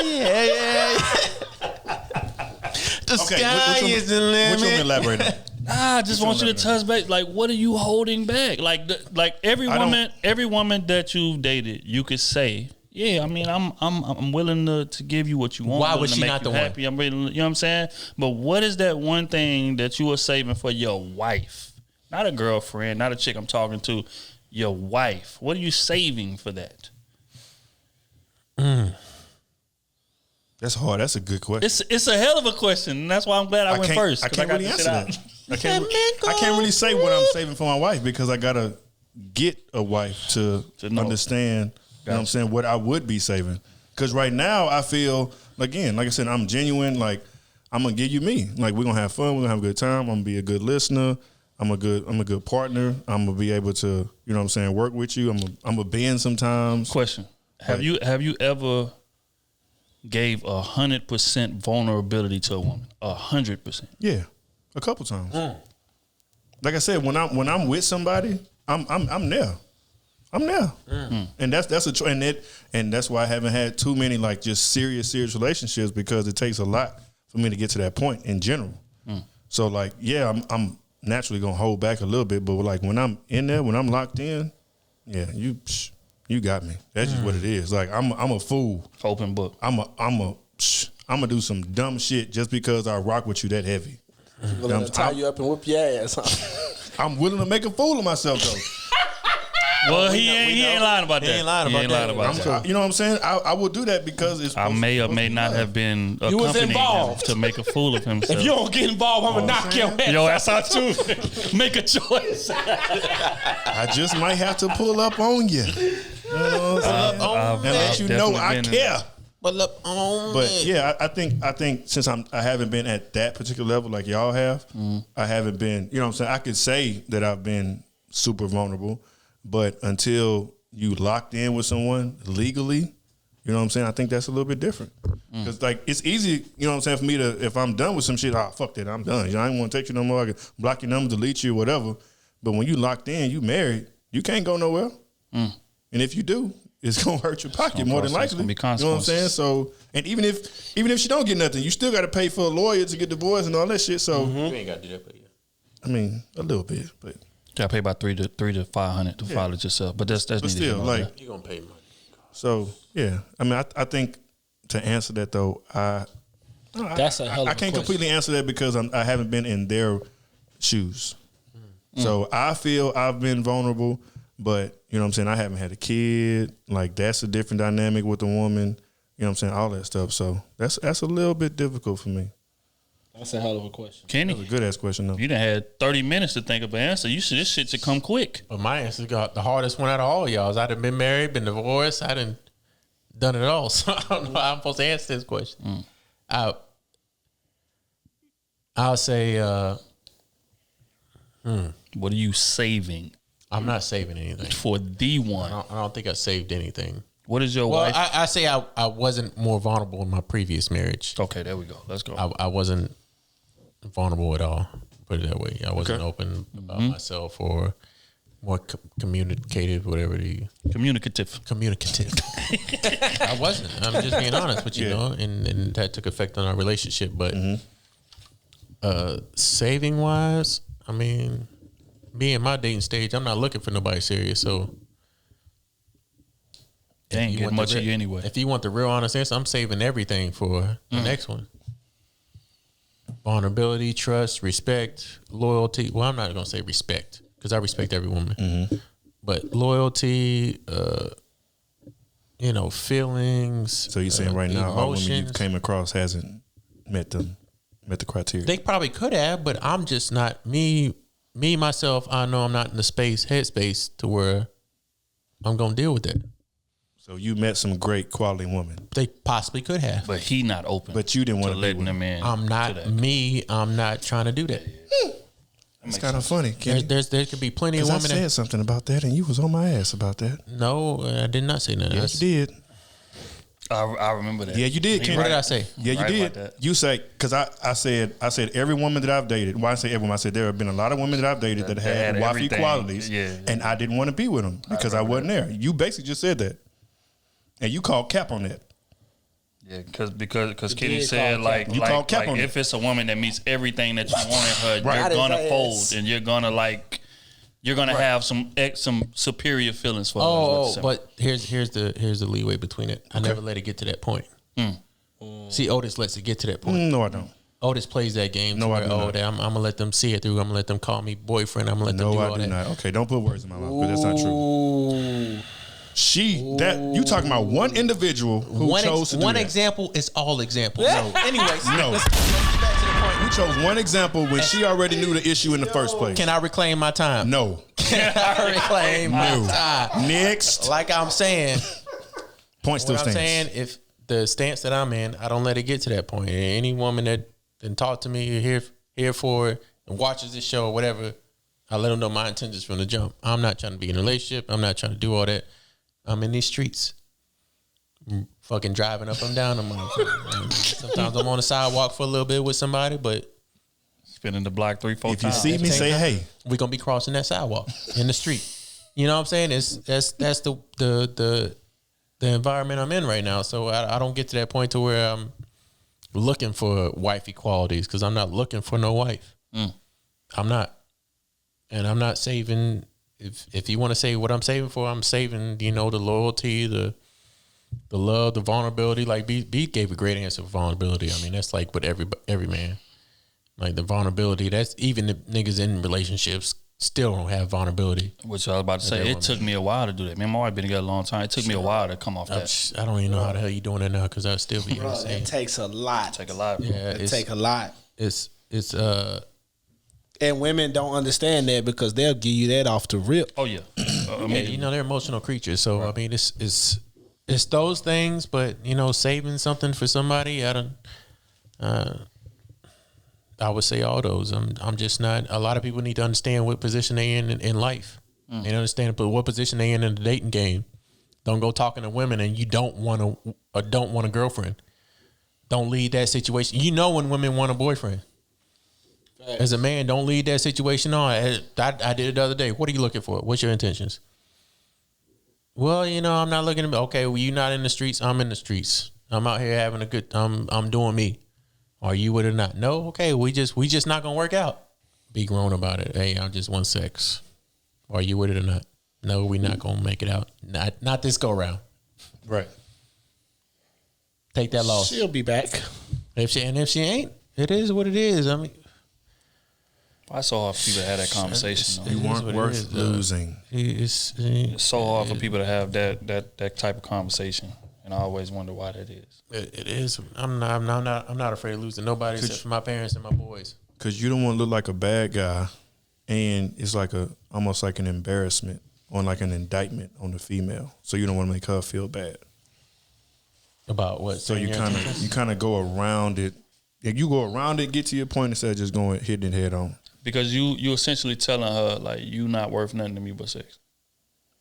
Yeah. The sky is the limit. Which one elaborate on? I just want you to touch base. Like, what are you holding back? Like every woman that you've dated, you could say, yeah, I mean, I'm willing to give you what you want. Why was she not the happy. I'm really, you know what I'm saying? But what is that one thing that you are saving for your wife? Not a girlfriend, not a chick I'm talking to. Your wife. What are you saving for that? That's hard. That's a good question. It's a hell of a question, and that's why I'm glad I went first. I can't really answer that. I can't really say what I'm saving for my wife because I gotta get a wife to understand. You know what I'm saying? What I would be saving. Because right now I feel again, like I said, I'm genuine. Like I'm gonna give you me. Like we're gonna have fun. We're gonna have a good time. I'm gonna be a good listener. I'm a good partner. I'm gonna be able to, you know what I'm saying, work with you. I'm a bend sometimes. Question: Have you ever gave 100% vulnerability to a woman? 100%. Yeah, a couple times. Like I said, when I'm with somebody, I'm there. I'm there, and that's a choice, and that's why I haven't had too many like just serious relationships because it takes a lot for me to get to that point in general. So like, yeah, I'm naturally gonna hold back a little bit, but like when I'm in there, when I'm locked in, yeah, you got me. That's just what it is. Like I'm a fool. Open book. I'm I'm gonna do some dumb shit just because I rock with you that heavy. Willing to tie you up and whip your ass. Huh? I'm willing to make a fool of myself though. Well, he ain't lying about that. He ain't lying about that. You know what I'm saying? I will do that because it's. I may or may not have been accompanying him to make a fool of himself. If you don't get involved, I'm gonna knock your ass. Yo, that's out too. Make a choice. I just might have to pull up on you. You know what I'm saying? And let you know I care. But yeah, I think since I haven't been at that particular level like y'all have, I haven't been. You know what I'm saying? I could say that I've been super vulnerable. But until you locked in with someone legally, you know what I'm saying? I think that's a little bit different. Because, like, it's easy, you know what I'm saying, for me to, if I'm done with some shit, fuck that, I'm done. You know, I ain't want to text you no more. I can block your number, delete you, whatever. But when you locked in, you married, you can't go nowhere. And if you do, it's going to hurt your pocket more than likely. You know what I'm saying? So, and even if she don't get nothing, you still got to pay for a lawyer to get divorced and all that shit. So, you ain't got to do that, but yeah. I mean, a little bit, but. Got to pay about $300 to $500 to file it yourself, but that's but still like you gonna pay money. So yeah, I mean, I think to answer that though, that's a hell of a I can't question. completely answer that because I haven't been in their shoes. So I feel I've been vulnerable, but you know what I'm saying, I haven't had a kid. Like that's a different dynamic with a woman. You know what I'm saying, all that stuff. So that's a little bit difficult for me. That's a hell of a question. Kenny, that's a good ass question though. You done had 30 minutes to think of an answer. This shit should come quick. But my answer got the hardest one out of all y'all. I'd have been married, been divorced. I done done it all. So I don't know how I'm supposed to answer this question. I'll say, what are you saving? I'm not saving anything for D1. I don't think I saved anything. What is your wife? I say I wasn't more vulnerable in my previous marriage. Okay, there we go. Let's go. I wasn't vulnerable at all. Put it that way. I wasn't open about myself or more communicative, whatever the communicative. I wasn't. I'm just being honest with you, know, and that took effect on our relationship. But saving wise, I mean, me in my dating stage, I'm not looking for nobody serious. So they ain't getting much of you anyway. If you want the real honest answer, I'm saving everything for the next one. Vulnerability, trust, respect, loyalty. Well, I'm not going to say respect because I respect every woman. But loyalty, feelings. So you're saying right now, all women you emotions. came across hasn't met the criteria. They probably could have, but I'm just not me. Myself, I know I'm not in the headspace to where I'm going to deal with that. So you met some great quality women. They possibly could have, but he not open. But you didn't want to letting them in. I'm not me. I'm not trying to do that. It's kind of funny. There could be plenty of women. I said something about that, and you was on my ass about that. No, I did not say nothing. Yes, you did. I remember that. Yeah, you did. What did I say? Yeah, you did. You say because I said every woman that I've dated. Why I say every woman? I said there have been a lot of women that I've dated that had wifey qualities, and I didn't want to be with them because I wasn't there. You basically just said that, and you called cap on that. Yeah, because Kitty said like if it's a woman that meets everything that you want in her, you're gonna fold and you're gonna have some superior feelings for her. Oh, but here's the leeway between it. I never let it get to that point. See, Otis lets it get to that point. No, I don't. Otis plays that game. No, I do not. I'm gonna let them see it through. I'm gonna let them call me boyfriend. I'm gonna let them do all that. No, I do not. Okay, don't put words in my mouth, but that's not true. You talking about one individual who chose to do one that. example is all examples. No. Anyways, no. Let's get back to the point. You chose one example when she already knew the issue in the first place. Can I reclaim my time? No. Can I reclaim my time? Next. Like I'm saying. Point still stands. I'm saying, if the stance that I'm in, I don't let it get to that point. And any woman that then talk to me here for it and watches this show or whatever, I let them know my intentions from the jump. I'm not trying to be in a relationship. I'm not trying to do all that. I'm in these streets. I'm fucking driving up and down them. Sometimes I'm on the sidewalk for a little bit with somebody, but spinning the block 3-4 times. If you see me, say hey. We're gonna be crossing that sidewalk in the street. You know what I'm saying? That's the environment I'm in right now. So I don't get to that point to where I'm looking for wifey qualities because I'm not looking for no wife. I'm not, and I'm not saving. If you want to say what I'm saving for, I'm saving, the loyalty, the the love, the vulnerability. Like B gave a great answer for vulnerability. I mean, that's like with every man. Like the vulnerability, that's even the niggas in relationships still don't have vulnerability. Which I was about to say, it took me a while to do that. Man, my wife been together a long time. It took me a while to come off that. I don't even know how the hell you doing that now because I still be saying It takes a lot. Take a lot. Bro. Yeah, It take a lot. It's And women don't understand that because they'll give you that off the rip. Oh yeah. you know, they're emotional creatures. So right. I mean, it's those things, but you know, saving something for somebody, I would say all those. I'm just not. A lot of people need to understand what position they in life. They understand what position they in the dating game. Don't go talking to women and you don't want a girlfriend. Don't lead that situation. You know when women want a boyfriend. As a man, don't lead that situation on. I did it the other day. What are you looking for? What's your intentions? Well, you know, I'm not looking at. Okay, well, you're not in the streets. I'm in the streets. I'm out here having a good. I'm doing me. Are you with it or not? No. Okay, we just not gonna work out. Be grown about it. Hey, I just want sex. Are you with it or not? No, we not gonna make it out. Not this go round. Right. Take that loss. She'll be back. If she ain't, it is what it is. I mean, I saw hard for people to have that conversation. You weren't worth losing. It's so hard for people to have that type of conversation, and I always wonder why that is. It is. I'm not afraid of losing nobody except for my parents and my boys. Because you don't want to look like a bad guy, and it's like almost like an embarrassment or like an indictment on the female. So you don't want to make her feel bad about what. So you kind of go around it. If you go around it, get to your point instead of just hitting it head on. Because you essentially telling her like you not worth nothing to me but sex.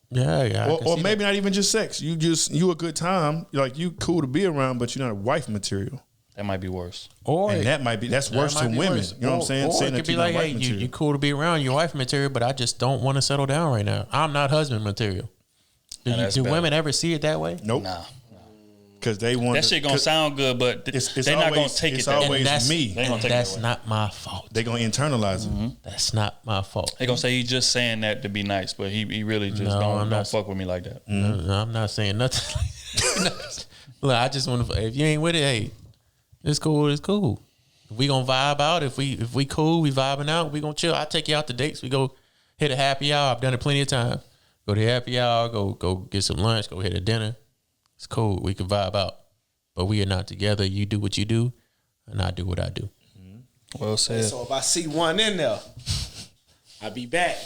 Yeah. Or maybe not even just sex. You a good time. Like you cool to be around, but you're not a wife material. That might be worse. That's worse to women. Worse. You know what I'm saying? Or it could be like, hey, you cool to be around, your wife material, but I just don't want to settle down right now. I'm not husband material. Do women ever see it that way? Nope. Nah. Because they want that shit gonna sound good, but they're not gonna take it. Always me. That's not my fault. They're gonna internalize it. That's not my fault. They're gonna say he's just saying that to be nice, but he really just don't fuck with me like that. No, I'm not saying nothing. Look, I just want to. If you ain't with it, hey, it's cool. It's cool. If we gonna vibe out, if we cool, we vibing out. We gonna chill. I take you out to dates. We go hit a happy hour. I've done it plenty of times. Go to happy hour. Go get some lunch. Go hit a dinner. It's cool. We can vibe out, but we are not together. You do what you do, and I do what I do. Well said. So if I see one in there, I'll be back.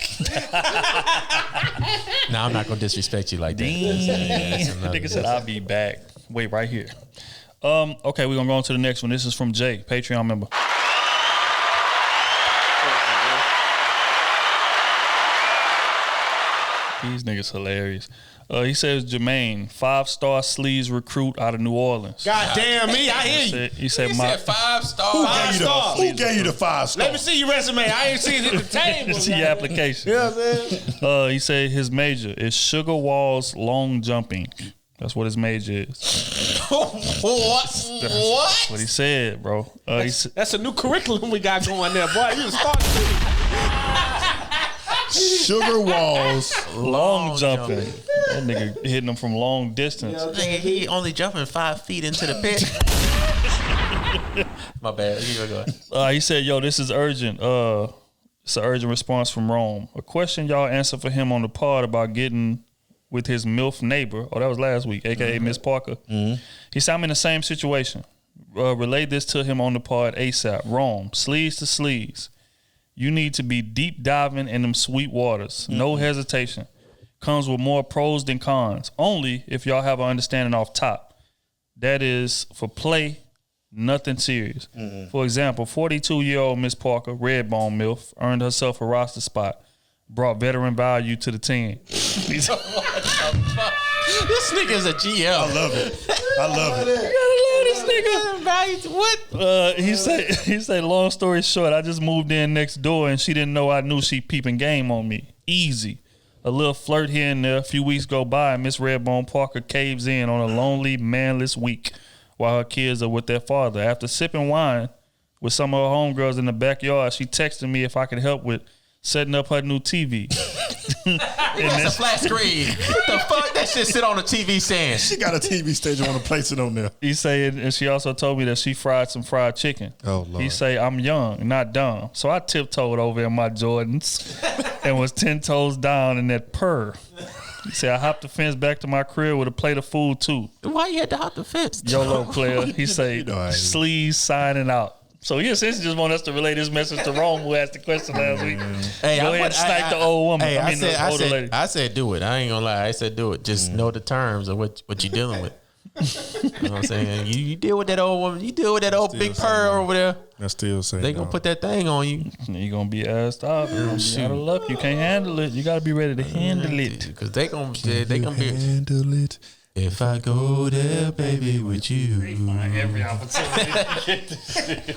No, I'm not gonna disrespect you like that. Nigga said I'll be back. Wait right here. Okay, we're gonna go on to the next one. This is from Jay, Patreon member. These niggas hilarious. He says Jermaine, 5-star sleaze recruit out of New Orleans. God damn me, I hear you. He said 5-star. Who gave you the 5-star? Let me see your resume. I ain't seen it at the table. See your application. You know what I'm saying? He said his major is Sugar Walls long jumping. That's what his major is. What? That's what he said, bro. That's a new curriculum we got going there, boy. You start Sugar Walls long jumping. That nigga hitting them from long distance. Nigga, he only jumping 5 feet into the pit. My bad. He said, yo, this is urgent. It's an urgent response from Rome. A question y'all answered for him on the pod about getting with his MILF neighbor. Oh, that was last week, a.k.a. Miss Parker. He said, I'm in the same situation. Relay this to him on the pod ASAP. Rome, sleeves to sleeves. You need to be deep diving in them sweet waters. No hesitation. Comes with more pros than cons. Only if y'all have an understanding off top. That is for play, nothing serious. For example, 42-year-old Miss Parker, Redbone MILF, earned herself a roster spot. Brought veteran value to the team. This nigga's a GL. I love it. I love it. This nigga. What? He said, long story short, I just moved in next door and she didn't know I knew she peeping game on me. Easy. A little flirt here and there. A few weeks go by and Miss Redbone Parker caves in on a lonely, manless week while her kids are with their father. After sipping wine with some of her homegirls in the backyard, she texted me if I could help with setting up her new TV. That's a flat screen. What the fuck? That shit sit on a TV stand. She got a TV station. Want to place it on there. He say, and she also told me that she fried some fried chicken. Oh Lord. He say, I'm young, not dumb. So I tiptoed over in my Jordans and was 10 toes down in that purr. He said, I hopped the fence back to my crib with a plate of food too. Why you had to hop the fence? YOLO player. He say, sleaze signing out. So he essentially just want us to relay this message to Rome, who asked the question last week. Hey, Go ahead and snipe the old woman. Hey, the older lady. I said do it. I ain't gonna lie. I said do it. Just know the terms of what you're dealing with. You know what I'm saying? You deal with that old woman. You deal with that old big purr over there. I still say they gonna put that thing on you. You gonna be asked off. You out of luck. You can't handle it. You gotta be ready to handle it. Because they gonna be handle it. If I go there, baby, with you, every opportunity.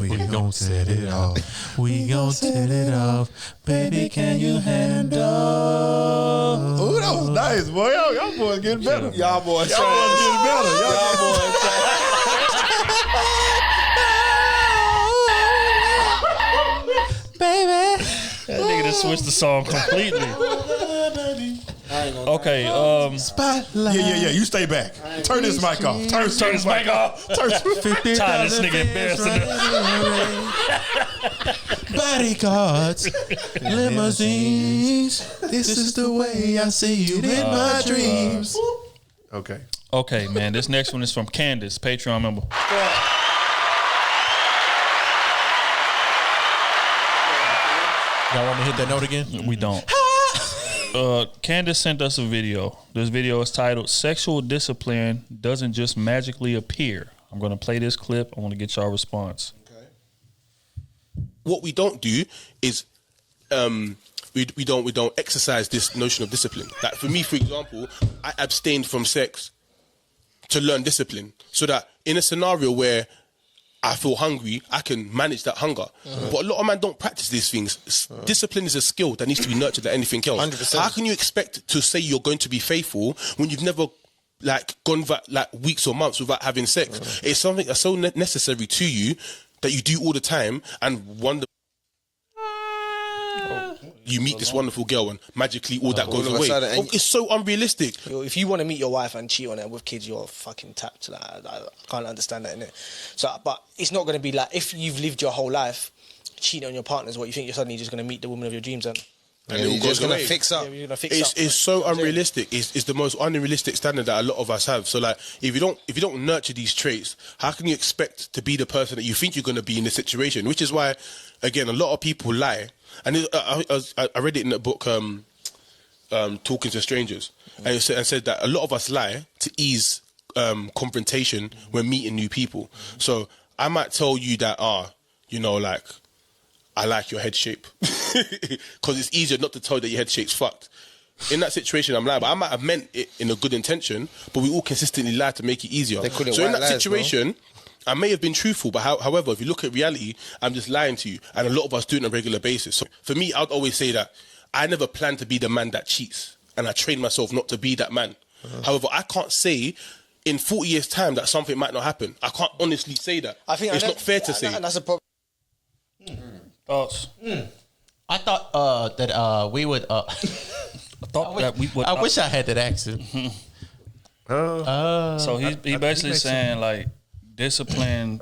we gon' set it off. We gon' set it off. Baby, can you handle? Oh, that was nice, boy. Y'all boys getting better. Y'all boys getting better. Y'all boys baby. That nigga just switched the song completely. Okay, Spotlight. Yeah. You stay back. Turn this mic off. Turn this mic off. Turn this nigga embarrassing. Bodyguards, limousines. This is the way I see you in my dreams. Okay, man. This next one is from Candace, Patreon member. Y'all want me to hit that note again? We don't. Candace sent us a video. This video is titled "Sexual Discipline Doesn't Just Magically Appear." I'm going to play this clip. I want to get y'all response. Okay. What we don't do is we don't exercise this notion of discipline. Like for me, for example, I abstained from sex to learn discipline, so that in a scenario where I feel hungry, I can manage that hunger. But a lot of men don't practice these things. Discipline is a skill that needs to be nurtured like anything else. 100%. How can you expect to say you're going to be faithful when you've never gone weeks or months without having sex? It's something that's so necessary to you that you do all the time, and wonder you meet this wonderful girl and magically all that goes away. It's so unrealistic. If you want to meet your wife and cheat on her with kids, you're fucking tapped. I can't understand that, innit? So, but it's not going to be like, if you've lived your whole life cheating on your partners, what you think you're suddenly just going to meet the woman of your dreams and you're just going to fix up. Yeah, fix up. It's so unrealistic. It's the most unrealistic standard that a lot of us have. So like, if you don't nurture these traits, how can you expect to be the person that you think you're going to be in this situation? Which is why, again, a lot of people lie. And I read it in the book, Talking to Strangers, and it said that a lot of us lie to ease confrontation when meeting new people. So I might tell you that, I like your head shape, because it's easier not to tell you that your head shape's fucked. In that situation, I'm lying, but I might have meant it in a good intention, but we all consistently lie to make it easier. So in that situation, I may have been truthful, but however, if you look at reality, I'm just lying to you. And a lot of us do it on a regular basis. So for me, I'd always say that I never planned to be the man that cheats. And I trained myself not to be that man. However, I can't say in 40 years' time that something might not happen. I can't honestly say that. I think it's not fair to say. And that's a problem. Thoughts? I thought that we would. I wish I had that accent. So he basically saying like, discipline,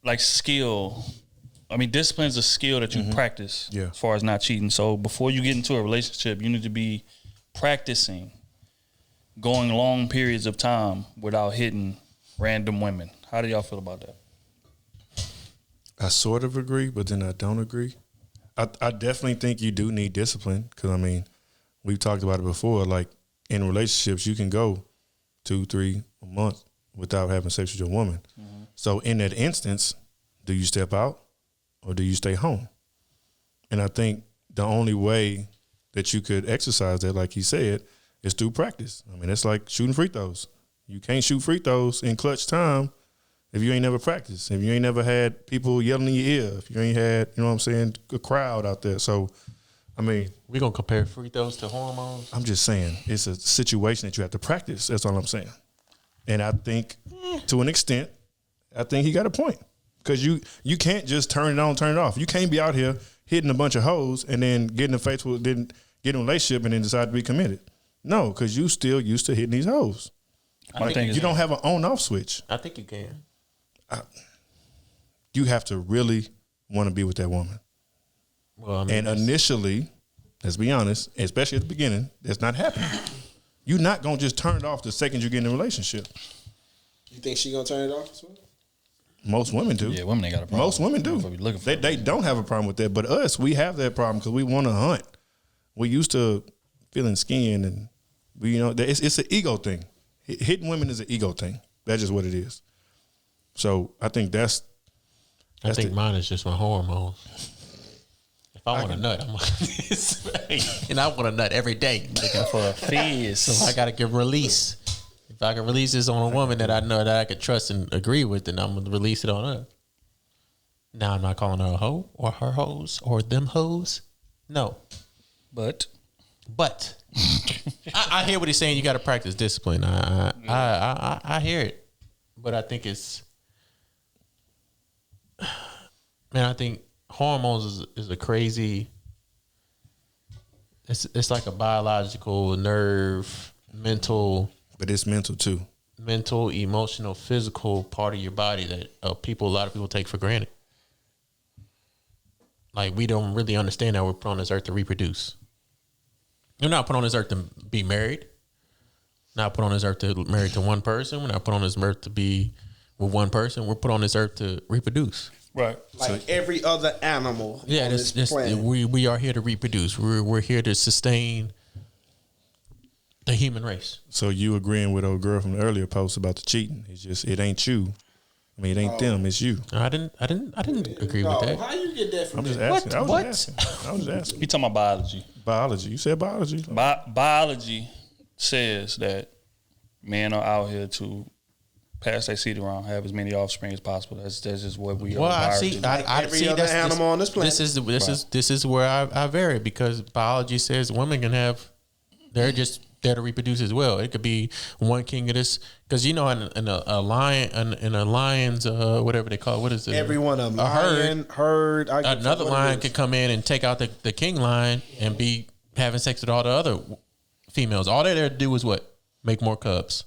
like skill. I mean, discipline is a skill that you practice as far as not cheating. So before you get into a relationship, you need to be practicing going long periods of time without hitting random women. How do y'all feel about that? I sort of agree, but then I don't agree. I definitely think you do need discipline, because, I mean, we've talked about it before. Like, in relationships, you can go 2-3 a month without having sex with your woman. So in that instance, do you step out or do you stay home? And I think the only way that you could exercise that, like he said, is through practice. I mean, it's like shooting free throws. You can't shoot free throws in clutch time if you ain't never practiced, if you ain't never had people yelling in your ear, if you ain't had, you know what I'm saying, a crowd out there. So, I mean, we gonna compare free throws to hormones? I'm just saying, it's a situation that you have to practice. That's all I'm saying. And I think, to an extent, I think he got a point, because you can't just turn it on, turn it off. You can't be out here hitting a bunch of hoes and then getting a face with, then get in a relationship and then decide to be committed. No, because you still used to hitting these hoes. You don't have an on-off switch. I think you can. You have to really want to be with that woman. Well, I mean, and initially, let's be honest, especially at the beginning, that's not happening. You're not going to just turn it off the second you get in a relationship. You think she going to turn it off? Most women do. Yeah, women ain't got a problem. Most women do. They don't have a problem with that. But us, we have that problem because we want to hunt. We used to feeling skin and, it's an ego thing. Hitting women is an ego thing. That's just what it is. So I think I think mine is just my hormones. If I want a nut, and I want a nut every day. Looking for a fizz. So I got to get release. If I can release this on a woman that I know that I could trust and agree with, then I'm going to release it on her. Now I'm not calling her a hoe or her hoes or them hoes. No. But I hear what he's saying. You got to practice discipline. I hear it, but I think it's, man. I think hormones is a crazy. It's like a biological, nerve, mental, but it's mental too. Mental, emotional, physical part of your body that a lot of people take for granted. Like we don't really understand that we're put on this earth to reproduce. We're not put on this earth to be married. Not put on this earth to be married to one person. We're not put on this earth to be with one person. We're put on this earth to reproduce. Right. Like every other animal. Yeah, on this planet. We are here to reproduce. We're here to sustain the human race. So you agreeing with old girl from the earlier post about the cheating? It's just it ain't you. I mean, it ain't them. It's you. I didn't agree with that. How you get that from I'm just them? asking. I was just asking. You talking about biology? Biology. You said biology. Biology says that men are out here to pass their seed around, have as many offspring as possible. That's just what we are. I see. I every see other animal on this planet. This is where I vary because biology says women can have. They're just there to reproduce as well. It could be one king of this because in a lion's whatever they call it, what is it? Every one of them. A herd. Another lion could come in and take out the king lion and be having sex with all the other females. All they're there to do is what? Make more cubs.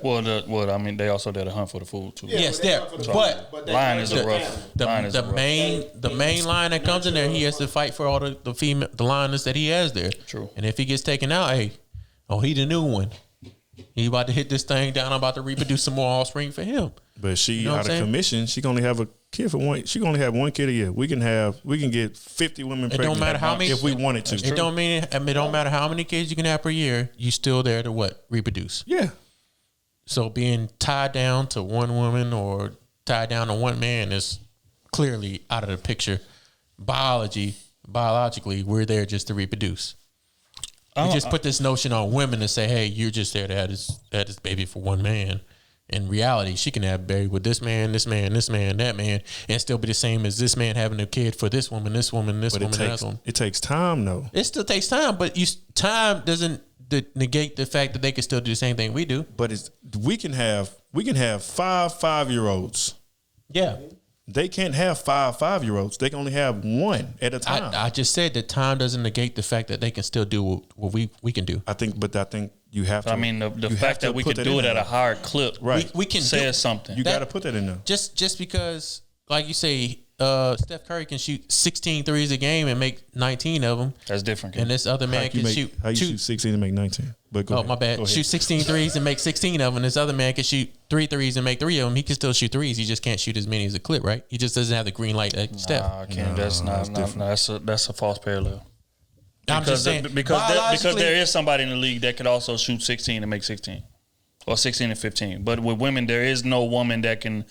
Well, I mean, they also there to hunt for the food too. Yes, there. But lion is a rough. The main lion that comes in there, he has to fight for all the lioness that he has there. True. And if he gets taken out, he the new one. He about to hit this thing down. I'm about to reproduce some more offspring for him. But she out of commission. She can only have a kid for one. She can only have one kid a year. We can get 50 women pregnant. It don't matter how many if we wanted to. It don't matter how many kids you can have per year. You still there to what? Reproduce. Yeah. So being tied down to one woman or tied down to one man is clearly out of the picture. Biologically, we're there just to reproduce. We just put this notion on women to say, hey, you're just there to have this baby for one man. In reality, she can have a baby with this man, that man, and still be the same as this man having a kid for this woman, that woman. It takes time, though. It still takes time, but time doesn't negate the fact that they can still do the same thing we do. But we can have 5-5-year-olds. Yeah. They can't have 5-5-year-olds. They can only have one at a time. I just said that time doesn't negate the fact that they can still do what we can do. I think you have to. I mean, the fact that we can do it at a higher clip, right? We can say something. You got to put that in there. Just because, like you say, Steph Curry can shoot 16 threes a game and make 19 of them. That's different. And this other man can shoot. How you shoot 16 and make 19? But go ahead. My bad. Shoot 16 threes and make 16 of them. This other man can shoot 3 threes and make 3 of them. He can still shoot threes. He just can't shoot as many as a clip, right? He just doesn't have the green light like Steph. That's a false parallel. I'm just saying because there is somebody in the league that could also shoot 16 and make 16, or 16 and 15. But with women, there is no woman that can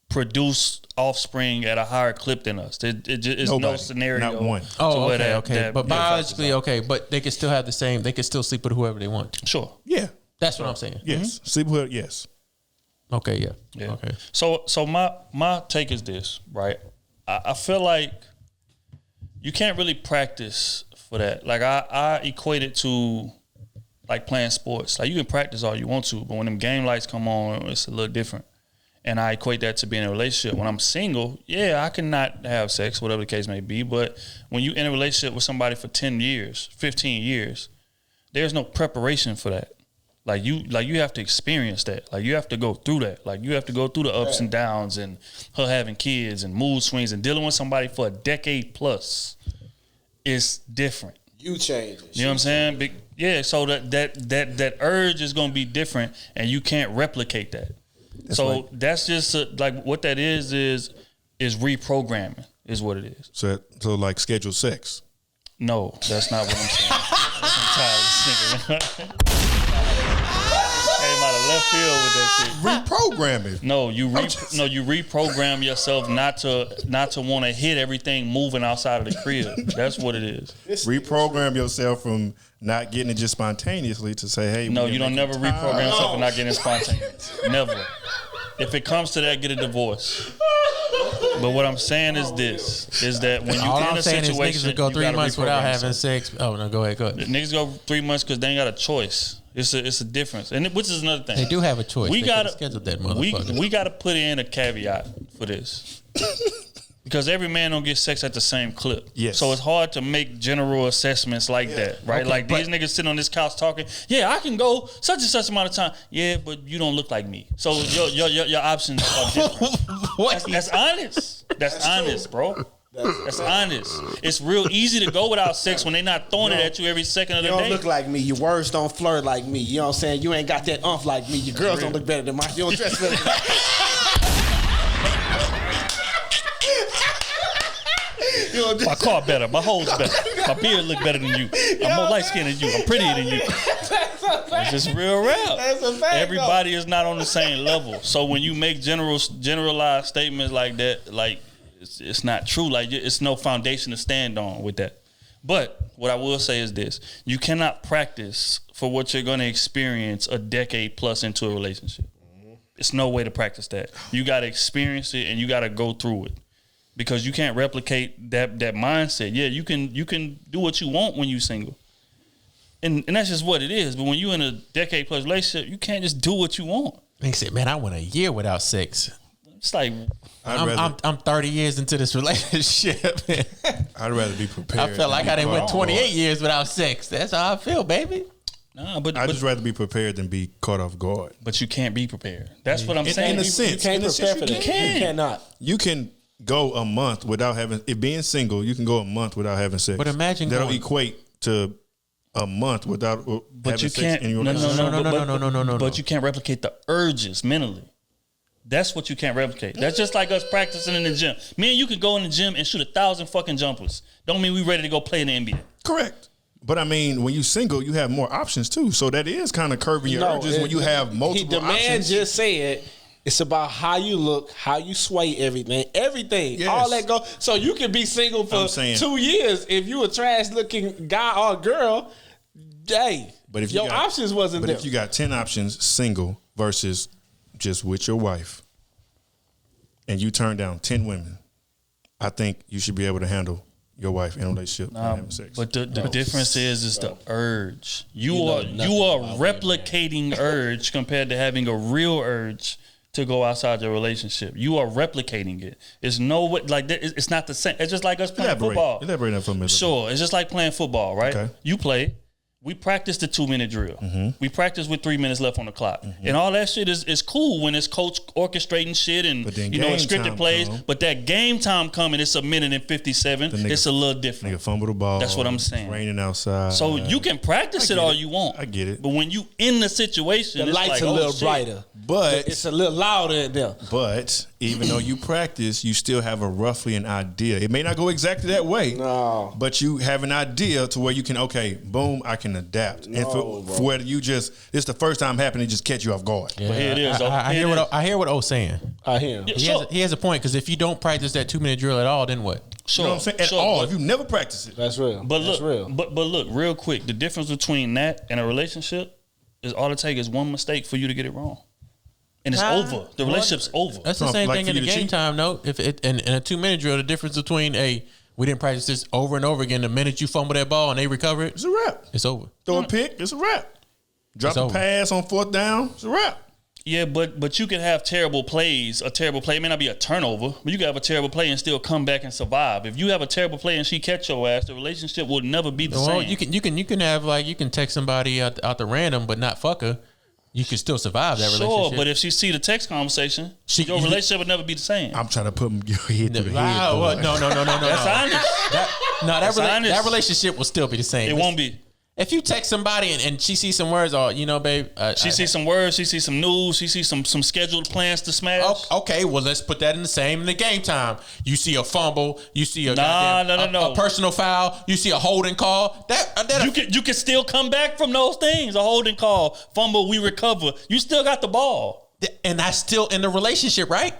produce offspring at a higher clip than us. It's no scenario. Not one. Oh, okay. But biologically, okay. But they can still have the same. They can still sleep with whoever they want. Sure. Yeah. That's what I'm saying. Yes. Sleep with yes. Okay. Yeah. Okay. So my take is this, right? I feel like you can't really practice for that. Like I equate it to like playing sports. Like you can practice all you want to, but when them game lights come on, it's a little different. And I equate that to being in a relationship. When I'm single, yeah, I can not have sex, whatever the case may be. But when you in a relationship with somebody for 10 years, 15 years, there's no preparation for that. Like you have to experience that. Like you have to go through that. Like you have to go through the ups and downs and her having kids and mood swings and dealing with somebody for a decade plus is different. You change. You know what I'm saying? Yeah, so that urge is gonna be different and you can't replicate that. That's just like what that is reprogramming is what it is. So like scheduled sex. No, that's not what I'm saying. I'm tired of this nigga. Came out of left field with that shit. Reprogramming. No, you reprogram yourself not to want to hit everything moving outside of the crib. That's what it is. Reprogram yourself from not getting it just spontaneously to say, hey. No, you don't never reprogram yourself from not getting it spontaneous. Never. If it comes to that, get a divorce. But what I'm saying is this: is that when you get in a situation, niggas go 3 months without having sex. Oh no, go ahead. Niggas go 3 months because they ain't got a choice. It's a difference, and which is another thing. They do have a choice. We got to schedule that motherfucker. We got to put in a caveat for this. Because every man don't get sex at the same clip. Yes. So it's hard to make general assessments like that, right? Okay, like these niggas sitting on this couch talking, yeah, I can go such and such amount of time. Yeah, but you don't look like me. So your options are different. That's honest. That's honest, bro. That's honest. It's real easy to go without sex when they not throwing it at you every second of the day. You don't look like me. Your words don't flirt like me. You know what I'm saying? You ain't got that umph like me. Your girls don't look better than mine. You don't dress better than mine. My car better. My hoes better. My beard look better than you. I'm more light skinned than you. I'm prettier than you. It's just real rap. That's a fact. Everybody is not on the same level. So when you make generalized statements like that, like it's not true. Like it's no foundation to stand on with that. But what I will say is this: you cannot practice for what you're going to experience a decade plus into a relationship. It's no way to practice that. You got to experience it and you got to go through it. Because you can't replicate that mindset. Yeah, you can do what you want when you're single. And that's just what it is. But when you're in a decade plus relationship, you can't just do what you want. They said, man, I went a year without sex. It's like I'm 30 years into this relationship. I'd rather be prepared. I felt like I didn't went 28 years without sex. That's how I feel, baby. Nah, but I'd just rather be prepared than be caught off guard. But you can't be prepared. That's what I'm saying. In a sense. You can't prepare for that. You cannot. You can go a month without having it. Being single, you can go a month without having sex. But imagine that'll equate to a month without but having you can't, sex in your relationship. No. But you can't replicate the urges mentally. That's what you can't replicate. That's just like us practicing in the gym. Me and you could go in the gym and shoot 1,000 fucking jumpers. Don't mean we ready to go play in the NBA. Correct. But I mean, when you single, you have more options too. So that is kind of curbing your urges when you have multiple options. The man just said it's about how you look, how you sway everything. Yes. All that go. So you can be single for 2 years if you a trash looking guy or girl. Hey, but if your options wasn't there. But if you got 10 options, single versus just with your wife, and you turn down 10 women, I think you should be able to handle your wife in a relationship and having sex. But the difference is the urge. You are replicating urge compared to having a real urge to go outside your relationship. You are replicating it. It's no way, like it's not the same. It's just like us playing football. Elaborate that for me. Sure, it's just like playing football, right? Okay. You play. We practice the 2-minute drill. Mm-hmm. We practice with 3 minutes left on the clock. Mm-hmm. And all that shit is cool when it's coach orchestrating shit and scripted plays. But that game time coming, it's a minute and 57. It's a little different. Nigga fumble the ball. That's what I'm saying. It's raining outside. So you can practice it all you want. I get it. But when you in the situation, the light's a little brighter. But it's a little louder in there. But even though you practice, you still have roughly an idea. It may not go exactly that way. No. But you have an idea to where you can, boom, I can adapt. And for whether you it's the first time happening, just catch you off guard. Yeah. But here it is. I hear what O's saying. I hear him. He has a point, because if you don't practice that 2-minute drill at all, then what? Sure. You know what I'm saying? At all. If you never practice it. That's real. But that's look, real. But look, real quick, the difference between that and a relationship is all it takes is one mistake for you to get it wrong. And it's over. The relationship's over. That's the same thing in the game time, though. If it in a 2-minute drill, the difference between we didn't practice this over and over again. The minute you fumble that ball and they recover it, it's a wrap. It's over. Throw a pick, it's a wrap. Drop a pass on 4th down, it's a wrap. Yeah, but you can have terrible plays. A terrible play, it may not be a turnover, but you can have a terrible play and still come back and survive. If you have a terrible play and she catch your ass, the relationship will never be the same. You can have like you can text somebody out the random, but not fuck her. You can still survive that relationship. Sure, but if she see the text conversation, your relationship would never be the same. I'm trying to put your head through the head. No. That's honest. That relationship will still be the same. It won't be. If you text somebody and she sees some words, or babe, she sees some words, she sees some news, she sees some scheduled plans to smash. Okay, well let's put that in the game time. You see a fumble, you see a a personal foul, you see a holding call. You can still come back from those things. A holding call, fumble, we recover. You still got the ball, and that's still in the relationship, right?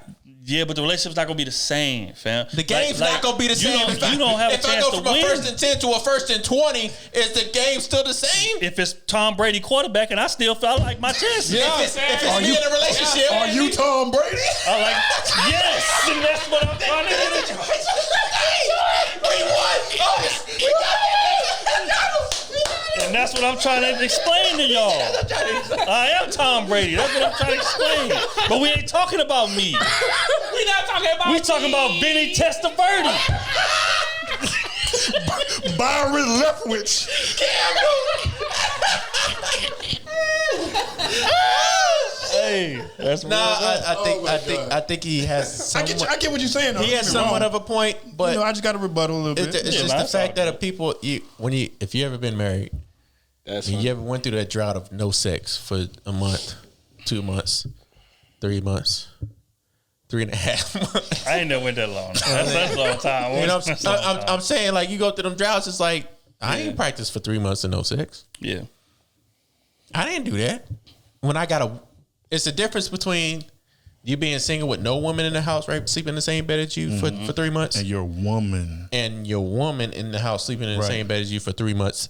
Yeah, but the relationship's not gonna be the same, fam. The game's not gonna be the same. You don't have a chance to win. If I go from a 1st and 10 to a 1st and 20, is the game still the same? If it's Tom Brady quarterback and I still felt like my chance. Yeah. If it's me in a relationship, are you Tom Brady? Yes, and that's what I'm trying to get at. We won. And that's what I'm trying to explain to y'all. I am Tom Brady. That's what I'm trying to explain. But we ain't talking about me. We not talking about We talking about Benny Testaverde. Byron Leftwich. Hey, that's I think he has. I get what you're saying. He has somewhat of a point, but I just got to rebuttal a little bit. It's just the fact that if you ever been married, you ever went through that drought of no sex for a month, 2 months, 3 months, 3.5 months. I ain't never went that long. That's a long time. You know, I'm saying, like, you go through them droughts. It's like I ain't practiced for 3 months and no sex. Yeah, I didn't do that. When I got it's the difference between you being single with no woman in the house, right, sleeping in the same bed as you for 3 months, and your woman in the house sleeping in the same bed as you for 3 months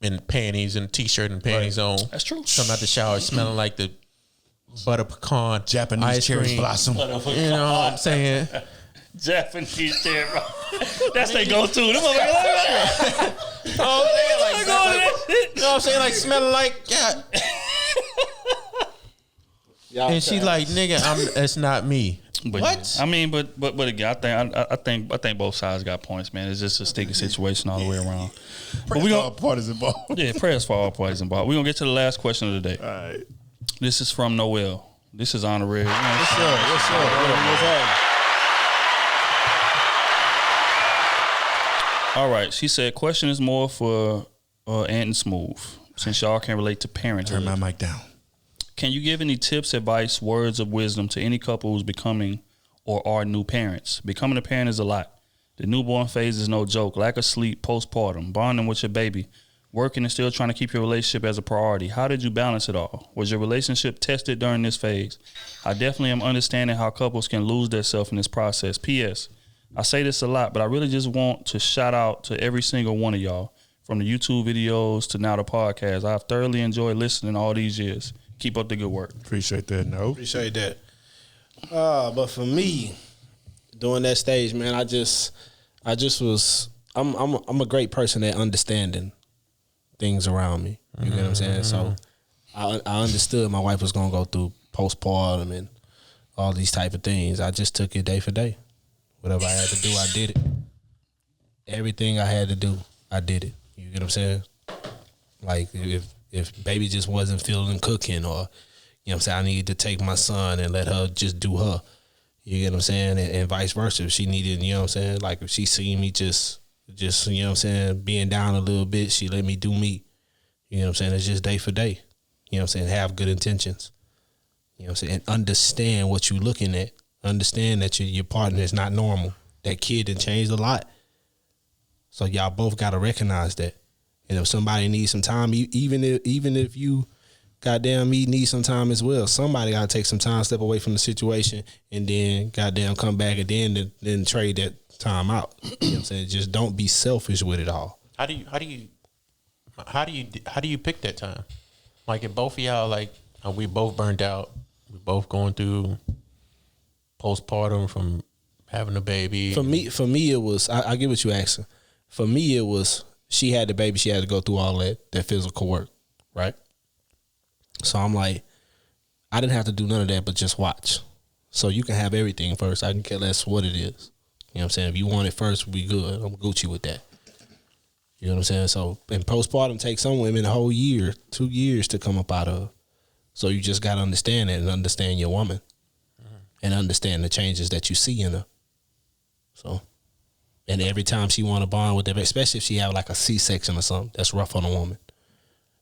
in panties and t-shirt and panties on. That's true. Coming out the shower smelling like the butter pecan Japanese ice cherry cream. blossom. You know what I'm saying? Japanese cherry blossom. That's they go to. You know what I'm saying? Like smelling like and she like, nigga, it's not me. But what? I mean, but again, I think both sides got points, man. It's just a sticky situation all the way around. But we all parties involved. Yeah, prayers for all parties involved. We're gonna get to the last question of the day. All right. This is from Noel. This is honorary. What's up? All right. She said, question is more for Ant and Smooth, since y'all can relate to parenthood. Turn my mic down. Can you give any tips, advice, words of wisdom to any couple who's becoming or are new parents? Becoming a parent is a lot. The newborn phase is no joke. Lack of sleep, postpartum, bonding with your baby, working and still trying to keep your relationship as a priority. How did you balance it all? Was your relationship tested during this phase? I definitely am understanding how couples can lose themselves in this process. P.S. I say this a lot, but I really just want to shout out to every single one of y'all, from the YouTube videos to now the podcast. I've thoroughly enjoyed listening all these years. Keep up the good work. Appreciate that. No, appreciate that. But for me, during that stage, man, I just was. I'm a great person at understanding things around me. You get what I'm saying? So I understood my wife was gonna go through postpartum and all these type of things. I just took it day for day. Whatever I had to do, I did it. Everything I had to do, I did it. You get what I'm saying? Like if baby just wasn't feeling cooking, or you know what I'm saying, I needed to take my son and let her just do her. You get what I'm saying? And vice versa. If she needed, you know what I'm saying, like if she seen me just you know what I'm saying, being down a little bit, she let me do me. You know what I'm saying? It's just day for day. You know what I'm saying? Have good intentions. You know what I'm saying? And understand what you're looking at. Understand that your partner is not normal. That kid done changed a lot. So y'all both got to recognize that. And if somebody needs some time, even if you goddamn need some time as well, somebody got to take some time, step away from the situation, and then goddamn come back and then trade that time out. You know what I'm saying? Just don't be selfish with it all. How do you pick that time? Like if both of y'all like we both burned out, we both going through postpartum from having a baby. For me it was I get what you asking. For me it was she had the baby, she had to go through all that physical work, right? So I'm like, I didn't have to do none of that, but just watch. So you can have everything first. I can care less what it is. You know what I'm saying? If you want it first, we good. I'm Gucci with that. You know what I'm saying? So, and postpartum takes some women a whole year, 2 years to come up out of. So you just got to understand it and understand your woman and understand the changes that you see in her. So, and every time she want to bond with them, especially if she have like a C-section or something, that's rough on a woman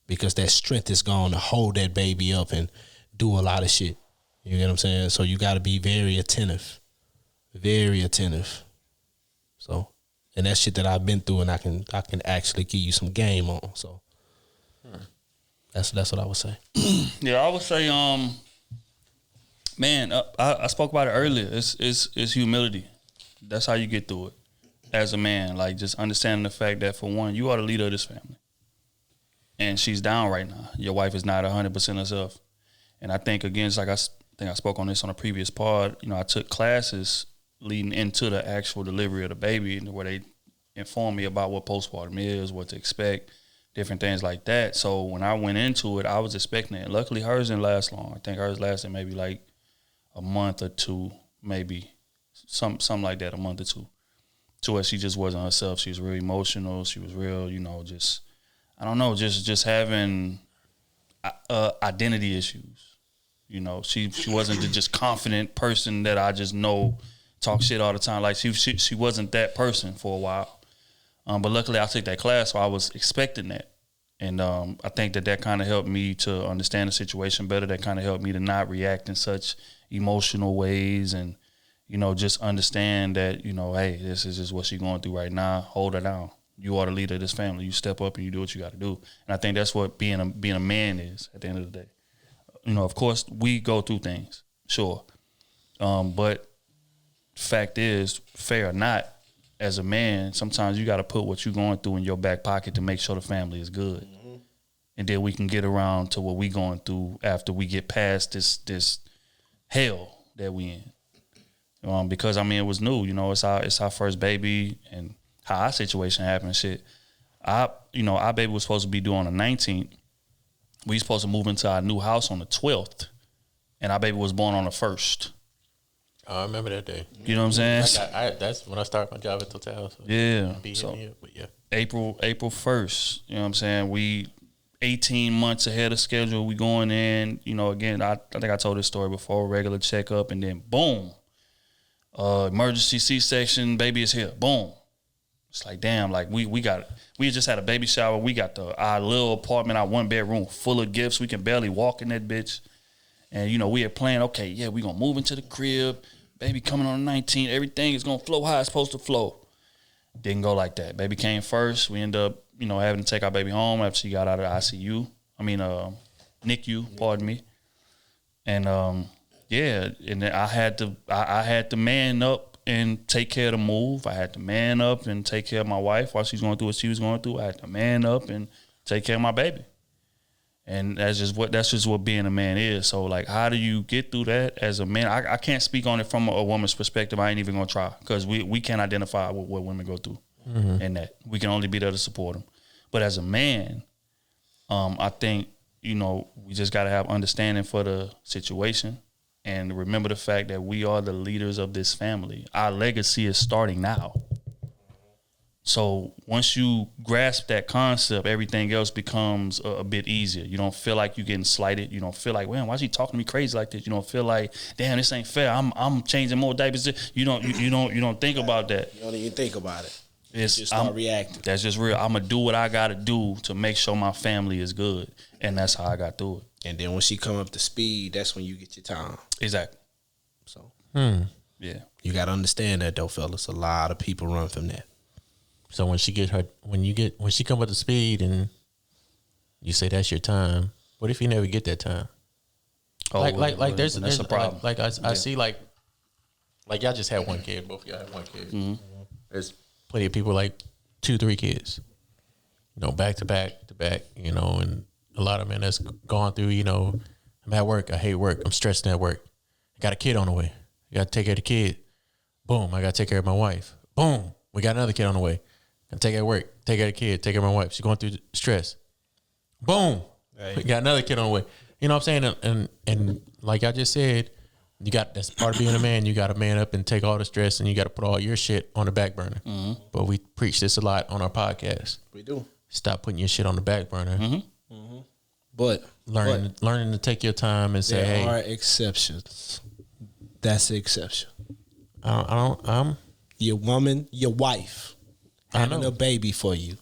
because that strength is gone to hold that baby up and do a lot of shit. You get what I'm saying? So you got to be very attentive. Very attentive. So, and that's shit that I've been through, and I can actually give you some game on. So, that's what I would say. Yeah, I would say, man, I spoke about it earlier. It's humility. That's how you get through it as a man. Like just understanding the fact that for one, you are the leader of this family, and she's down right now. Your wife is not 100% herself, and I think again, it's like I think I spoke on this on a previous pod. You know, I took classes leading into the actual delivery of the baby, where they informed me about what postpartum is, what to expect, different things like that. So when I went into it, I was expecting it. Luckily, hers didn't last long. I think hers lasted maybe like a month or two, maybe something like that, a month or two. To where she just wasn't herself. She was real emotional. She was real, you know, just I don't know, just having identity issues. You know, she wasn't the just confident person that I just know talk shit all the time. Like she wasn't that person for a while. But luckily I took that class, so I was expecting that. And I think that kind of helped me to understand the situation better. That kind of helped me to not react in such emotional ways and, you know, just understand that, you know, hey, this is just what she's going through right now. Hold her down. You are the leader of this family. You step up and you do what you got to do. And I think that's what being a man is at the end of the day. You know, of course, we go through things, sure. But fact is, fair or not, as a man, sometimes you got to put what you're going through in your back pocket to make sure the family is good. Mm-hmm. And then we can get around to what we going through after we get past this hell that we in. Because, I mean, it was new. You know, it's our first baby, and how our situation happened, shit. Our baby was supposed to be due on the 19th. We supposed to move into our new house on the 12th, and our baby was born on the 1st. Oh, I remember that day. You know what I'm saying? That's when I started my job at Total. So yeah. But yeah. April 1st. You know what I'm saying? We 18 months ahead of schedule. We going in. You know, again, I think I told this story before. Regular checkup, and then boom, emergency C-section. Baby is here. Boom. It's like, damn, like we just had a baby shower. We got our little apartment, our 1-bedroom full of gifts. We can barely walk in that bitch. And, you know, we had planned, okay, yeah, we going to move into the crib. Baby coming on the 19th. Everything is going to flow how it's supposed to flow. Didn't go like that. Baby came first. We ended up, you know, having to take our baby home after she got out of the NICU, pardon me. And, yeah, and then I had to man up and take care of the move. I had to man up and take care of my wife while she's going through what she was going through. I had to man up and take care of my baby. And that's just what being a man is. So, like, how do you get through that as a man? I can't speak on it from a woman's perspective. I ain't even going to try because we can't identify what women go through in that. We can only be there to support them. But as a man, I think, you know, we just got to have understanding for the situation and remember the fact that we are the leaders of this family. Our legacy is starting now. So once you grasp that concept, everything else becomes a bit easier. You don't feel like you're getting slighted. You don't feel like, man, why is he talking to me crazy like this? You don't feel like, damn, this ain't fair. I'm changing more diapers. You don't think about that. You don't even think about it. You just start reacting. That's just real. I'm gonna do what I gotta do to make sure my family is good, and that's how I got through it. And then when she come up to speed, that's when you get your time. Exactly. So yeah, you gotta understand that though, fellas. A lot of people run from that. So when she come up to speed and you say that's your time, what if you never get that time? Oh, like there's a problem. Like I see like y'all just had one kid, both of y'all had one kid. Mm-hmm. There's plenty of people like 2-3 kids, you know, back to back, you know, and a lot of men that's gone through, you know, I'm at work, I hate work, I'm stressed at work, I got a kid on the way, I got to take care of the kid. Boom, I got to take care of my wife. Boom, we got another kid on the way. And take care of work, take care of the kid, take care of my wife. She's going through stress. Boom. We got another kid on the way. You know what I'm saying? And like I just said, that's part of being a man. You got to man up and take all the stress, and you got to put all your shit on the back burner. Mm-hmm. But we preach this a lot on our podcast. We do. Stop putting your shit on the back burner. Mm-hmm. Mm-hmm. But learning to take your time and say, there hey, are exceptions. That's the exception. I'm your woman, your wife, having a baby for you,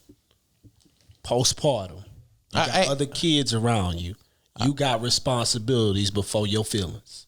postpartum. You got other kids around you. You got responsibilities before your feelings.